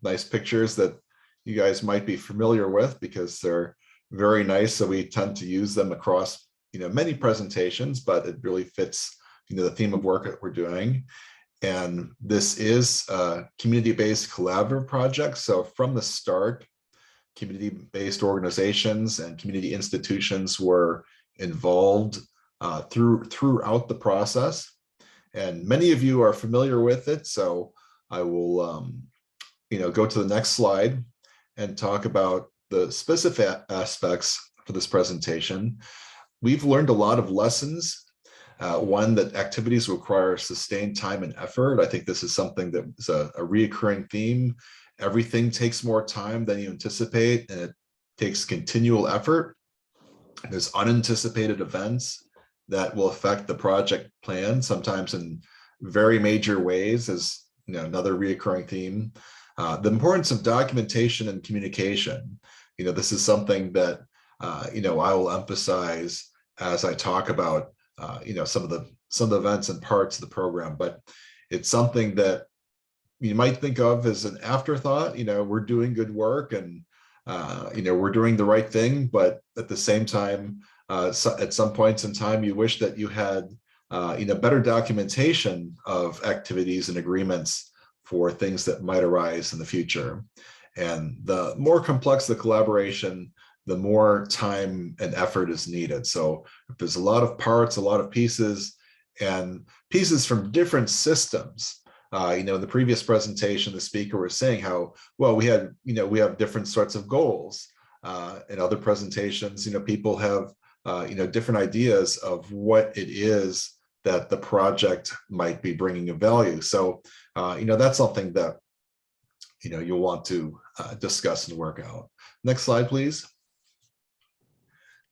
Nice pictures that you guys might be familiar with because they're very nice. So we tend to use them across, many presentations, but it really fits, the theme of work that we're doing. And this is a community-based collaborative project. So from the start, community-based organizations and community institutions were involved throughout the process. And many of you are familiar with it. So I will, go to the next slide and talk about the specific aspects for this presentation. We've learned a lot of lessons. One, that activities require sustained time and effort. I think this is something that is a reoccurring theme. Everything takes more time than you anticipate, and it takes continual effort. There's unanticipated events that will affect the project plan, sometimes in very major ways, as another reoccurring theme. The importance of documentation and communication. This is something that I will emphasize as I talk about some of the events and parts of the program, but it's something that you might think of as an afterthought. We're doing good work and we're doing the right thing, but at the same time, at some points in time, you wish that you had better documentation of activities and agreements for things that might arise in the future. And the more complex the collaboration, the more time and effort is needed. So if there's a lot of parts, a lot of pieces, and pieces from different systems. In the previous presentation, the speaker was saying how, well, we have different sorts of goals. In other presentations, people have, different ideas of what it is that the project might be bringing of value. So, that's something that, you'll want to discuss and work out. Next slide, please.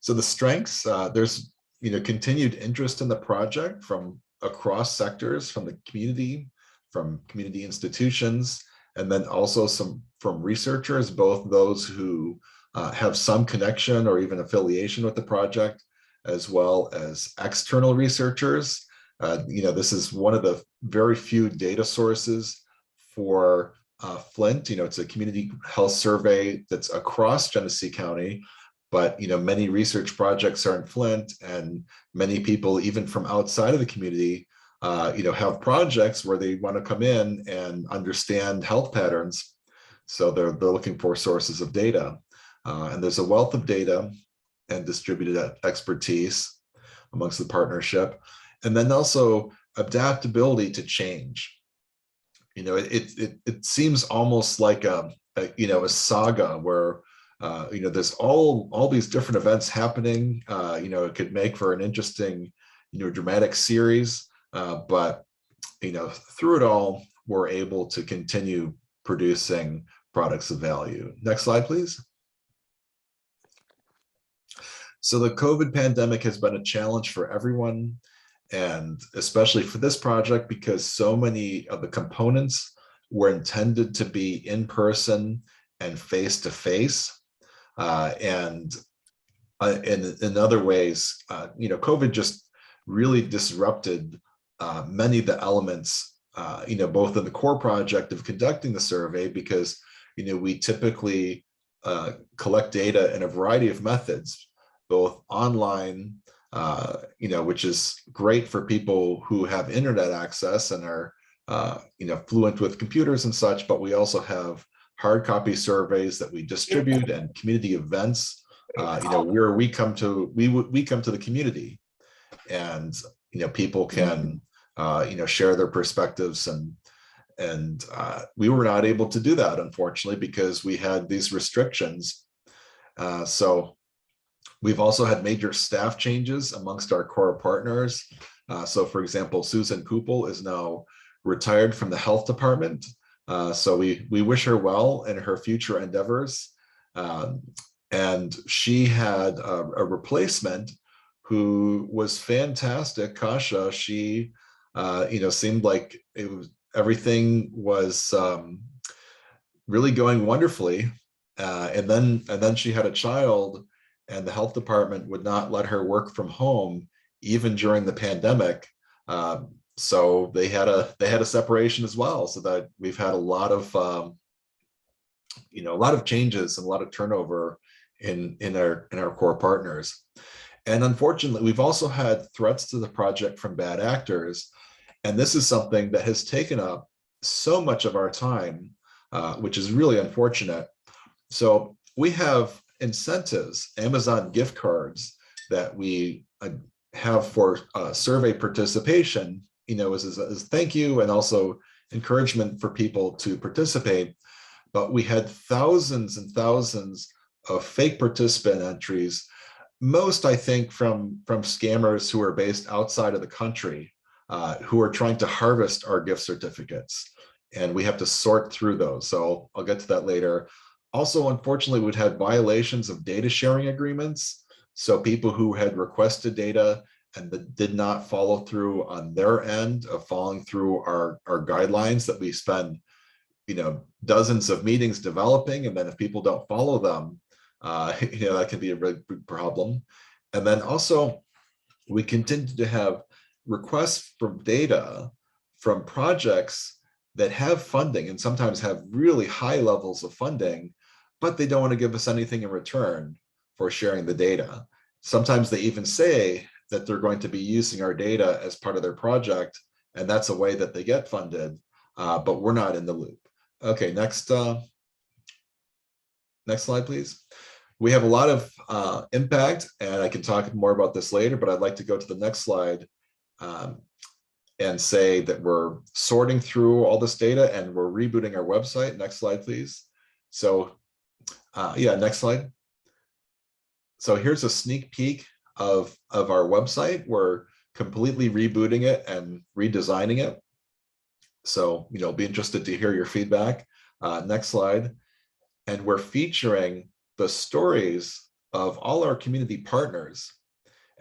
So the strengths, there's, continued interest in the project from across sectors, from the community, from community institutions, and then also some from researchers, both those who have some connection or even affiliation with the project, as well as external researchers. This is one of the very few data sources for Flint. It's a community health survey that's across Genesee County, but many research projects are in Flint, and many people, even from outside of the community, have projects where they want to come in and understand health patterns. So they're looking for sources of data, and there's a wealth of data and distributed expertise amongst the partnership, and then also adaptability to change. It seems almost like a saga where there's all these different events happening. It could make for an interesting, dramatic series, but through it all, we're able to continue producing products of value. Next slide, please. So the COVID pandemic has been a challenge for everyone, and especially for this project, because so many of the components were intended to be in person and face-to-face. And in other ways, COVID just really disrupted many of the elements, both in the core project of conducting the survey, because, we typically collect data in a variety of methods, both online, which is great for people who have internet access and are, fluent with computers and such, but we also have hard copy surveys that we distribute and community events, where we come to the community, and people can share their perspectives, and we were not able to do that, unfortunately, because we had these restrictions. So we've also had major staff changes amongst our core partners. So for example, Susan Kupel is now retired from the health department. So we wish her well in her future endeavors. And she had a replacement who was fantastic. Kasha, she seemed like everything was really going wonderfully. And then she had a child, and the health department would not let her work from home even during the pandemic. So they had a separation as well. So that we've had a lot of changes and a lot of turnover in our core partners. And unfortunately, we've also had threats to the project from bad actors. And this is something that has taken up so much of our time, which is really unfortunate. So we have incentives, Amazon gift cards that we have for survey participation, as thank you and also encouragement for people to participate. But we had thousands and thousands of fake participant entries, most I think from scammers who are based outside of the country, who are trying to harvest our gift certificates. And we have to sort through those. So I'll get to that later. Also, unfortunately, we'd had violations of data sharing agreements. So people who had requested data and that did not follow through on their end of following through our guidelines that we spend, dozens of meetings developing. And then if people don't follow them, that can be a really big problem. And then also we continue to have requests for data from projects that have funding and sometimes have really high levels of funding, but they don't want to give us anything in return for sharing the data. Sometimes they even say that they're going to be using our data as part of their project, and that's a way that they get funded, but we're not in the loop. Okay, next slide, please. We have a lot of impact, and I can talk more about this later, but I'd like to go to the next slide and say that we're sorting through all this data and we're rebooting our website. Next slide, please. So next slide. So here's a sneak peek of our website. We're completely rebooting it and redesigning it. So, be interested to hear your feedback. Next slide. And we're featuring the stories of all our community partners.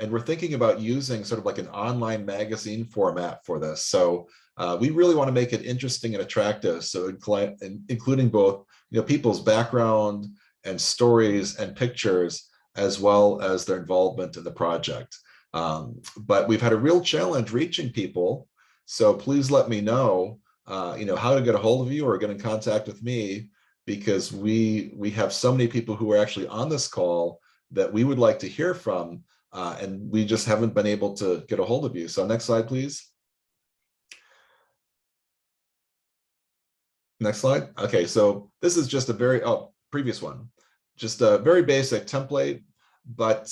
And we're thinking about using sort of like an online magazine format for this. So we really want to make it interesting and attractive. So including both, people's background and stories and pictures, as well as their involvement in the project. But we've had a real challenge reaching people. So please let me know, how to get a hold of you or get in contact with me, because we have so many people who are actually on this call that we would like to hear from. And we just haven't been able to get a hold of you. So next slide, please. Next slide. Okay, so this is just a very, previous one. Just a very basic template, but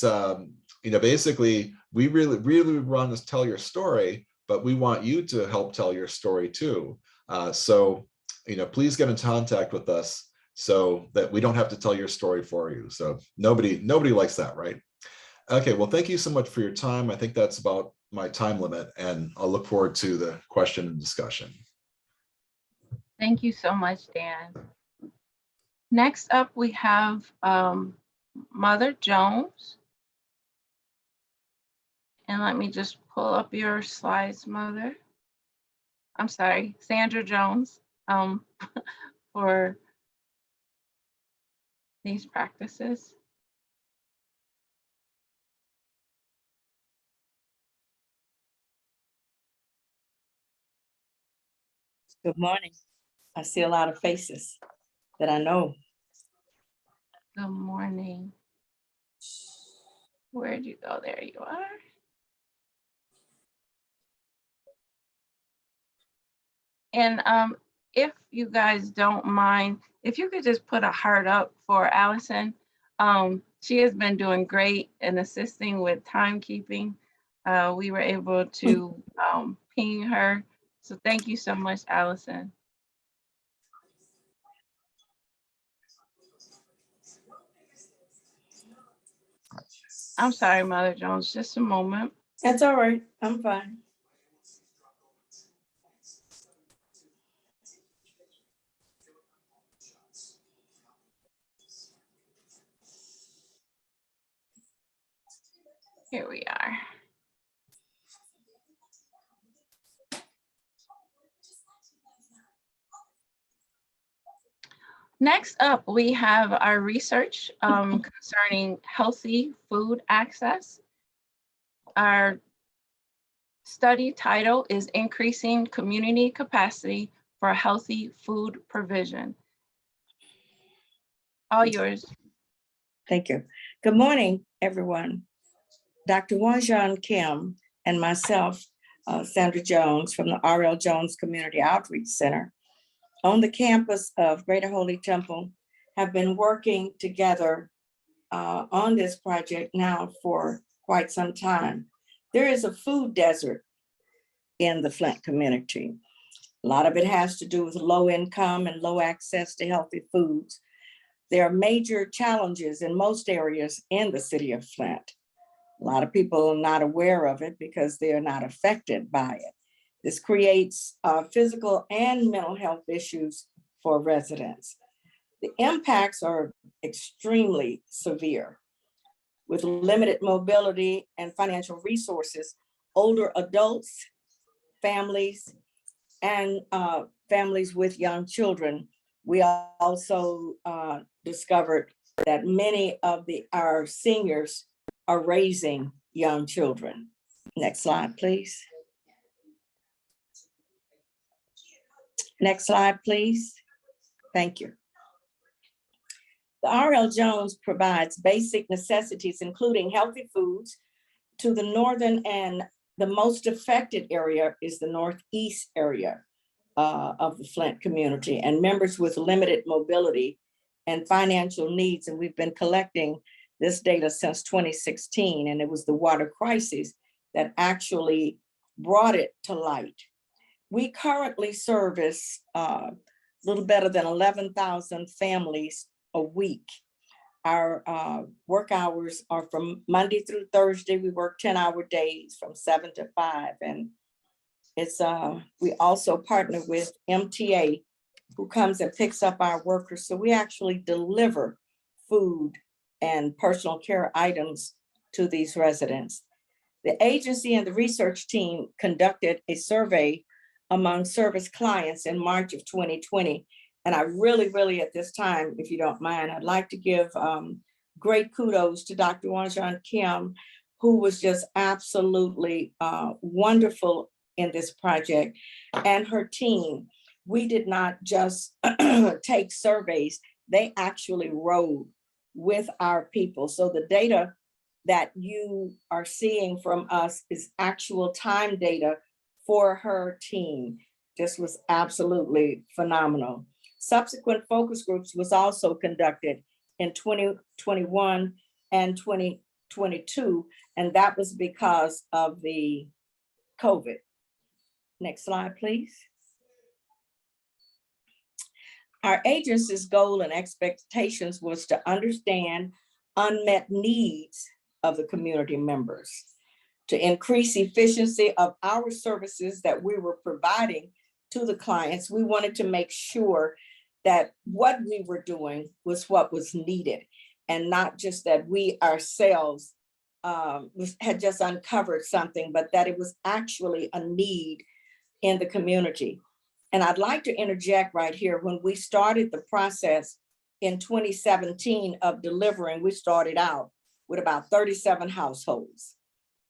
basically we really want to tell your story, but we want you to help tell your story too. So please get in contact with us so that we don't have to tell your story for you. So nobody likes that, right? Okay, well, thank you so much for your time. I think that's about my time limit, and I'll look forward to the question and discussion. Thank you so much, Dan. Next up, we have Mother Jones. And let me just pull up your slides, Mother. I'm sorry, Sandra Jones, for these practices. Good morning. I see a lot of faces that I know. Good morning. Where'd you go? There you are. And if you guys don't mind, if you could just put a heart up for Allison. She has been doing great in assisting with timekeeping. We were able to ping her. So thank you so much, Allison. I'm sorry, Mother Jones, just a moment. That's all right. I'm fine. Here we are. Next up, we have our research concerning healthy food access. Our study title is Increasing Community Capacity for Healthy Food Provision. All yours. Thank you. Good morning, everyone. Dr. Wanjan Kim and myself, Sandra Jones from the R.L. Jones Community Outreach Center on the campus of Greater Holy Temple have been working together on this project now for quite some time. There is a food desert in the Flint community. A lot of it has to do with low income and low access to healthy foods. There are major challenges in most areas in the city of Flint. A lot of people are not aware of it because they are not affected by it. This creates physical and mental health issues for residents. The impacts are extremely severe. With limited mobility and financial resources, older adults, families, and families with young children, we also discovered that many of our seniors are raising young children. Next slide, please. Next slide, please. Thank you. The R.L. Jones provides basic necessities, including healthy foods, to the northern, and the most affected area is the northeast area of the Flint community, and members with limited mobility and financial needs. And we've been collecting this data since 2016, and it was the water crisis that actually brought it to light. We currently service a little better than 11,000 families a week. Our work hours are from Monday through Thursday. We work 10-hour days from 7 to 5. And it's we also partner with MTA, who comes and picks up our workers. So we actually deliver food and personal care items to these residents. The agency and the research team conducted a survey among service clients in March of 2020. And I really, at this time, if you don't mind, I'd like to give great kudos to Dr. Wanjan Kim, who was just absolutely wonderful in this project, and her team. We did not just take surveys, they actually rode with our people. So the data that you are seeing from us is actual time data for her team. This was absolutely phenomenal. Subsequent focus groups was also conducted in 2021 and 2022, and that was because of the COVID. Next slide, please. Our agency's goal and expectations was to understand unmet needs of the community members, to increase efficiency of our services that we were providing to the clients. We wanted to make sure that what we were doing was what was needed, and not just that we ourselves had just uncovered something, but that it was actually a need in the community. And I'd like to interject right here. When we started the process in 2017 of delivering, we started out with about 37 households.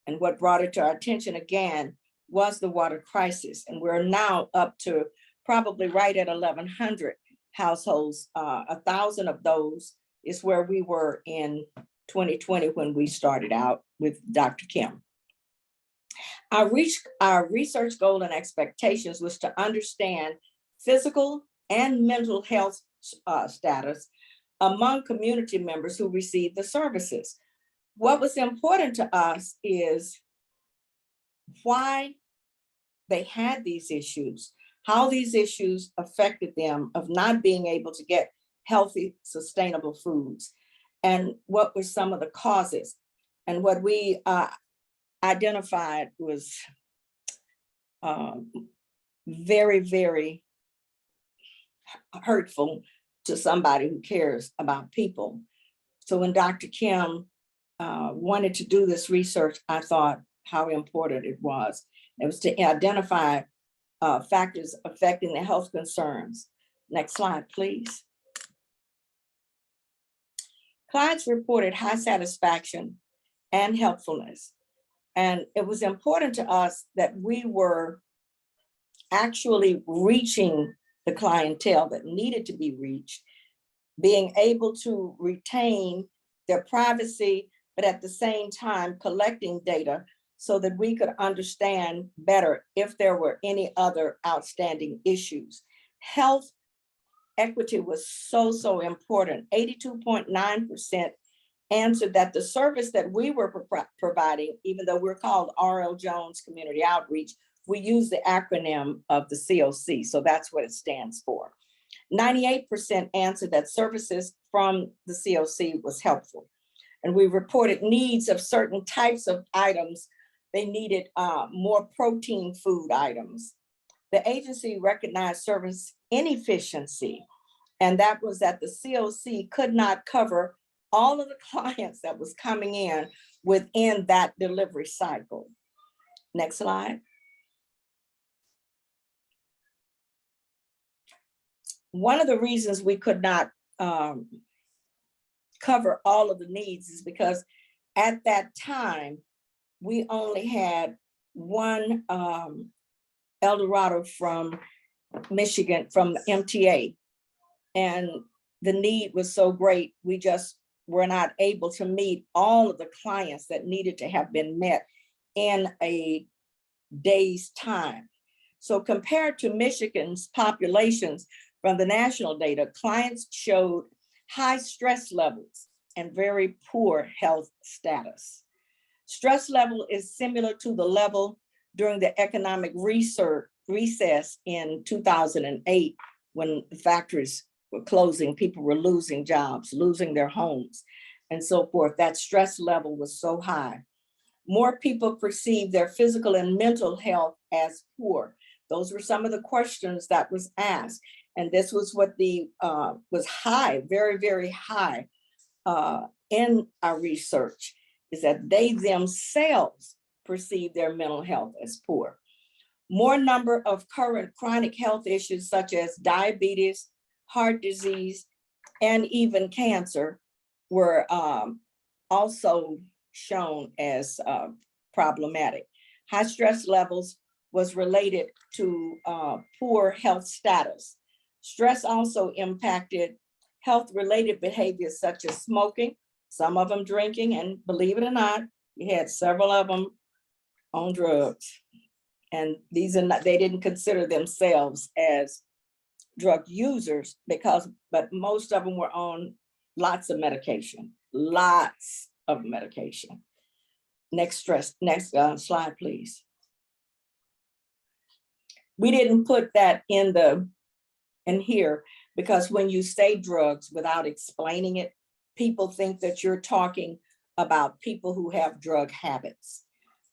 And what brought it to our attention again was the water crisis. And we're now up to probably right at 1,100 households. 1,000 of those is where we were in 2020 when we started out with Dr. Kim. Our research goal and expectations was to understand physical and mental health status among community members who receive the services. What was important to us is why they had these issues, how these issues affected them of not being able to get healthy, sustainable foods, and what were some of the causes. And what we identified was very, very hurtful to somebody who cares about people. So when Dr. Kim wanted to do this research, I thought how important it was. It was to identify factors affecting the health concerns. Next slide, please. Clients reported high satisfaction and helpfulness. And it was important to us that we were actually reaching the clientele that needed to be reached, being able to retain their privacy, but at the same time collecting data so that we could understand better if there were any other outstanding issues. Health equity was so important. 82.9% answered that the service that we were providing, even though we're called R.L. Jones Community Outreach, we use the acronym of the COC, so that's what it stands for. 98% answered that services from the COC was helpful. And we reported needs of certain types of items. They needed more protein food items. The agency recognized service inefficiency, and that was that the COC could not cover all of the clients that was coming in within that delivery cycle. Next slide. One of the reasons we could not cover all of the needs is because at that time, we only had one Eldorado from Michigan, from MTA. And the need was so great, we just were not able to meet all of the clients that needed to have been met in a day's time. So compared to Michigan's populations from the national data, clients showed high stress levels and very poor health status. Stress level is similar to the level during the economic recess in 2008, when the factories were closing, people were losing jobs, losing their homes, and so forth. That stress level was so high. More people perceive their physical and mental health as poor. Those were some of the questions that was asked. And this was what the was high, very high in our research, is that they themselves perceive their mental health as poor. More number of current chronic health issues such as diabetes, heart disease, and even cancer were also shown as problematic. High stress levels was related to poor health status. Stress also impacted health-related behaviors such as smoking, some of them drinking, and believe it or not, we had several of them on drugs. And these are not, they didn't consider themselves as drug users but most of them were on lots of medication. Next slide, please. We didn't put that in here because when you say drugs without explaining it, people think that you're talking about people who have drug habits.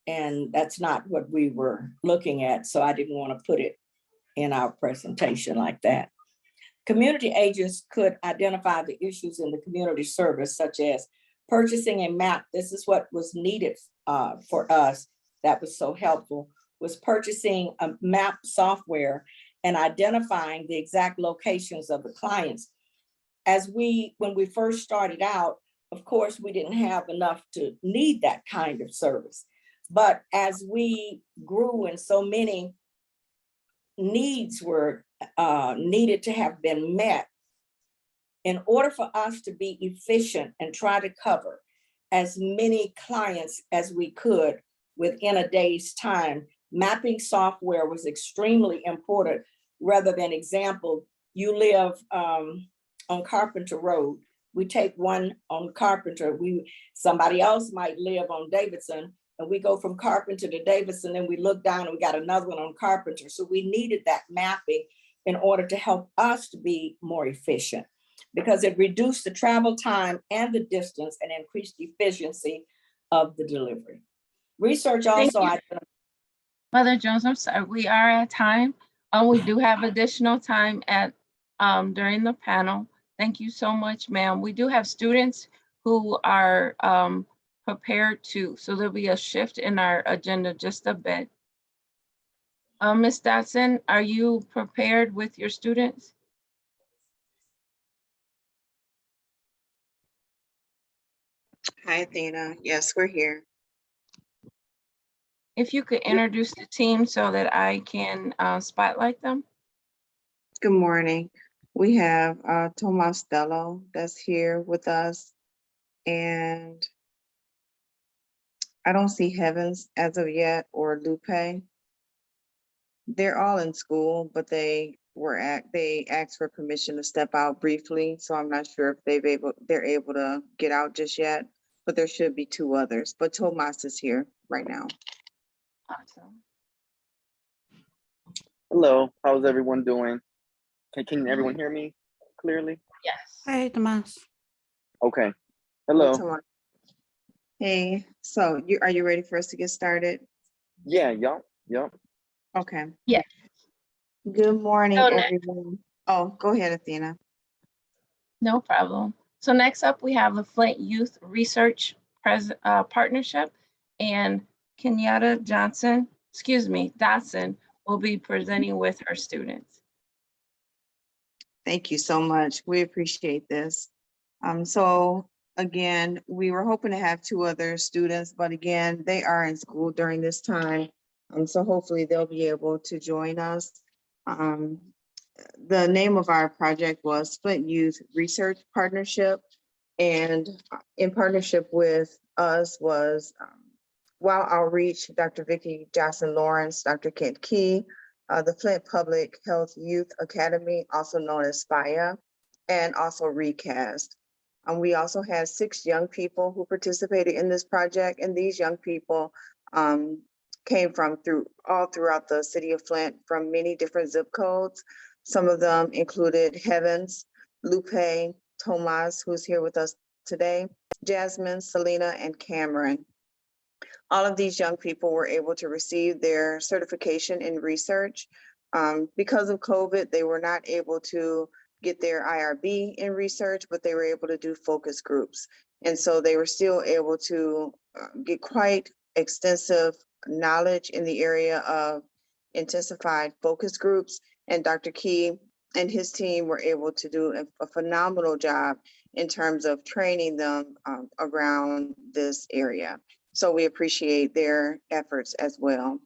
And that's not what we were looking at. So I didn't want to put it in our presentation like that. Community agents could identify the issues in the community service, such as purchasing a map. This is what was needed for us that was so helpful, was purchasing a map software and identifying the exact locations of the clients. When we first started out, of course, we didn't have enough to need that kind of service. But as we grew and so many needs were needed to have been met, in order for us to be efficient and try to cover as many clients as we could within a day's time, mapping software was extremely important. Rather than example, you live on Carpenter Road. We take one on Carpenter. Somebody else might live on Davidson, and we go from Carpenter to Davidson, and we look down and we got another one on Carpenter. So we needed that mapping in order to help us to be more efficient, because it reduced the travel time and the distance and increased the efficiency of the delivery. Research also. Mother Jones, I'm sorry, we are at time. We do have additional time during the panel. Thank you so much, ma'am. We do have students who are prepared too. So there'll be a shift in our agenda just a bit. Ms. Dotson, are you prepared with your students? Hi, Athena. Yes, we're here. If you could introduce the team so that I can spotlight them. Good morning. We have Tomas Dello that's here with us. And I don't see Heavens as of yet or Lupe. They're all in school, but they asked for permission to step out briefly. So I'm not sure if they're able to get out just yet, but there should be 2 others. But Tomas is here right now. Awesome. Hello, how's everyone doing? Can everyone hear me clearly? Yes. Hi, Tomas. Okay. Hello. Tomas. Hey, so are you ready for us to get started? Yeah, yup. Okay. Yeah. Good morning, So everyone. Oh, go ahead, Athena. No problem. So next up, we have the Flint Youth Research Partnership, and Kenyatta Dotson will be presenting with her students. Thank you so much. We appreciate this. So again, we were hoping to have 2 other students, but again, they are in school during this time. So hopefully they'll be able to join us. The name of our project was Flint Youth Research Partnership. And in partnership with us was Wow Outreach, Dr. Vicki Johnson Lawrence, Dr. Kent Key, the Flint Public Health Youth Academy, also known as SPIA, and also Recast. We also had 6 young people who participated in this project, and these young people came from all throughout the city of Flint from many different zip codes. Some of them included Heavens, Lupe, Tomas, who's here with us today, Jasmine, Selena, and Cameron. All of these young people were able to receive their certification in research. Because of COVID, they were not able to get their IRB in research, but they were able to do focus groups. And so they were still able to get quite extensive knowledge in the area of intensified focus groups. And Dr. Key and his team were able to do a phenomenal job in terms of training them around this area. So we appreciate their efforts as well.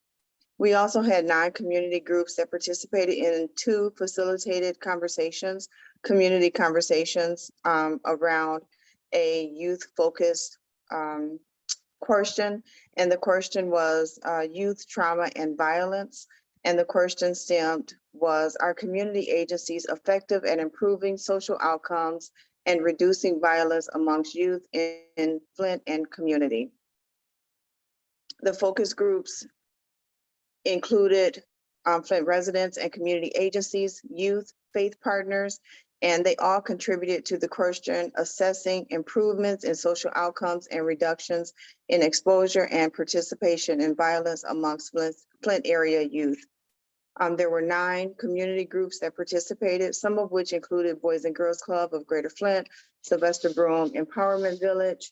We also had 9 community groups that participated in 2 facilitated conversations, community conversations around a youth-focused question. And the question was youth trauma and violence. And the question stemmed was, are community agencies effective at improving social outcomes and reducing violence amongst youth in Flint and community? The focus groups included Flint residents and community agencies, youth, faith partners, and they all contributed to the question assessing improvements in social outcomes and reductions in exposure and participation in violence amongst Flint area youth. There were 9 community groups that participated, some of which included Boys and Girls Club of Greater Flint, Sylvester Broome Empowerment Village,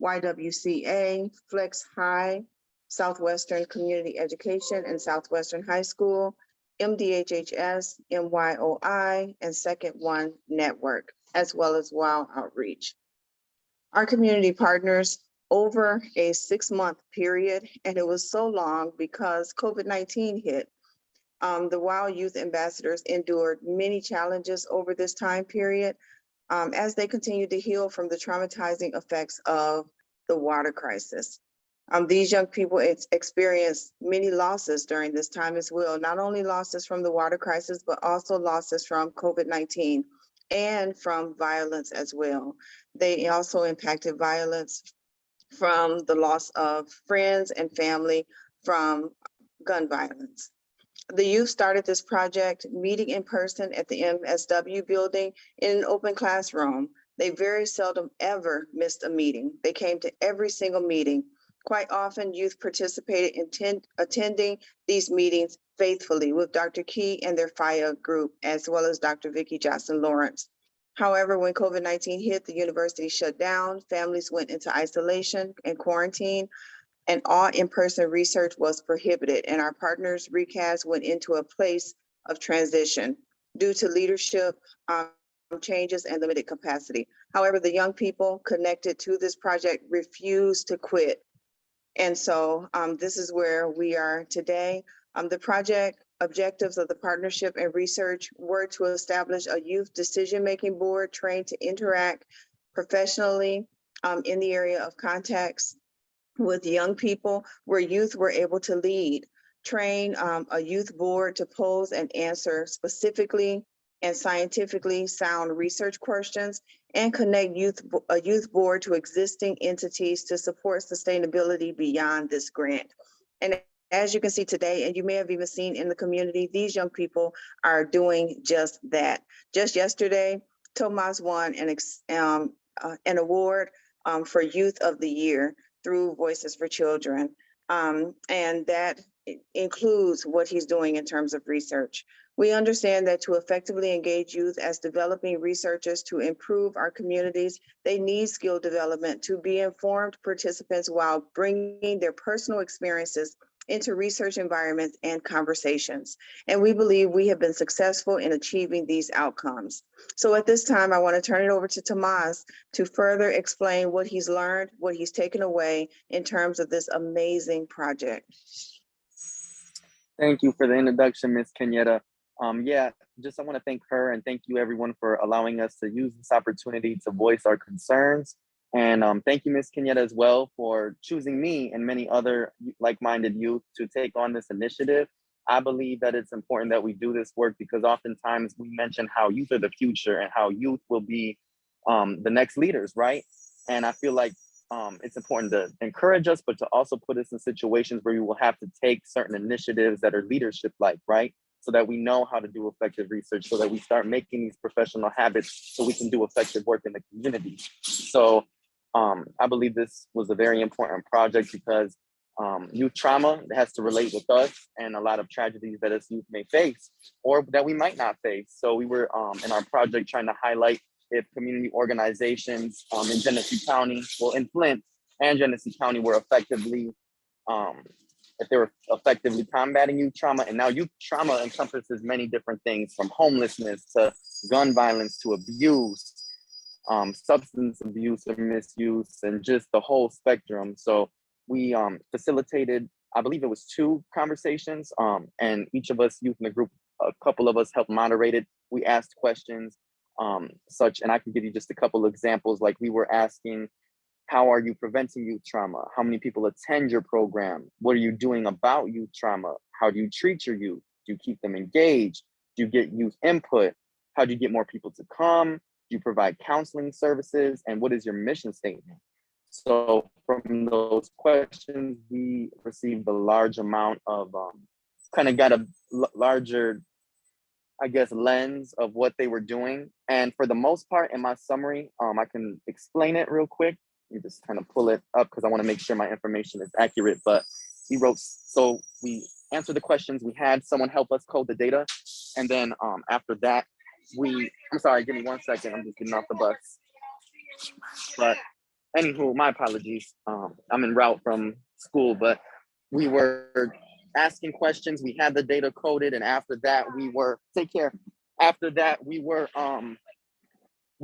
YWCA, Flex High, Southwestern Community Education and Southwestern High School, MDHHS, MYOI, and Second One Network, as well as WOW Outreach. Our community partners over a 6-month period, and it was so long because COVID-19 hit. The WOW Youth Ambassadors endured many challenges over this time period as they continued to heal from the traumatizing effects of the water crisis. These young people experienced many losses during this time as well, not only losses from the water crisis, but also losses from COVID-19 and from violence as well. They also impacted violence from the loss of friends and family from gun violence. The youth started this project meeting in person at the MSW building in an open classroom. They very seldom ever missed a meeting. They came to every single meeting. Quite often, youth participated in attending these meetings faithfully with Dr. Key and their FIA group, as well as Dr. Vicki Johnson Lawrence. However, when COVID-19 hit, the university shut down, families went into isolation and quarantine, and all in-person research was prohibited, and our partners recast went into a place of transition due to leadership changes and limited capacity. However, the young people connected to this project refused to quit. And so this is where we are today. The project objectives of the partnership and research were to establish a youth decision-making board trained to interact professionally in the area of contacts with young people where youth were able to lead, train a youth board to pose and answer specifically and scientifically sound research questions, and connect a youth board to existing entities to support sustainability beyond this grant. And as you can see today, and you may have even seen in the community, these young people are doing just that. Just yesterday, Tomas won an award for Youth of the Year through Voices for Children. And that includes what he's doing in terms of research. We understand that to effectively engage youth as developing researchers to improve our communities, they need skill development to be informed participants while bringing their personal experiences into research environments and conversations. And we believe we have been successful in achieving these outcomes. So at this time, I want to turn it over to Tomas to further explain what he's learned, what he's taken away in terms of this amazing project. Thank you for the introduction, Ms. Kenyatta. Yeah, I want to thank her and thank you everyone for allowing us to use this opportunity to voice our concerns. And thank you, Ms. Kenyatta, as well, for choosing me and many other like-minded youth to take on this initiative. I believe that it's important that we do this work because oftentimes we mention how youth are the future and how youth will be the next leaders, right? And I feel like it's important to encourage us, but to also put us in situations where we will have to take certain initiatives that are leadership-like, right? So that we know how to do effective research, so that we start making these professional habits so we can do effective work in the community. So I believe this was a very important project because youth trauma has to relate with us and a lot of tragedies that us youth may face or that we might not face. So we were in our project trying to highlight if community organizations in Genesee County, well in Flint and Genesee County were effectively if they were effectively combating youth trauma. And now youth trauma encompasses many different things from homelessness to gun violence to abuse, substance abuse or misuse, and just the whole spectrum. So we facilitated, I believe it was 2 conversations, and each of us youth in the group, a couple of us helped moderate it. We asked questions such, and I can give you just a couple of examples, like we were asking, how are you preventing youth trauma? How many people attend your program? What are you doing about youth trauma? How do you treat your youth? Do you keep them engaged? Do you get youth input? How do you get more people to come? Do you provide counseling services? And what is your mission statement? So from those questions, we received a large amount of, kind of got a larger, I guess, lens of what they were doing. And for the most part, in my summary, I can explain it real quick. You just kind of pull it up because I want to make sure my information is accurate. But we wrote, so we answered the questions. We had someone help us code the data. And then after that, I'm sorry, give me 1 second. I'm just getting off the bus. But anywho, my apologies. I'm en route from school, but we were asking questions. We had the data coded. And after that, After that, we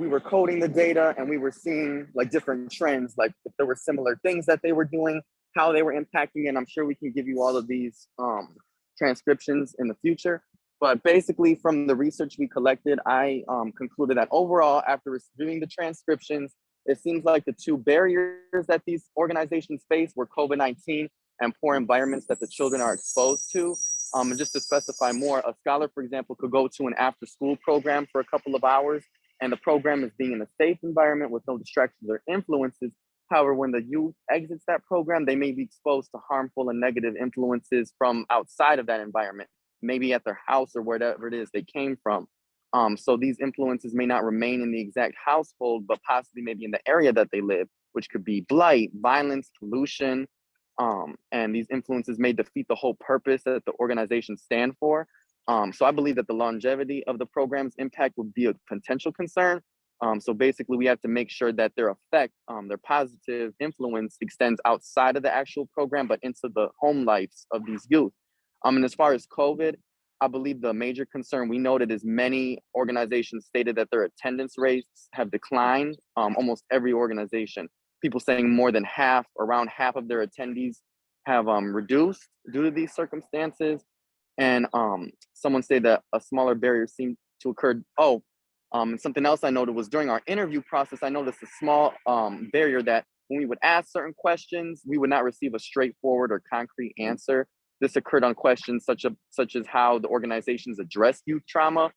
were coding the data and we were seeing like different trends, like if there were similar things that they were doing, how they were impacting. And I'm sure we can give you all of these transcriptions in the future. But basically from the research we collected, I concluded that overall, after reviewing the transcriptions, it seems like the 2 barriers that these organizations face were COVID-19 and poor environments that the children are exposed to. And just to specify more, a scholar, for example, could go to an after-school program for a couple of hours, and the program is being in a safe environment with no distractions or influences. However, when the youth exits that program, they may be exposed to harmful and negative influences from outside of that environment, maybe at their house or wherever it is they came from. So these influences may not remain in the exact household, but possibly maybe in the area that they live, which could be blight, violence, pollution. And these influences may defeat the whole purpose that the organizations stand for. So I believe that the longevity of the program's impact would be a potential concern. So basically, we have to make sure that their effect, their positive influence extends outside of the actual program, but into the home lives of these youth. And as far as COVID, I believe the major concern we noted is many organizations stated that their attendance rates have declined, almost every organization. People saying more than half, around half of their attendees have reduced due to these circumstances. And someone said that a smaller barrier seemed to occur. And something else I noted was during our interview process, I noticed a small barrier that when we would ask certain questions, we would not receive a straightforward or concrete answer. This occurred on questions such as how the organizations address youth trauma.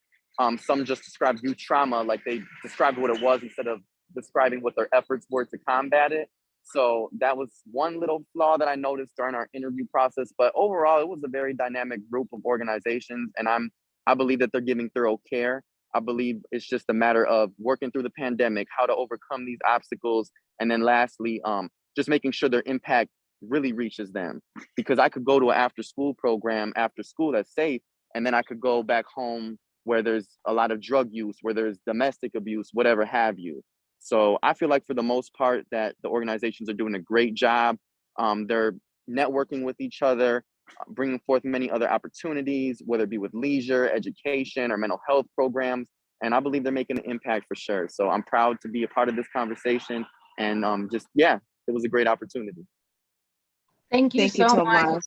Some just described youth trauma like they described what it was instead of describing what their efforts were to combat it. So that was one little flaw that I noticed during our interview process. But overall, it was a very dynamic group of organizations, and I believe that they're giving thorough care. I believe it's just a matter of working through the pandemic, how to overcome these obstacles, and then lastly, just making sure their impact really reaches them. Because I could go to an after-school program after school that's safe, and then I could go back home where there's a lot of drug use, where there's domestic abuse, whatever have you. So I feel like for the most part that the organizations are doing a great job. They're networking with each other, bringing forth many other opportunities, whether it be with leisure, education, or mental health programs. And I believe they're making an impact for sure. So I'm proud to be a part of this conversation. And it was a great opportunity. Thank you so much,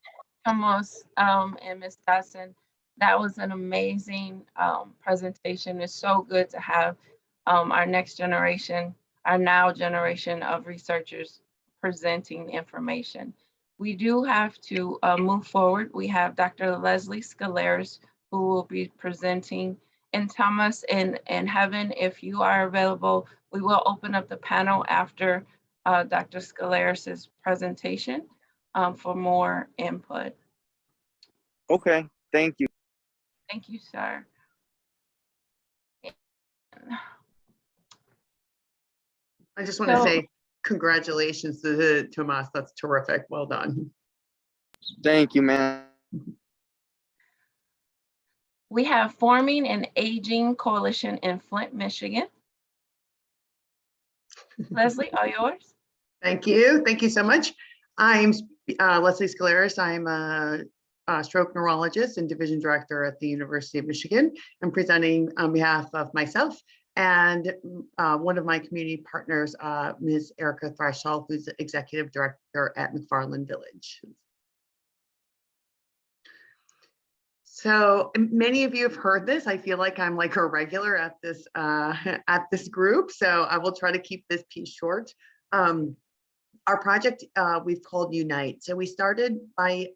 Thomas and Ms. Dawson. That was an amazing presentation. It's so good to have our next generation, our now generation of researchers presenting information. We do have to move forward. We have Dr. Leslie Scalaris who will be presenting. And Thomas and Heaven, if you are available, we will open up the panel after Dr. Scalaris's presentation for more input. Okay, thank you. Thank you, sir. I just want to say congratulations to Tomas. That's terrific. Well done. Thank you, man. We have Forming an Aging Coalition in Flint, Michigan. Leslie, all yours. Thank you. Thank you so much. I'm Leslie Scalaris. I'm a stroke neurologist and division director at the University of Michigan. I'm presenting on behalf of myself and one of my community partners, Ms. Erica Thrashall, who's the executive director at McFarland Village. So many of you have heard this. I feel like I'm like a regular at this group, so I will try to keep this piece short. Our project we've called Unite. So we started by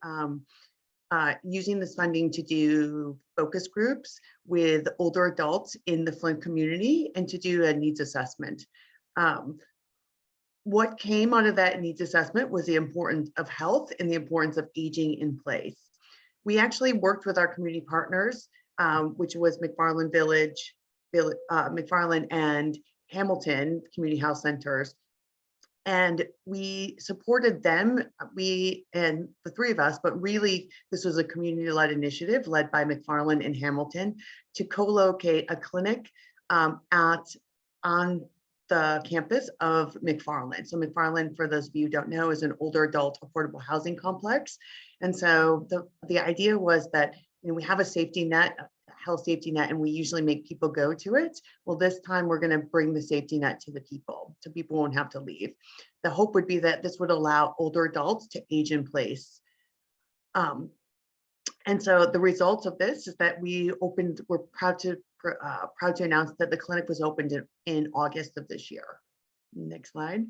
using this funding to do focus groups with older adults in the Flint community and to do a needs assessment. What came out of that needs assessment was the importance of health and the importance of aging in place. We actually worked with our community partners, which was McFarland Village, McFarland and Hamilton Community Health Centers. And we supported them, we and the three of us, but really this was a community-led initiative led by McFarland and Hamilton to co-locate a clinic on the campus of McFarland. So McFarland, for those of you who don't know, is an older adult affordable housing complex. And so the idea was that we have a safety net, health safety net, and we usually make people go to it. Well, this time we're going to bring the safety net to the people, so people won't have to leave. The hope would be that this would allow older adults to age in place. And so the results of this is that we're proud to announce that the clinic was opened in August of this year. Next slide.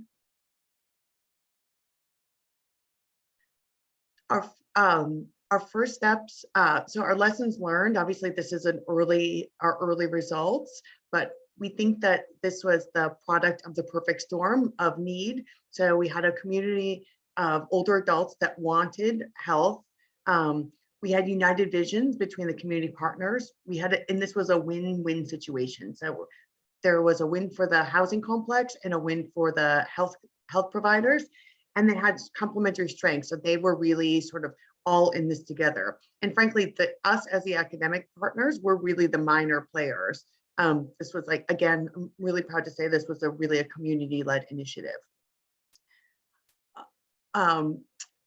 Our first steps, so our lessons learned, obviously this is our early results, but we think that this was the product of the perfect storm of need. So we had a community of older adults that wanted health. We had united visions between the community partners. And this was a win-win situation. So there was a win for the housing complex and a win for the health providers, and they had complementary strengths. So they were really sort of all in this together. And frankly, us as the academic partners were really the minor players. This was like, again, I'm really proud to say this was really a community-led initiative.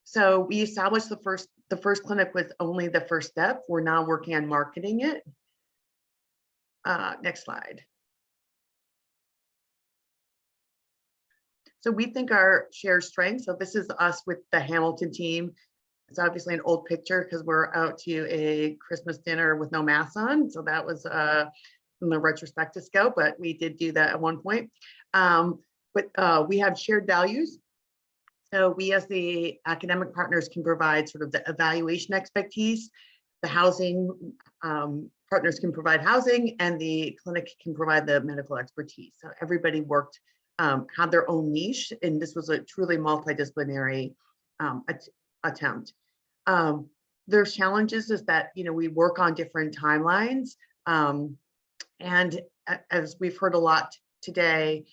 So we established the first clinic was only the first step. We're now working on marketing it. Next slide. So we think our shared strength, so this is us with the Hamilton team. It's obviously an old picture because we're out to a Christmas dinner with no masks on. So that was in the retrospective scope, but we did do that at one point. But we have shared values. So we as the academic partners can provide sort of the evaluation expertise, the housing partners can provide housing, and the clinic can provide the medical expertise. So everybody worked, had their own niche, and this was a truly multidisciplinary attempt. There's challenges is that, you know, we work on different timelines. And as we've heard a lot today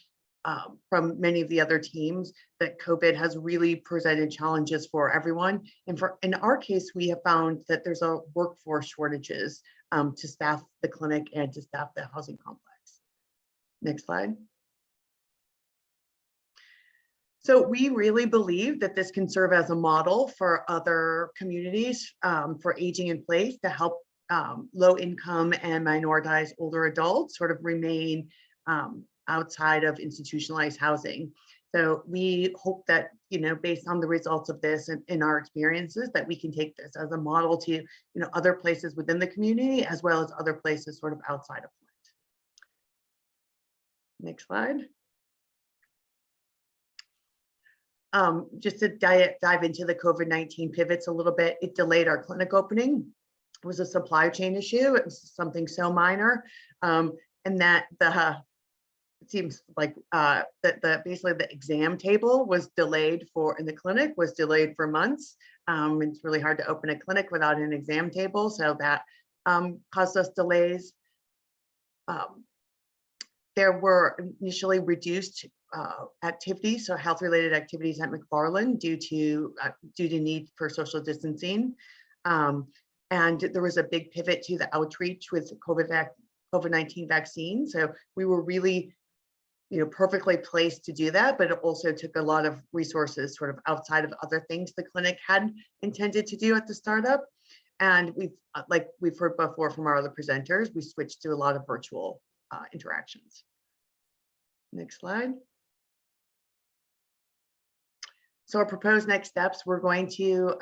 from many of the other teams, that COVID has really presented challenges for everyone. And in our case, we have found that there's a workforce shortages to staff the clinic and to staff the housing complex. Next slide. So we really believe that this can serve as a model for other communities for aging in place to help low income and minoritized older adults sort of remain outside of institutionalized housing. So we hope that, you know, based on the results of this and in our experiences, that we can take this as a model to, you know, other places within the community as well as other places sort of outside of Flint. Next slide. Just to dive into the COVID-19 pivots a little bit, it delayed our clinic opening. It was a supply chain issue. It was something so minor, and that it seems like that basically the exam table was delayed in the clinic was delayed for months. It's really hard to open a clinic without an exam table, so that caused us delays. There were initially reduced activities, so health-related activities at McFarland due to need for social distancing. And there was a big pivot to the outreach with COVID-19 vaccine. So we were really, you know, perfectly placed to do that, but it also took a lot of resources sort of outside of other things the clinic had intended to do at the startup. And like we've heard before from our other presenters, we switched to a lot of virtual interactions. Next slide. So our proposed next steps, we're going to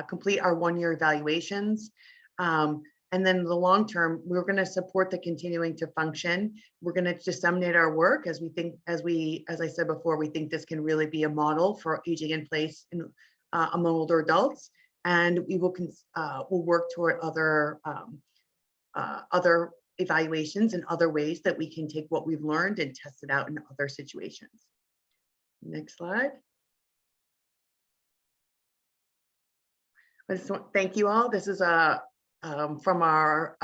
complete our one-year evaluations. And then in the long term, we're going to support the continuing to function. We're going to disseminate our work as we think, as I said before, we think this can really be a model for aging in place among older adults. And we will we'll work toward other evaluations and other ways that we can take what we've learned and test it out in other situations. Next slide. I just want to thank you all. This is from our,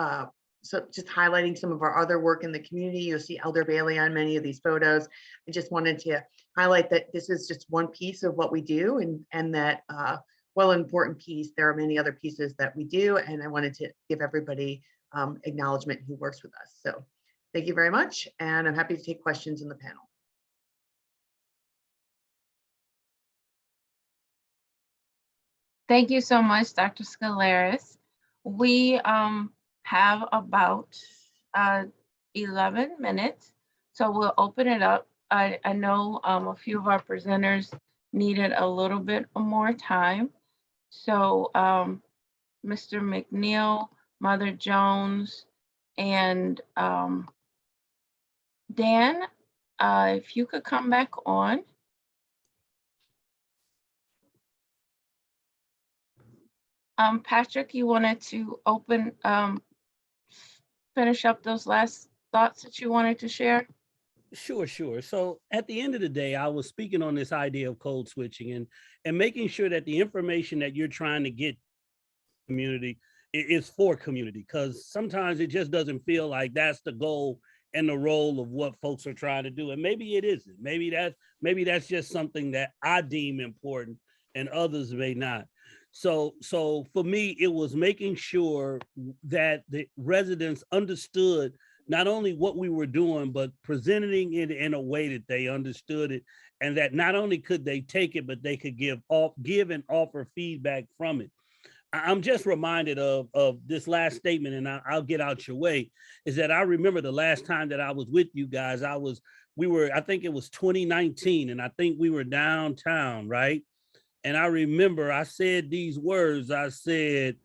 so just highlighting some of our other work in the community. You'll see Elder Bailey on many of these photos. I just wanted to highlight that this is just one piece of what we do, and that while an important piece, there are many other pieces that we do, and I wanted to give everybody acknowledgement who works with us. So thank you very much, and I'm happy to take questions in the panel. Thank you so much, Dr. Scalaris. We have about 11 minutes, so we'll open it up. I know a few of our presenters needed a little bit more time. So Mr. Mcneil, Mother Jones, and Dan, if you could come back on. Patrick, you wanted to finish up those last thoughts that you wanted to share? Sure. So at the end of the day, I was speaking on this idea of code switching and making sure that the information that you're trying to get community is for community, because sometimes it just doesn't feel like that's the goal and the role of what folks are trying to do. And maybe it isn't. Maybe that's just something that I deem important and others may not. So for me, it was making sure that the residents understood not only what we were doing, but presenting it in a way that they understood it, and that not only could they take it, but they could give and offer feedback from it. I'm just reminded of this last statement, and I'll get out your way, is that I remember the last time that I was with you guys, I think it was 2019, and I think we were downtown, right? And I remember I said these words, I said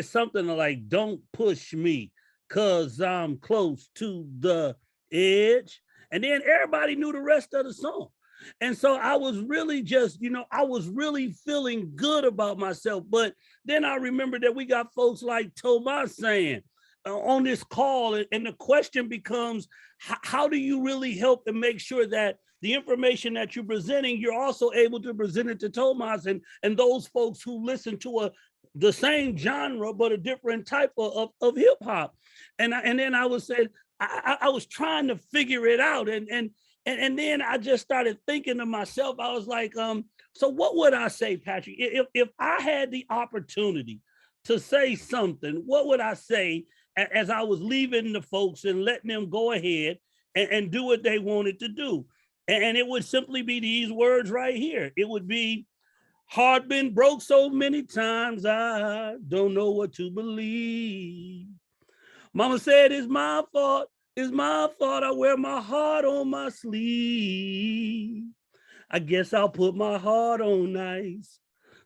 something like, don't push me, cause I'm close to the edge. And then everybody knew the rest of the song. And so I was really just, I was really feeling good about myself. But then I remember that we got folks like Tomas saying on this call, and the question becomes, how do you really help and make sure that the information that you're presenting, you're also able to present it to Tomas and those folks who listen to the same genre, but a different type of hip hop. And then I was saying, I was trying to figure it out. And then I just started thinking to myself, I was like, so what would I say, Patrick? If I had the opportunity to say something, what would I say as I was leaving the folks and letting them go ahead and do what they wanted to do? And it would simply be these words right here. It would be, heart been broke so many times, I don't know what to believe. Mama said it's my fault. It's my fault. I wear my heart on my sleeve. I guess I'll put my heart on nice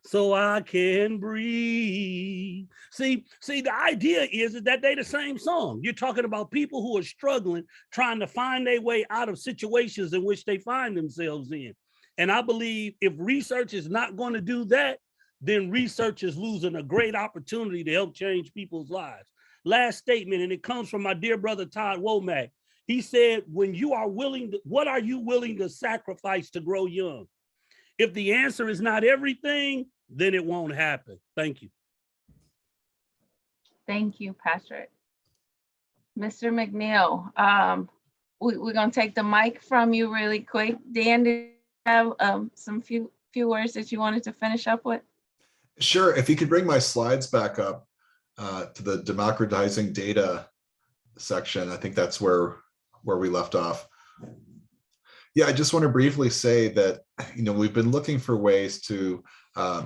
so I can breathe. See, the idea is that they the same song. You're talking about people who are struggling, trying to find their way out of situations in which they find themselves in. And I believe if research is not going to do that, then research is losing a great opportunity to help change people's lives. Last statement, and it comes from my dear brother, Todd Womack. He said, when you are willing, what are you willing to sacrifice to grow young? If the answer is not everything, then it won't happen. Thank you. Thank you, Patrick. Mr. Mcneil, we're gonna take the mic from you really quick. Dan, do you have some few words that you wanted to finish up with? Sure, if you could bring my slides back up to the democratizing data section. I think that's where we left off. Yeah, I just want to briefly say that, we've been looking for ways to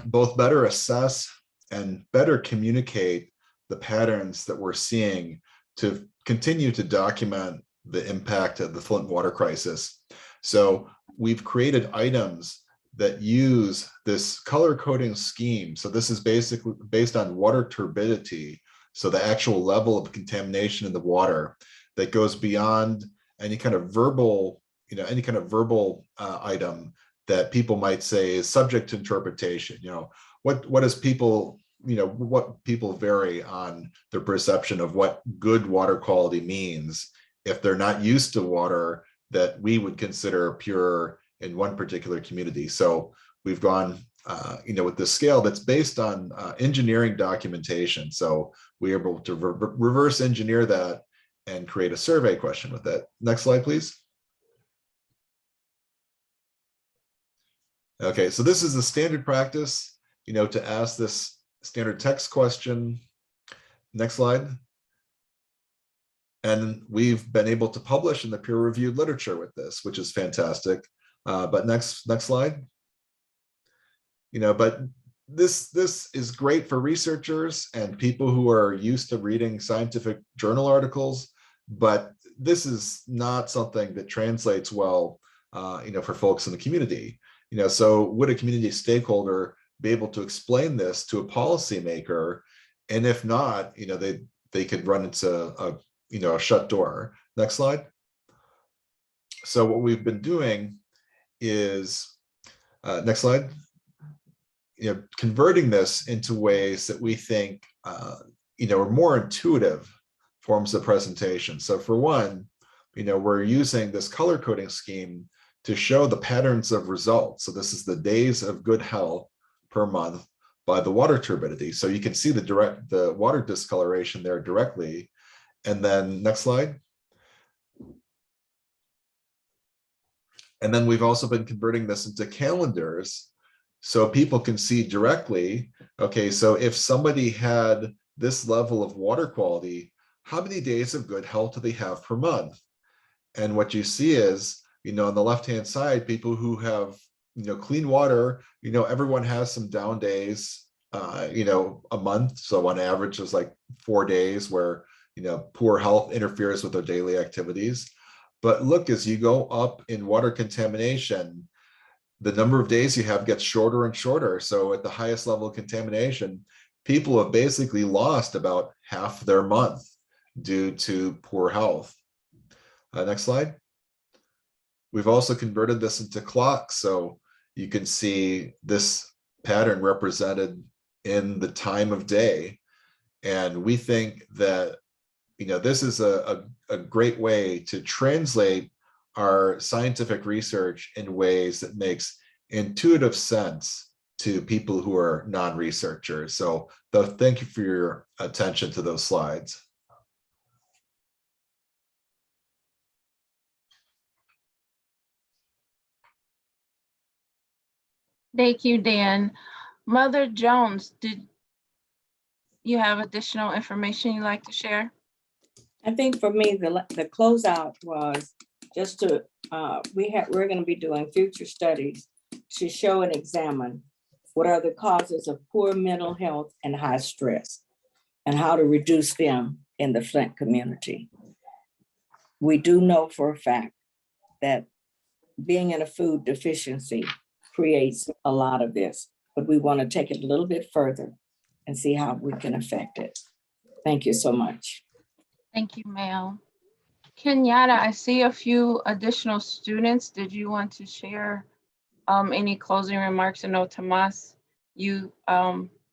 both better assess and better communicate the patterns that we're seeing to continue to document the impact of the Flint Water Crisis. So we've created items that use this color coding scheme. So this is basically based on water turbidity. So the actual level of contamination in the water that goes beyond any kind of verbal, item that people might say is subject to interpretation. What is people, what people vary on their perception of what good water quality means if they're not used to water that we would consider pure in one particular community. So we've gone, with this scale that's based on engineering documentation. So we're able to reverse engineer that and create a survey question with it. Next slide, please. Okay, so this is the standard practice, to ask this standard text question. Next slide. And we've been able to publish in the peer-reviewed literature with this, which is fantastic. But next slide. But this is great for researchers and people who are used to reading scientific journal articles, but this is not something that translates well, for folks in the community. So would a community stakeholder be able to explain this to a policymaker? And if not, they could run into a shut door. Next slide. So what we've been doing is, next slide, converting this into ways that we think, are more intuitive forms of presentation. So for one, we're using this color coding scheme to show the patterns of results. So this is the days of good health per month by the water turbidity. So you can see the water discoloration there directly. And then next slide. And then we've also been converting this into calendars so people can see directly, okay, so if somebody had this level of water quality how many days of good health do they have per month? And what you see is, on the left-hand side, people who have, clean water, everyone has some down days, a month. So on average, there's like 4 days where, poor health interferes with their daily activities. But look, as you go up in water contamination, the number of days you have gets shorter and shorter. So at the highest level of contamination, people have basically lost about half their month due to poor health. Next slide. We've also converted this into clocks, so you can see this pattern represented in the time of day. And we think that, this is a great way to translate our scientific research in ways that makes intuitive sense to people who are non-researchers. So thank you for your attention to those slides. Thank you, Dan. Mother Jones, did you have additional information you'd like to share? I think for me, the closeout was just to, we're going to be doing future studies to show and examine what are the causes of poor mental health and high stress and how to reduce them in the Flint community. We do know for a fact that being in a food deficiency creates a lot of this, but we want to take it a little bit further and see how we can affect it. Thank you so much. Thank you, Mel. Kenyatta, I see a few additional students. Did you want to share any closing remarks? I know Tomas, you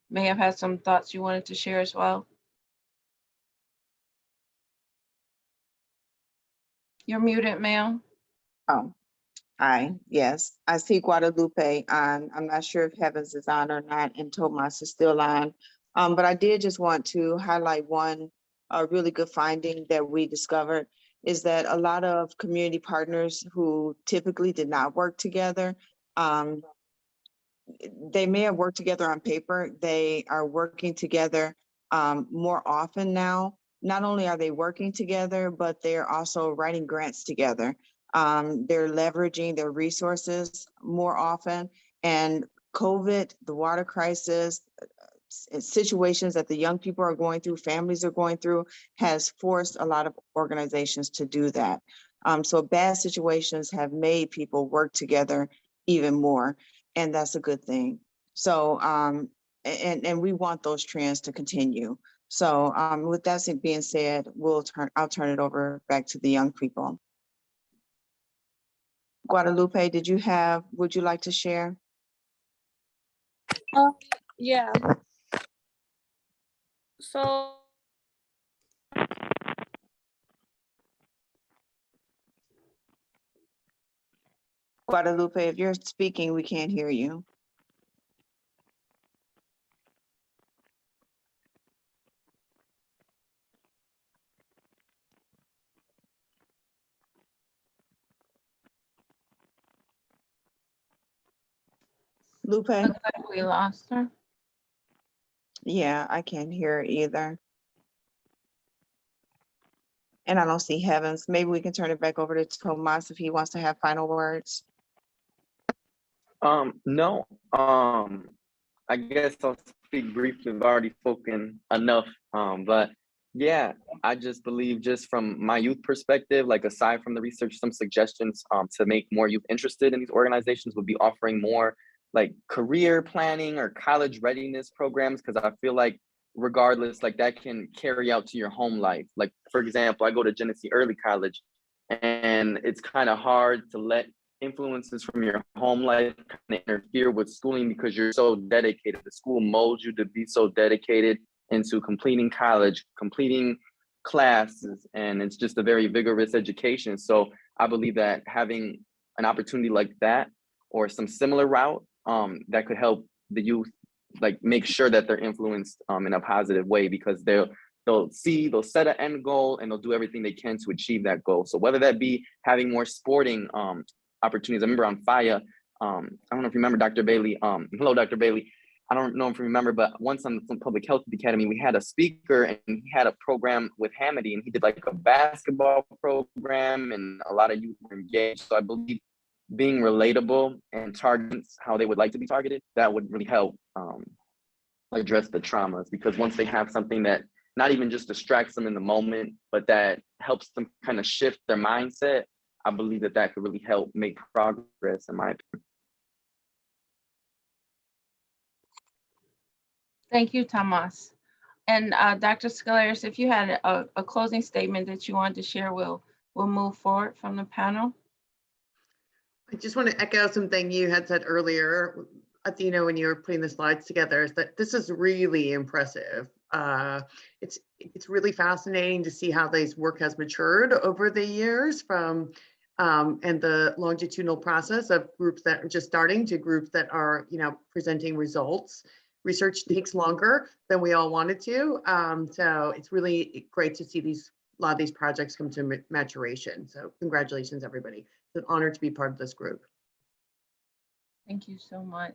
may have had some thoughts you wanted to share as well. You're muted, Mel. Oh, hi, yes, I see Guadalupe on. I'm not sure if Heavens is on or not, and Tomas is still on. But I did just want to highlight one really good finding that we discovered is that a lot of community partners who typically did not work together, they may have worked together on paper, they are working together more often now. Not only are they working together, but they're also writing grants together. They're leveraging their resources more often. And COVID, the water crisis, situations that the young people are going through, families are going through, has forced a lot of organizations to do that. So bad situations have made people work together even more, and that's a good thing. So, and we want those trends to continue. So with that being said, I'll turn it over back to the young people. Guadalupe, would you like to share? Yeah. So Guadalupe, if you're speaking, we can't hear you. Lupe? Looks like we lost her. Yeah, I can't hear either. And I don't see Heavens. Maybe we can turn it back over to Tomas if he wants to have final words. No, I guess I'll speak briefly. I've already spoken enough, but yeah, I just believe, just from my youth perspective, like aside from the research, some suggestions to make more youth interested in these organizations would be offering more like career planning or college readiness programs, because I feel like regardless, like that can carry out to your home life. Like, for example, I go to Genesee Early College, and it's kind of hard to let influences from your home life kind of interfere with schooling because you're so dedicated. The school molds you to be so dedicated into completing college, completing classes, and it's just a very vigorous education. So I believe that having an opportunity like that or some similar route that could help the youth like make sure that they're influenced in a positive way, because they'll set an end goal and they'll do everything they can to achieve that goal. So whether that be having more sporting opportunities. I remember on FIA, I don't know if you remember Dr. Bailey. Hello, Dr. Bailey. I don't know if you remember, but once on the Public Health Academy, we had a speaker and he had a program with Hamady, and he did like a basketball program, and a lot of youth were engaged. So I believe being relatable and targeting how they would like to be targeted, that would really help address the traumas, because once they have something that not even just distracts them in the moment, but that helps them kind of shift their mindset, I believe that that could really help make progress, in my opinion. Thank you, Tomas. And Dr. Scalaris, if you had a closing statement that you wanted to share, we'll move forward from the panel. I just want to echo something you had said earlier, Athena, when you were putting the slides together, is that this is really impressive. It's really fascinating to see how this work has matured over the years from and the longitudinal process of groups that are just starting to groups that are, presenting results. Research takes longer than we all wanted to. So it's really great to see a lot of these projects come to maturation. So congratulations, everybody. It's an honor to be part of this group. Thank you so much.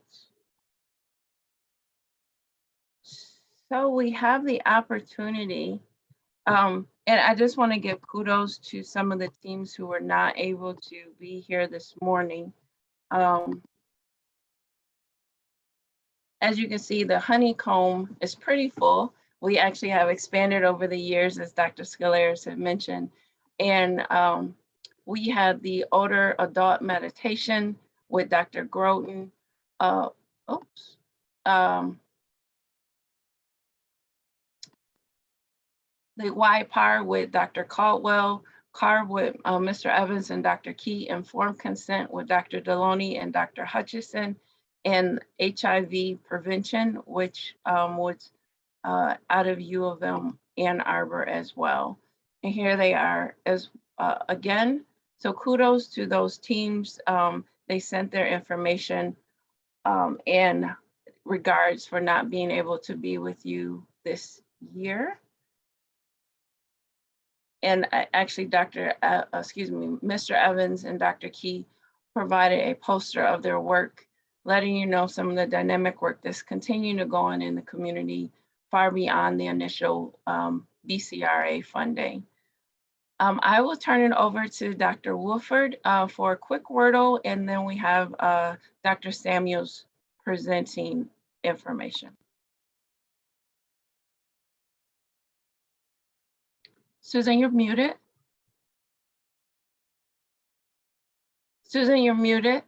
So we have the opportunity, and I just want to give kudos to some of the teams who were not able to be here this morning. As you can see, the honeycomb is pretty full. We actually have expanded over the years, as Dr. Scalaris had mentioned. And we had the older adult meditation with Dr. Groton. The YPAR with Dr. Caldwell, CARB with Mr. Evans and Dr. Key, informed consent with Dr. Deloney and Dr. Hutchison, and HIV prevention, which was out of U of M Ann Arbor as well. And here they are as again. So kudos to those teams. They sent their information and regards for not being able to be with you this year. And actually, Mr. Evans and Dr. Key provided a poster of their work, letting you know some of the dynamic work that's continuing to go on in the community far beyond the initial BCRA funding. I will turn it over to Dr. Wolford for a quick wordle, and then we have Dr. Samuels presenting information. Susan, you're muted. Susan, you're muted.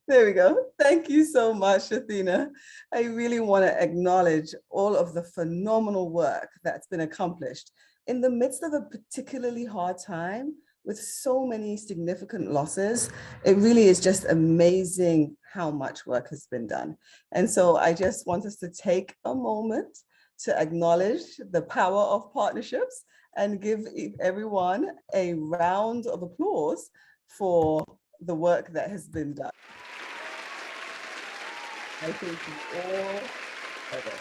There we go. Thank you so much, Athena. I really want to acknowledge all of the phenomenal work that's been accomplished in the midst of a particularly hard time with so many significant losses. It really is just amazing how much work has been done. And so I just want us to take a moment to acknowledge the power of partnerships and give everyone a round of applause for the work that has been done. I think we all okay.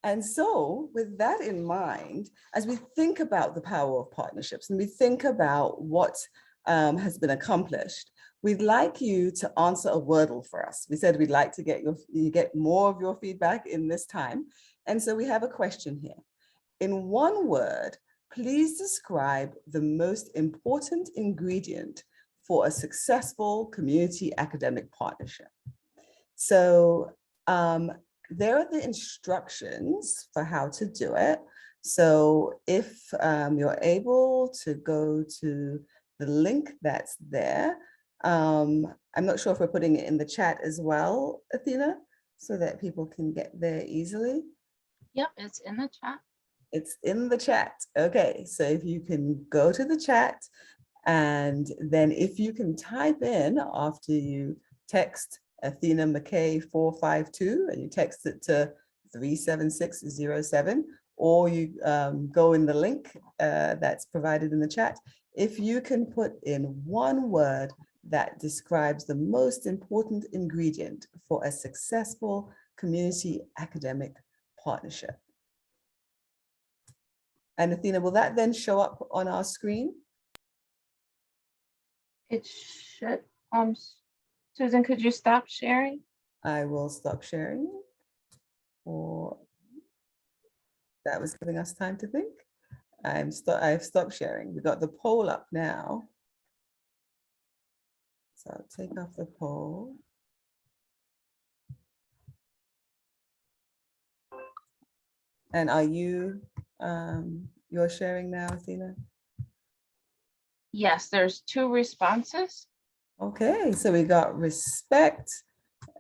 And so with that in mind, as we think about the power of partnerships and we think about what has been accomplished, we'd like you to answer a wordle for us. We said we'd like to get more of your feedback in this time. And so we have a question here. In one word, please describe the most important ingredient for a successful community academic partnership. So there are the instructions for how to do it. So if you're able to go to the link that's there, I'm not sure if we're putting it in the chat as well, Athena, so that people can get there easily. Yep, it's in the chat. It's in the chat. Okay, so if you can go to the chat, and then if you can type in after you text Athena McKay 452 and you text it to 37607, or you go in the link that's provided in the chat. If you can put in one word that describes the most important ingredient for a successful community academic partnership. And Athena, will that then show up on our screen? It should. Susan, could you stop sharing? I will stop sharing. Or that was giving us time to think. I've stopped sharing. We got the poll up now. So I'll take off the poll. And are you, you're sharing now, Athena? Yes, there's 2 responses. Okay, so we got respect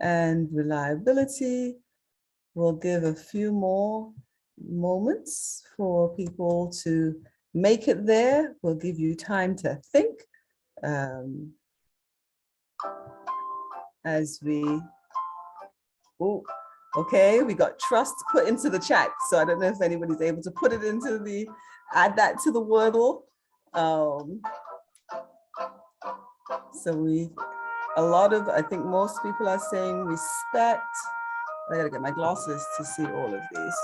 and reliability. We'll give a few more moments for people to make it there. We'll give you time to think as we, oh, okay, we got trust put into the chat. So I don't know if anybody's able to put it into the, add that to the Wordle. So a lot of, I think most people are saying respect. I gotta get my glasses to see all of these.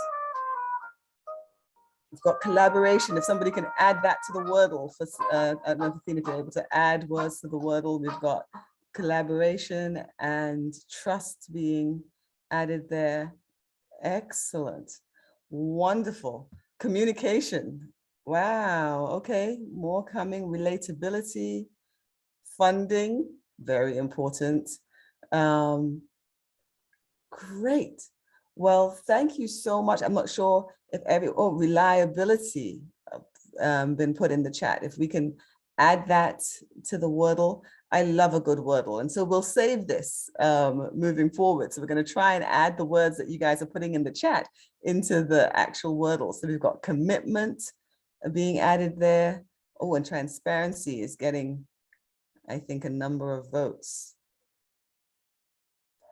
We've got collaboration. If somebody can add that to the Wordle, for, I don't know if Athena, if you're able to add words to the Wordle, we've got collaboration and trust being added there. Excellent. Wonderful. Communication. Wow. Okay. More coming. Relatability. Funding. Very important. Great. Well, thank you so much. I'm not sure if reliability been put in the chat. If we can add that to the Wordle. I love a good Wordle. And so we'll save this moving forward. So we're going to try and add the words that you guys are putting in the chat into the actual Wordle. So we've got commitment being added there. Oh, and transparency is getting, I think, a number of votes.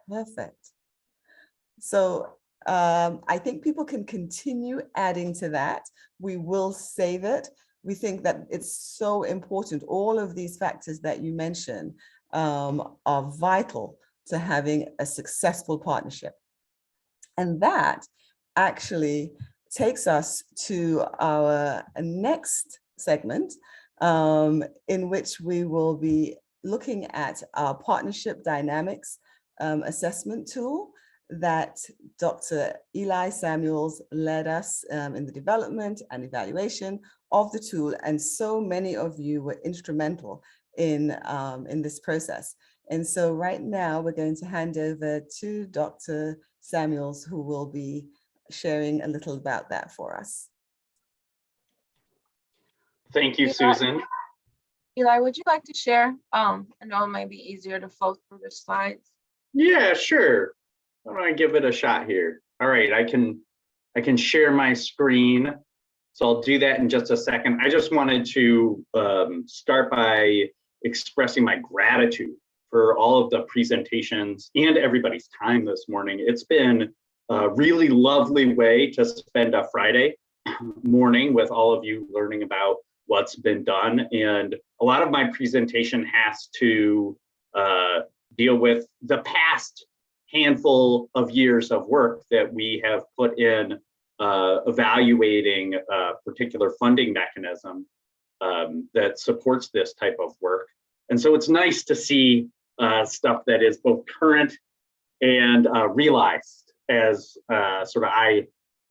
Perfect. So I think people can continue adding to that. We will save it. We think that it's so important. All of these factors that you mentioned are vital to having a successful partnership. And that actually takes us to our next segment, in which we will be looking at our partnership dynamics assessment tool that Dr. Eli Samuels led us in the development and evaluation of the tool. And so many of you were instrumental in this process. And so right now we're going to hand over to Dr. Samuels, who will be sharing a little about that for us. Thank you, Susan. Eli, would you like to share? I know it might be easier to flow through the slides. Yeah, sure. Why don't I give it a shot here? All right, I can share my screen. So I'll do that in just a second. I just wanted to start by expressing my gratitude for all of the presentations and everybody's time this morning. It's been a really lovely way to spend a Friday morning with all of you learning about what's been done. And a lot of my presentation has to deal with the past handful of years of work that we have put in evaluating a particular funding mechanism that supports this type of work. And so it's nice to see stuff that is both current and realized as sort of I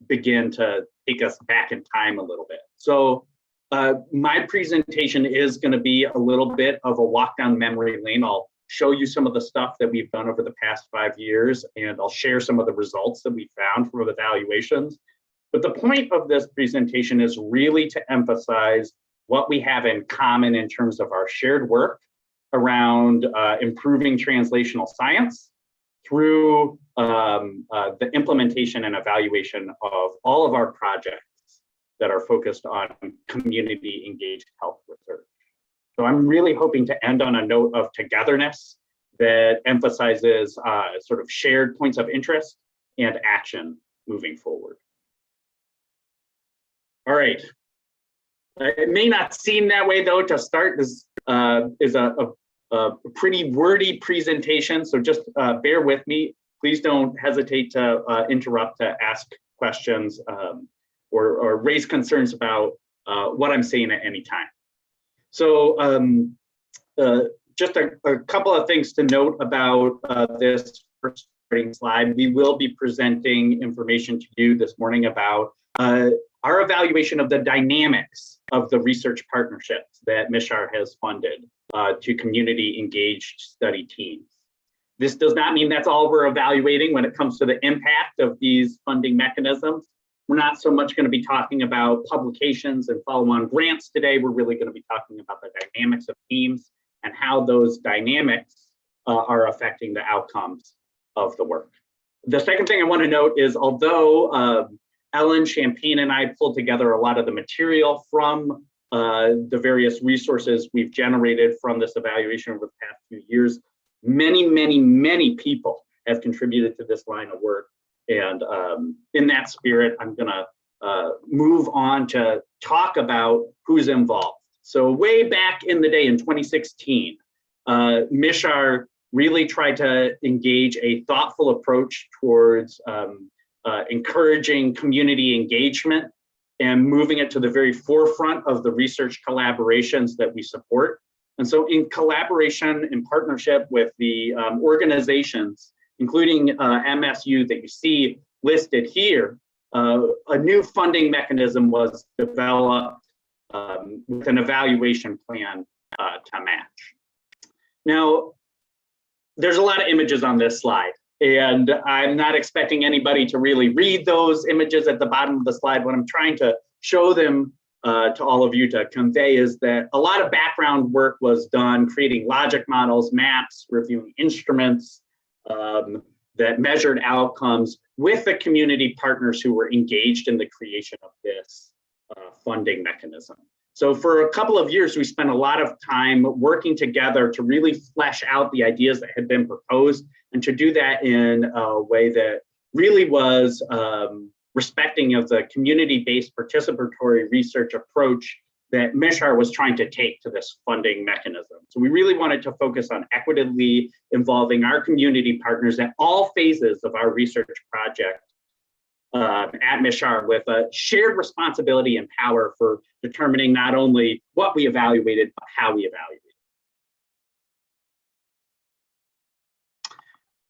begin to take us back in time a little bit. So my presentation is going to be a little bit of a walk down memory lane. I'll show you some of the stuff that we've done over the past 5 years, and I'll share some of the results that we found from evaluations. But the point of this presentation is really to emphasize what we have in common in terms of our shared work around improving translational science through the implementation and evaluation of all of our projects that are focused on community engaged health research. So I'm really hoping to end on a note of togetherness that emphasizes sort of shared points of interest and action moving forward. All right. It may not seem that way though to start. This is a pretty wordy presentation, so just bear with me. Please don't hesitate to interrupt to ask questions or raise concerns about what I'm saying at any time. So just a couple of things to note about this first starting slide. We will be presenting information to you this morning about our evaluation of the dynamics of the research partnerships that MICHR has funded to community engaged study teams. This does not mean that's all we're evaluating when it comes to the impact of these funding mechanisms. We're not so much going to be talking about publications and follow-on grants today. We're really going to be talking about the dynamics of teams and how those dynamics are affecting the outcomes of the work. The second thing I want to note is, although Ellen, Champagne, and I pulled together a lot of the material from the various resources we've generated from this evaluation over the past few years, many people have contributed to this line of work. And in that spirit, I'm gonna move on to talk about who's involved. So way back in the day in 2016, MICHR really tried to engage a thoughtful approach towards encouraging community engagement and moving it to the very forefront of the research collaborations that we support. And so in collaboration, in partnership with the organizations, including MSU that you see listed here, a new funding mechanism was developed with an evaluation plan to match. Now, there's a lot of images on this slide, and I'm not expecting anybody to really read those images at the bottom of the slide. What I'm trying to show them to all of you to convey is that a lot of background work was done creating logic models, maps, reviewing instruments that measured outcomes with the community partners who were engaged in the creation of this funding mechanism. So for a couple of years, we spent a lot of time working together to really flesh out the ideas that had been proposed, and to do that in a way that really was respecting of the community-based participatory research approach that MICHR was trying to take to this funding mechanism. So we really wanted to focus on equitably involving our community partners at all phases of our research project at MICHR, with a shared responsibility and power for determining not only what we evaluated, but how we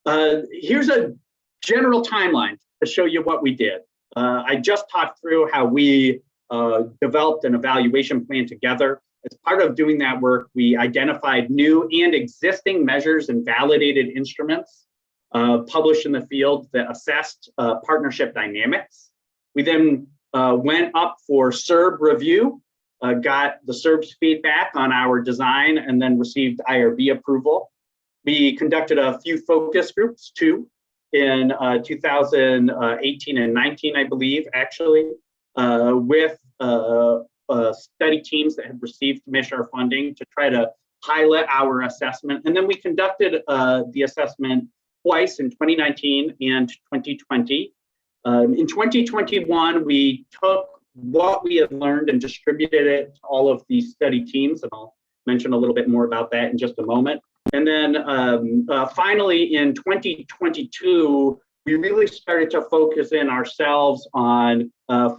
evaluated. Here's a general timeline to show you what we did. I just talked through how we developed an evaluation plan together. As part of doing that work, we identified new and existing measures and validated instruments published in the field that assessed partnership dynamics. We then went up for SERB review, got the SERB's feedback on our design, and then received IRB approval. We conducted a few focus groups too in 2018 and 19, I believe, actually, with study teams that had received MICHR funding to try to pilot our assessment. And then we conducted the assessment twice in 2019 and 2020. In 2021, we took what we had learned and distributed it to all of these study teams, and I'll mention a little bit more about that in just a moment. And then finally, in 2022, we really started to focus in ourselves on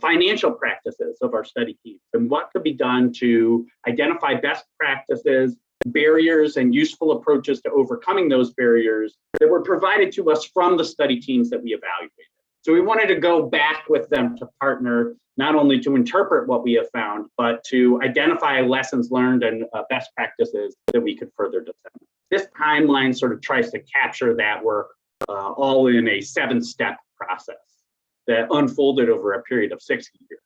financial practices of our study teams and what could be done to identify best practices, barriers, and useful approaches to overcoming those barriers that were provided to us from the study teams that we evaluated. So we wanted to go back with them to partner, not only to interpret what we have found, but to identify lessons learned and best practices that we could further disseminate. This timeline sort of tries to capture that work all in a 7-step process that unfolded over a period of 6 years.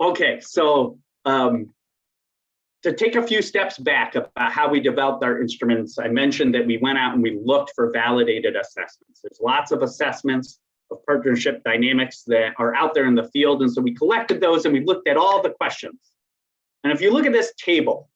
Okay, so to take a few steps back about how we developed our instruments, I mentioned that we went out and we looked for validated assessments. There's lots of assessments of partnership dynamics that are out there in the field. And so we collected those and we looked at all the questions. And if you look at this table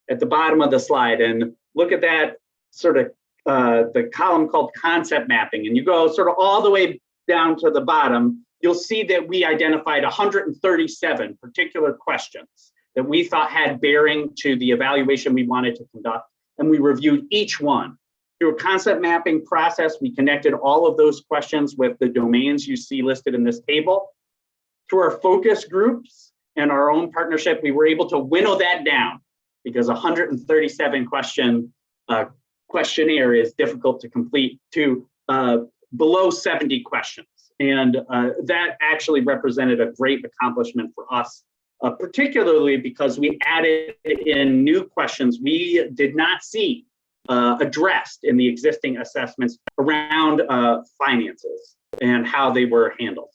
at the bottom of the slide and look at that sort of the column called concept mapping, and you go sort of all the way down to the bottom, you'll see that we identified 137 particular questions that we thought had bearing to the evaluation we wanted to conduct, and we reviewed each one. Through a concept mapping process, we connected all of those questions with the domains you see listed in this table. Through our focus groups and our own partnership, we were able to winnow that down because 137 questionnaire is difficult to complete to below 70 questions. And that actually represented a great accomplishment for us, particularly because we added in new questions we did not see addressed in the existing assessments around finances and how they were handled.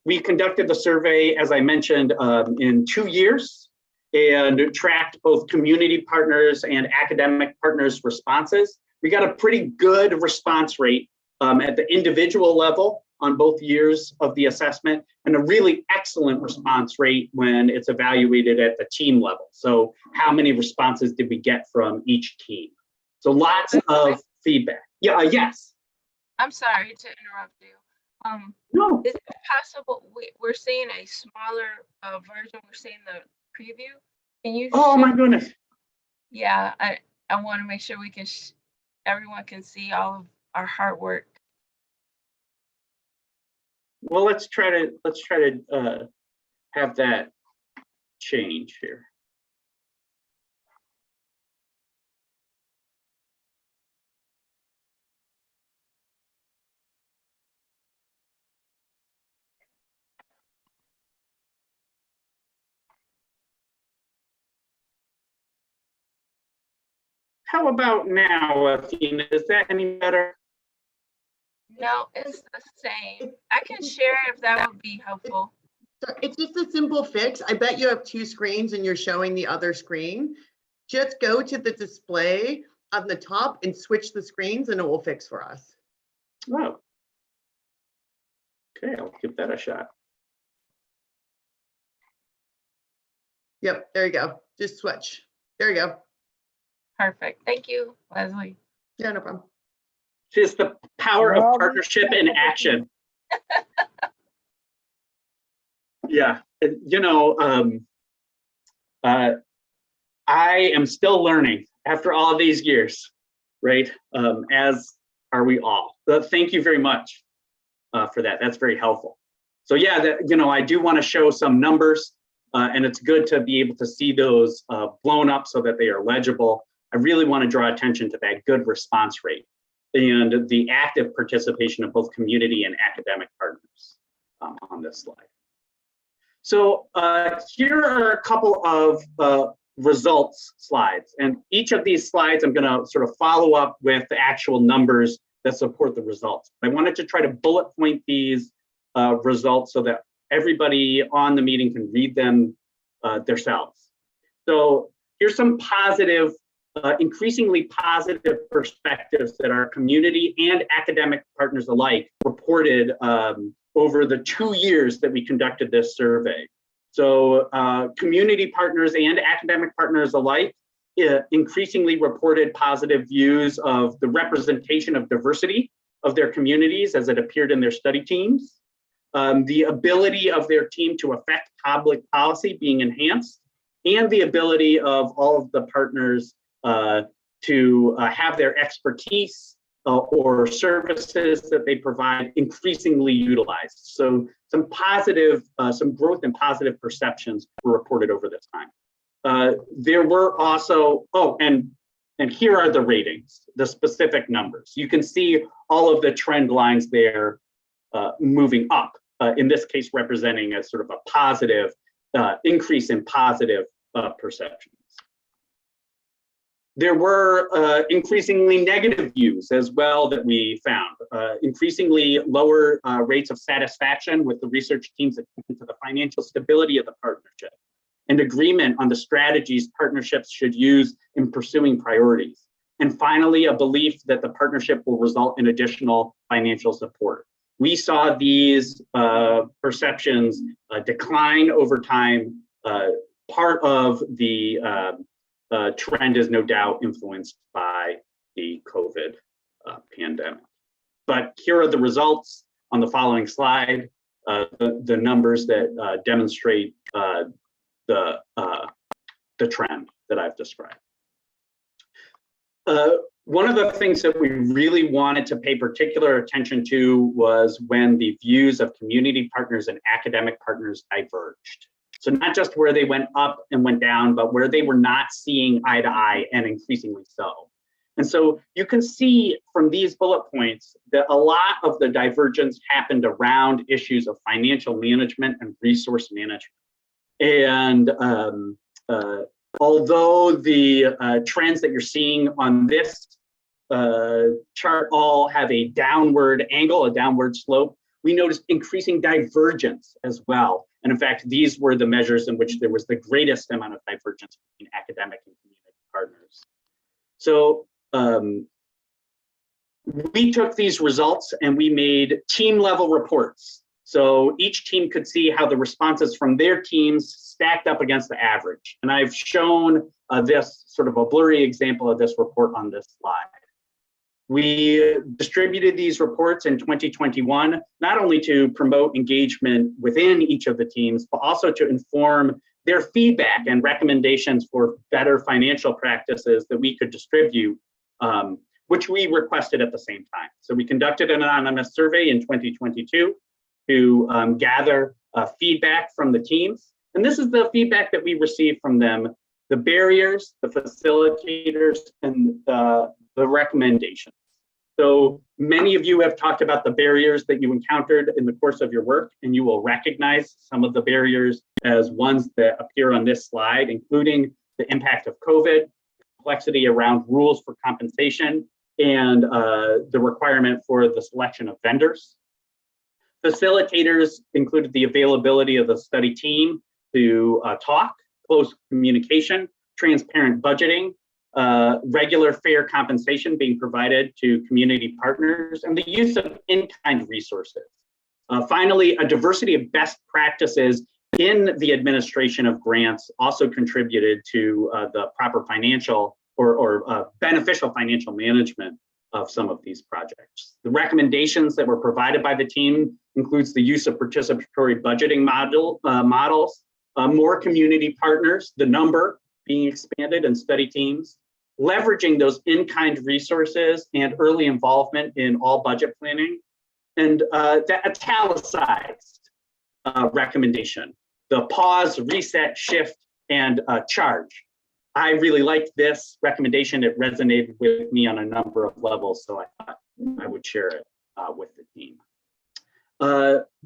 We conducted the survey, as I mentioned, in 2 years and tracked both community partners and academic partners' responses. We got a pretty good response rate at the individual level on both years of the assessment, and a really excellent response rate when it's evaluated at the team level. So how many responses did we get from each team? So lots of feedback. Yeah, yes. I'm sorry to interrupt you. No. Is it possible we're seeing a smaller version? We're seeing the preview. Can you? Oh my goodness. Yeah, I want to make sure we can. Everyone can see all of our hard work. Well, let's try to have that change here. How about now, Athena? Is that any better? No, it's the same. I can share if that would be helpful. So it's just a simple fix. I bet you have 2 screens and you're showing the other screen. Just go to the display on the top and switch the screens and it will fix for us. Oh. Okay, I'll give that a shot. Yep, there you go. Just switch. There you go. Perfect. Thank you, Leslie. Yeah, no problem. Just the power of partnership in action. Yeah, you know, I am still learning after all of these years, right? As are we all. But thank you very much for that. That's very helpful. So yeah, you know, I do want to show some numbers, and it's good to be able to see those blown up so that they are legible. I really want to draw attention to that good response rate and the active participation of both community and academic partners on this slide. So here are a couple of results slides, and each of these slides I'm going to sort of follow up with the actual numbers that support the results. I wanted to try to bullet point these results so that everybody on the meeting can read them themselves. So here's some positive, increasingly positive perspectives that our community and academic partners alike reported over the 2 years that we conducted this survey. So community partners and academic partners alike increasingly reported positive views of the representation of diversity of their communities as it appeared in their study teams, the ability of their team to affect public policy being enhanced, and the ability of all of the partners to have their expertise or services that they provide increasingly utilized. So some positive, some growth and positive perceptions were reported over this time. There were also, and here are the ratings, the specific numbers. You can see all of the trend lines there moving up, in this case representing a sort of a positive increase in positive perceptions. There were increasingly negative views as well that we found, increasingly lower rates of satisfaction with the research teams that come into the financial stability of the partnership, and agreement on the strategies partnerships should use in pursuing priorities. And finally, a belief that the partnership will result in additional financial support. We saw these perceptions decline over time. Part of the trend is no doubt influenced by the COVID pandemic. But here are the results on the following slide, the numbers that demonstrate the trend that I've described. One of the things that we really wanted to pay particular attention to was when the views of community partners and academic partners diverged. So not just where they went up and went down, but where they were not seeing eye to eye, and increasingly so. And so you can see from these bullet points that a lot of the divergence happened around issues of financial management and resource management. And although the trends that you're seeing on this chart all have a downward angle, a downward slope, we noticed increasing divergence as well. And in fact, these were the measures in which there was the greatest amount of divergence between academic and community partners. So we took these results and we made team level reports. So each team could see how the responses from their teams stacked up against the average. And I've shown this sort of a blurry example of this report on this slide. We distributed these reports in 2021, not only to promote engagement within each of the teams, but also to inform their feedback and recommendations for better financial practices that we could distribute, which we requested at the same time. So we conducted an anonymous survey in 2022 to gather feedback from the teams. And this is the feedback that we received from them: the barriers, the facilitators, and the recommendations. So many of you have talked about the barriers that you encountered in the course of your work, and you will recognize some of the barriers as ones that appear on this slide, including the impact of COVID, complexity around rules for compensation, and the requirement for the selection of vendors. Facilitators included the availability of the study team to talk, close communication, transparent budgeting, regular fair compensation being provided to community partners, and the use of in-kind resources. Finally, a diversity of best practices in the administration of grants also contributed to the proper financial or beneficial financial management of some of these projects. The recommendations that were provided by the team includes the use of participatory budgeting models, more community partners, the number being expanded in study teams, leveraging those in-kind resources and early involvement in all budget planning, and that italicized recommendation, the pause, reset, shift, and charge. I really liked this recommendation. It resonated with me on a number of levels, so I thought I would share it with the team.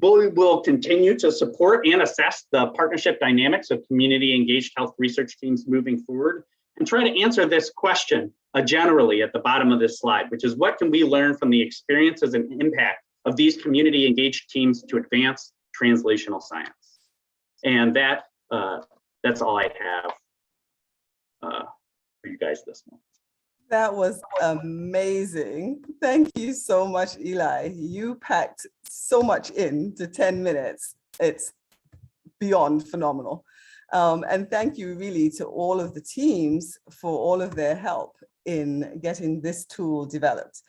We will continue to support and assess the partnership dynamics of community engaged health research teams moving forward, and try to answer this question generally at the bottom of this slide, which is: what can we learn from the experiences and impact of these community engaged teams to advance translational science? And that's all I have for you guys this month. That was amazing. Thank you so much, Eli. You packed so much into 10 minutes. It's beyond phenomenal. And thank you really to all of the teams for all of their help in getting this tool developed.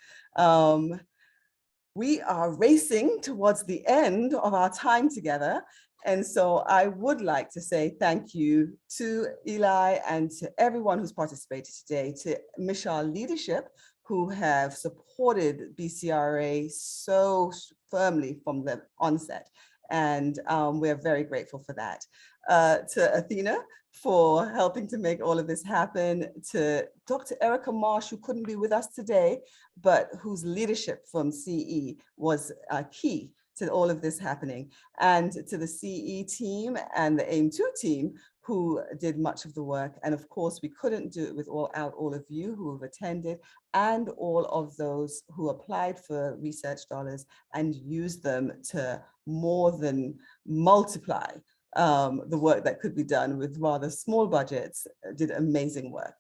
We are racing towards the end of our time together. And so I would like to say thank you to Eli and to everyone who's participated today, to MICHR leadership who have supported BCRA so firmly from the onset. And we're very grateful for that. To Athena for helping to make all of this happen, to Dr. Erica Marsh, who couldn't be with us today, but whose leadership from CE was key to all of this happening, and to the CE team and the AIM2 team who did much of the work. And of course, we couldn't do it without all of you who have attended and all of those who applied for research dollars and used them to more than multiply the work that could be done with rather small budgets, did amazing work.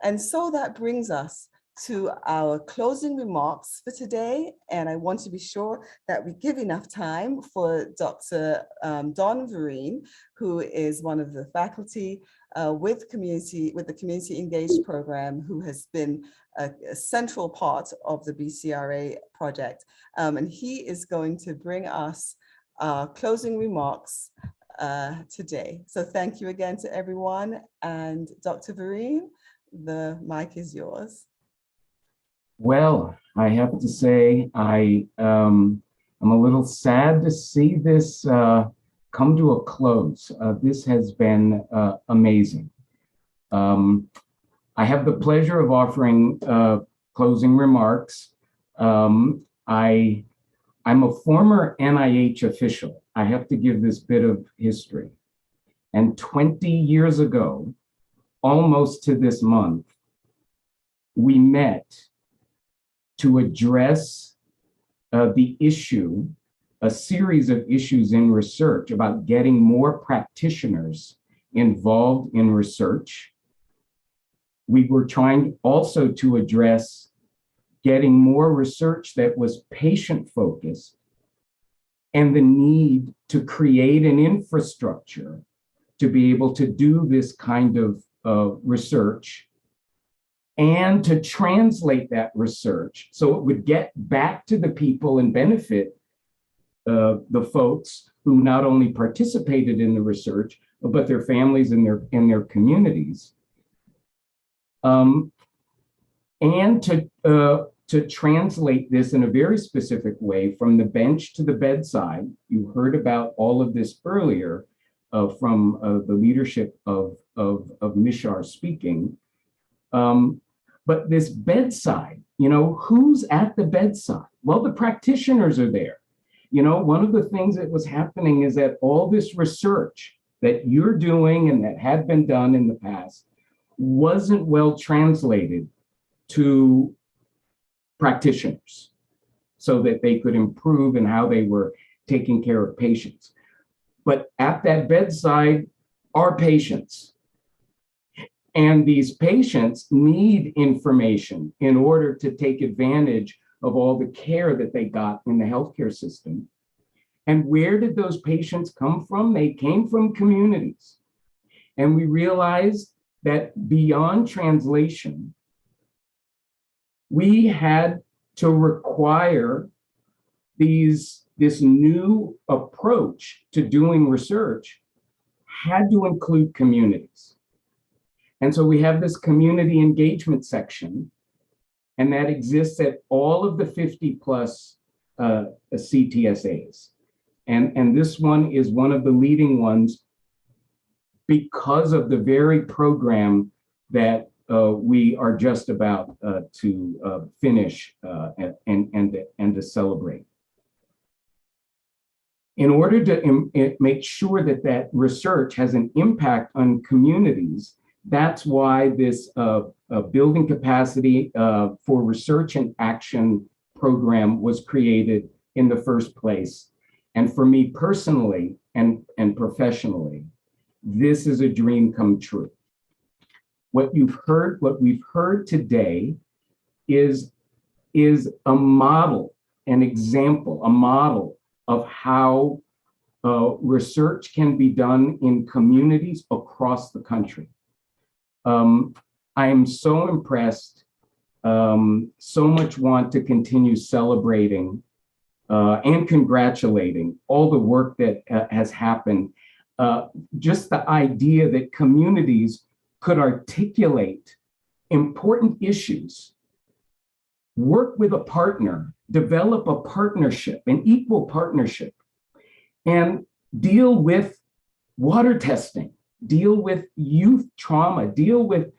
And so that brings us to our closing remarks for today. And I want to be sure that we give enough time for Dr. Don Vereen, who is one of the faculty with the Community Engaged program, who has been a central part of the BCRA project. And he is going to bring us our closing remarks today. So thank you again to everyone. And Dr. Vereen, the mic is yours. Well, I have to say, I'm a little sad to see this come to a close. This has been amazing. I have the pleasure of offering closing remarks. I'm a former NIH official. I have to give this bit of history. And 20 years ago, almost to this month, we met to address the issue, a series of issues in research about getting more practitioners involved in research. We were trying also to address getting more research that was patient-focused and the need to create an infrastructure to be able to do this kind of research and to translate that research so it would get back to the people and benefit the folks who not only participated in the research, but their families and their communities. And to translate this in a very specific way from the bench to the bedside. You heard about all of this earlier from the leadership of MICHR speaking. But this bedside, who's at the bedside? Well, the practitioners are there. One of the things that was happening is that all this research that you're doing and that had been done in the past wasn't well translated to practitioners so that they could improve in how they were taking care of patients. But at that bedside are patients. And these patients need information in order to take advantage of all the care that they got in the healthcare system. And where did those patients come from? They came from communities. And we realized that beyond translation, we had to require this new approach to doing research had to include communities. And so we have this community engagement section, and that exists at all of the 50 plus CTSAs. And this one is one of the leading ones because of the very program that we are just about to finish and to celebrate. In order to make sure that that research has an impact on communities, that's why this building capacity for research and action program was created in the first place. And for me personally and professionally, this is a dream come true. What we've heard today is a model, an example, a model of how research can be done in communities across the country. I am so impressed, so much want to continue celebrating and congratulating all the work that has happened. Just the idea that communities could articulate important issues, work with a partner, develop a partnership, an equal partnership, and deal with water testing, deal with youth trauma, deal with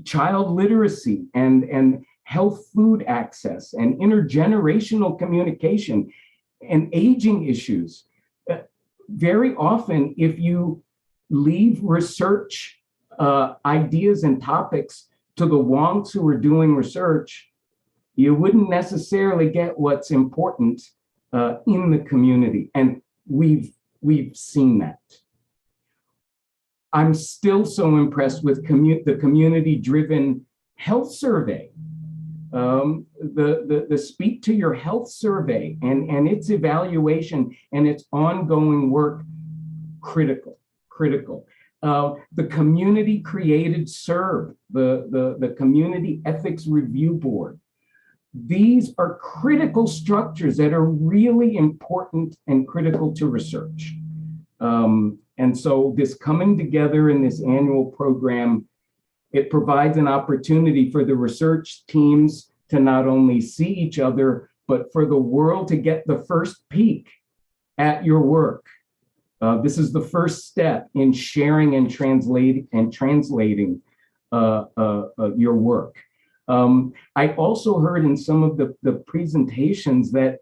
child literacy and health food access and intergenerational communication and aging issues. Very often, if you leave research ideas and topics to the wonks who are doing research, you wouldn't necessarily get what's important in the community. And we've seen that. I'm still so impressed with the community-driven health survey, the Speak to Your Health survey and its evaluation and its ongoing work, critical. The community-created SERB, the Community Ethics Review Board. These are critical structures that are really important and critical to research. And so this coming together in this annual program, it provides an opportunity for the research teams to not only see each other, but for the world to get the first peek at your work. This is the first step in sharing and translating your work. I also heard in some of the presentations that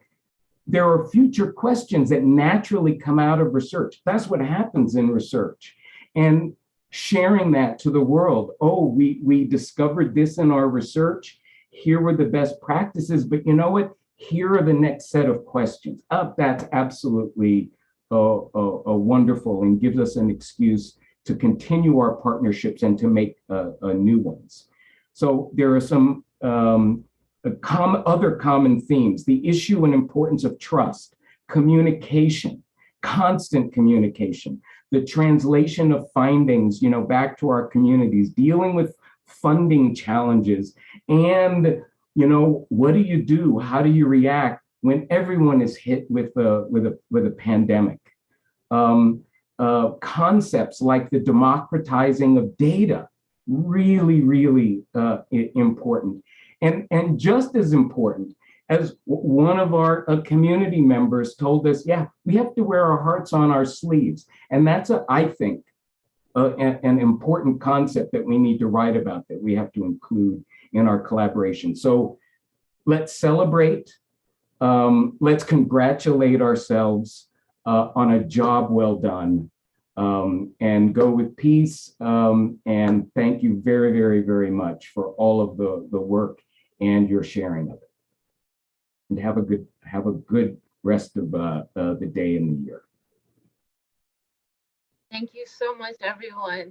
there are future questions that naturally come out of research. That's what happens in research. And sharing that to the world. Oh, we discovered this in our research. Here were the best practices, but you know what? Here are the next set of questions. That's absolutely wonderful and gives us an excuse to continue our partnerships and to make new ones. So there are some other common themes: the issue and importance of trust, communication, constant communication, the translation of findings, back to our communities, dealing with funding challenges, and what do you do? How do you react when everyone is hit with a pandemic? Concepts like the democratizing of data, really, really important. And just as important, as one of our community members told us, yeah, we have to wear our hearts on our sleeves. And that's, I think, an important concept that we need to write about, that we have to include in our collaboration. So let's celebrate, let's congratulate ourselves on a job well done, and go with peace. And thank you very, very, very much for all of the work and your sharing of it. And have a good rest of the day and the year. Thank you so much, everyone.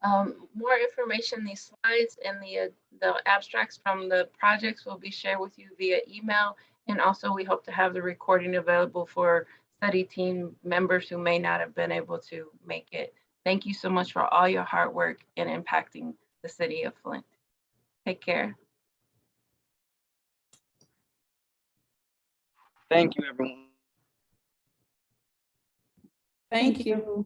More information, these slides and the abstracts from the projects will be shared with you via email. And also we hope to have the recording available for study team members who may not have been able to make it. Thank you so much for all your hard work in impacting the city of Flint. Take care. Thank you, everyone. Thank you.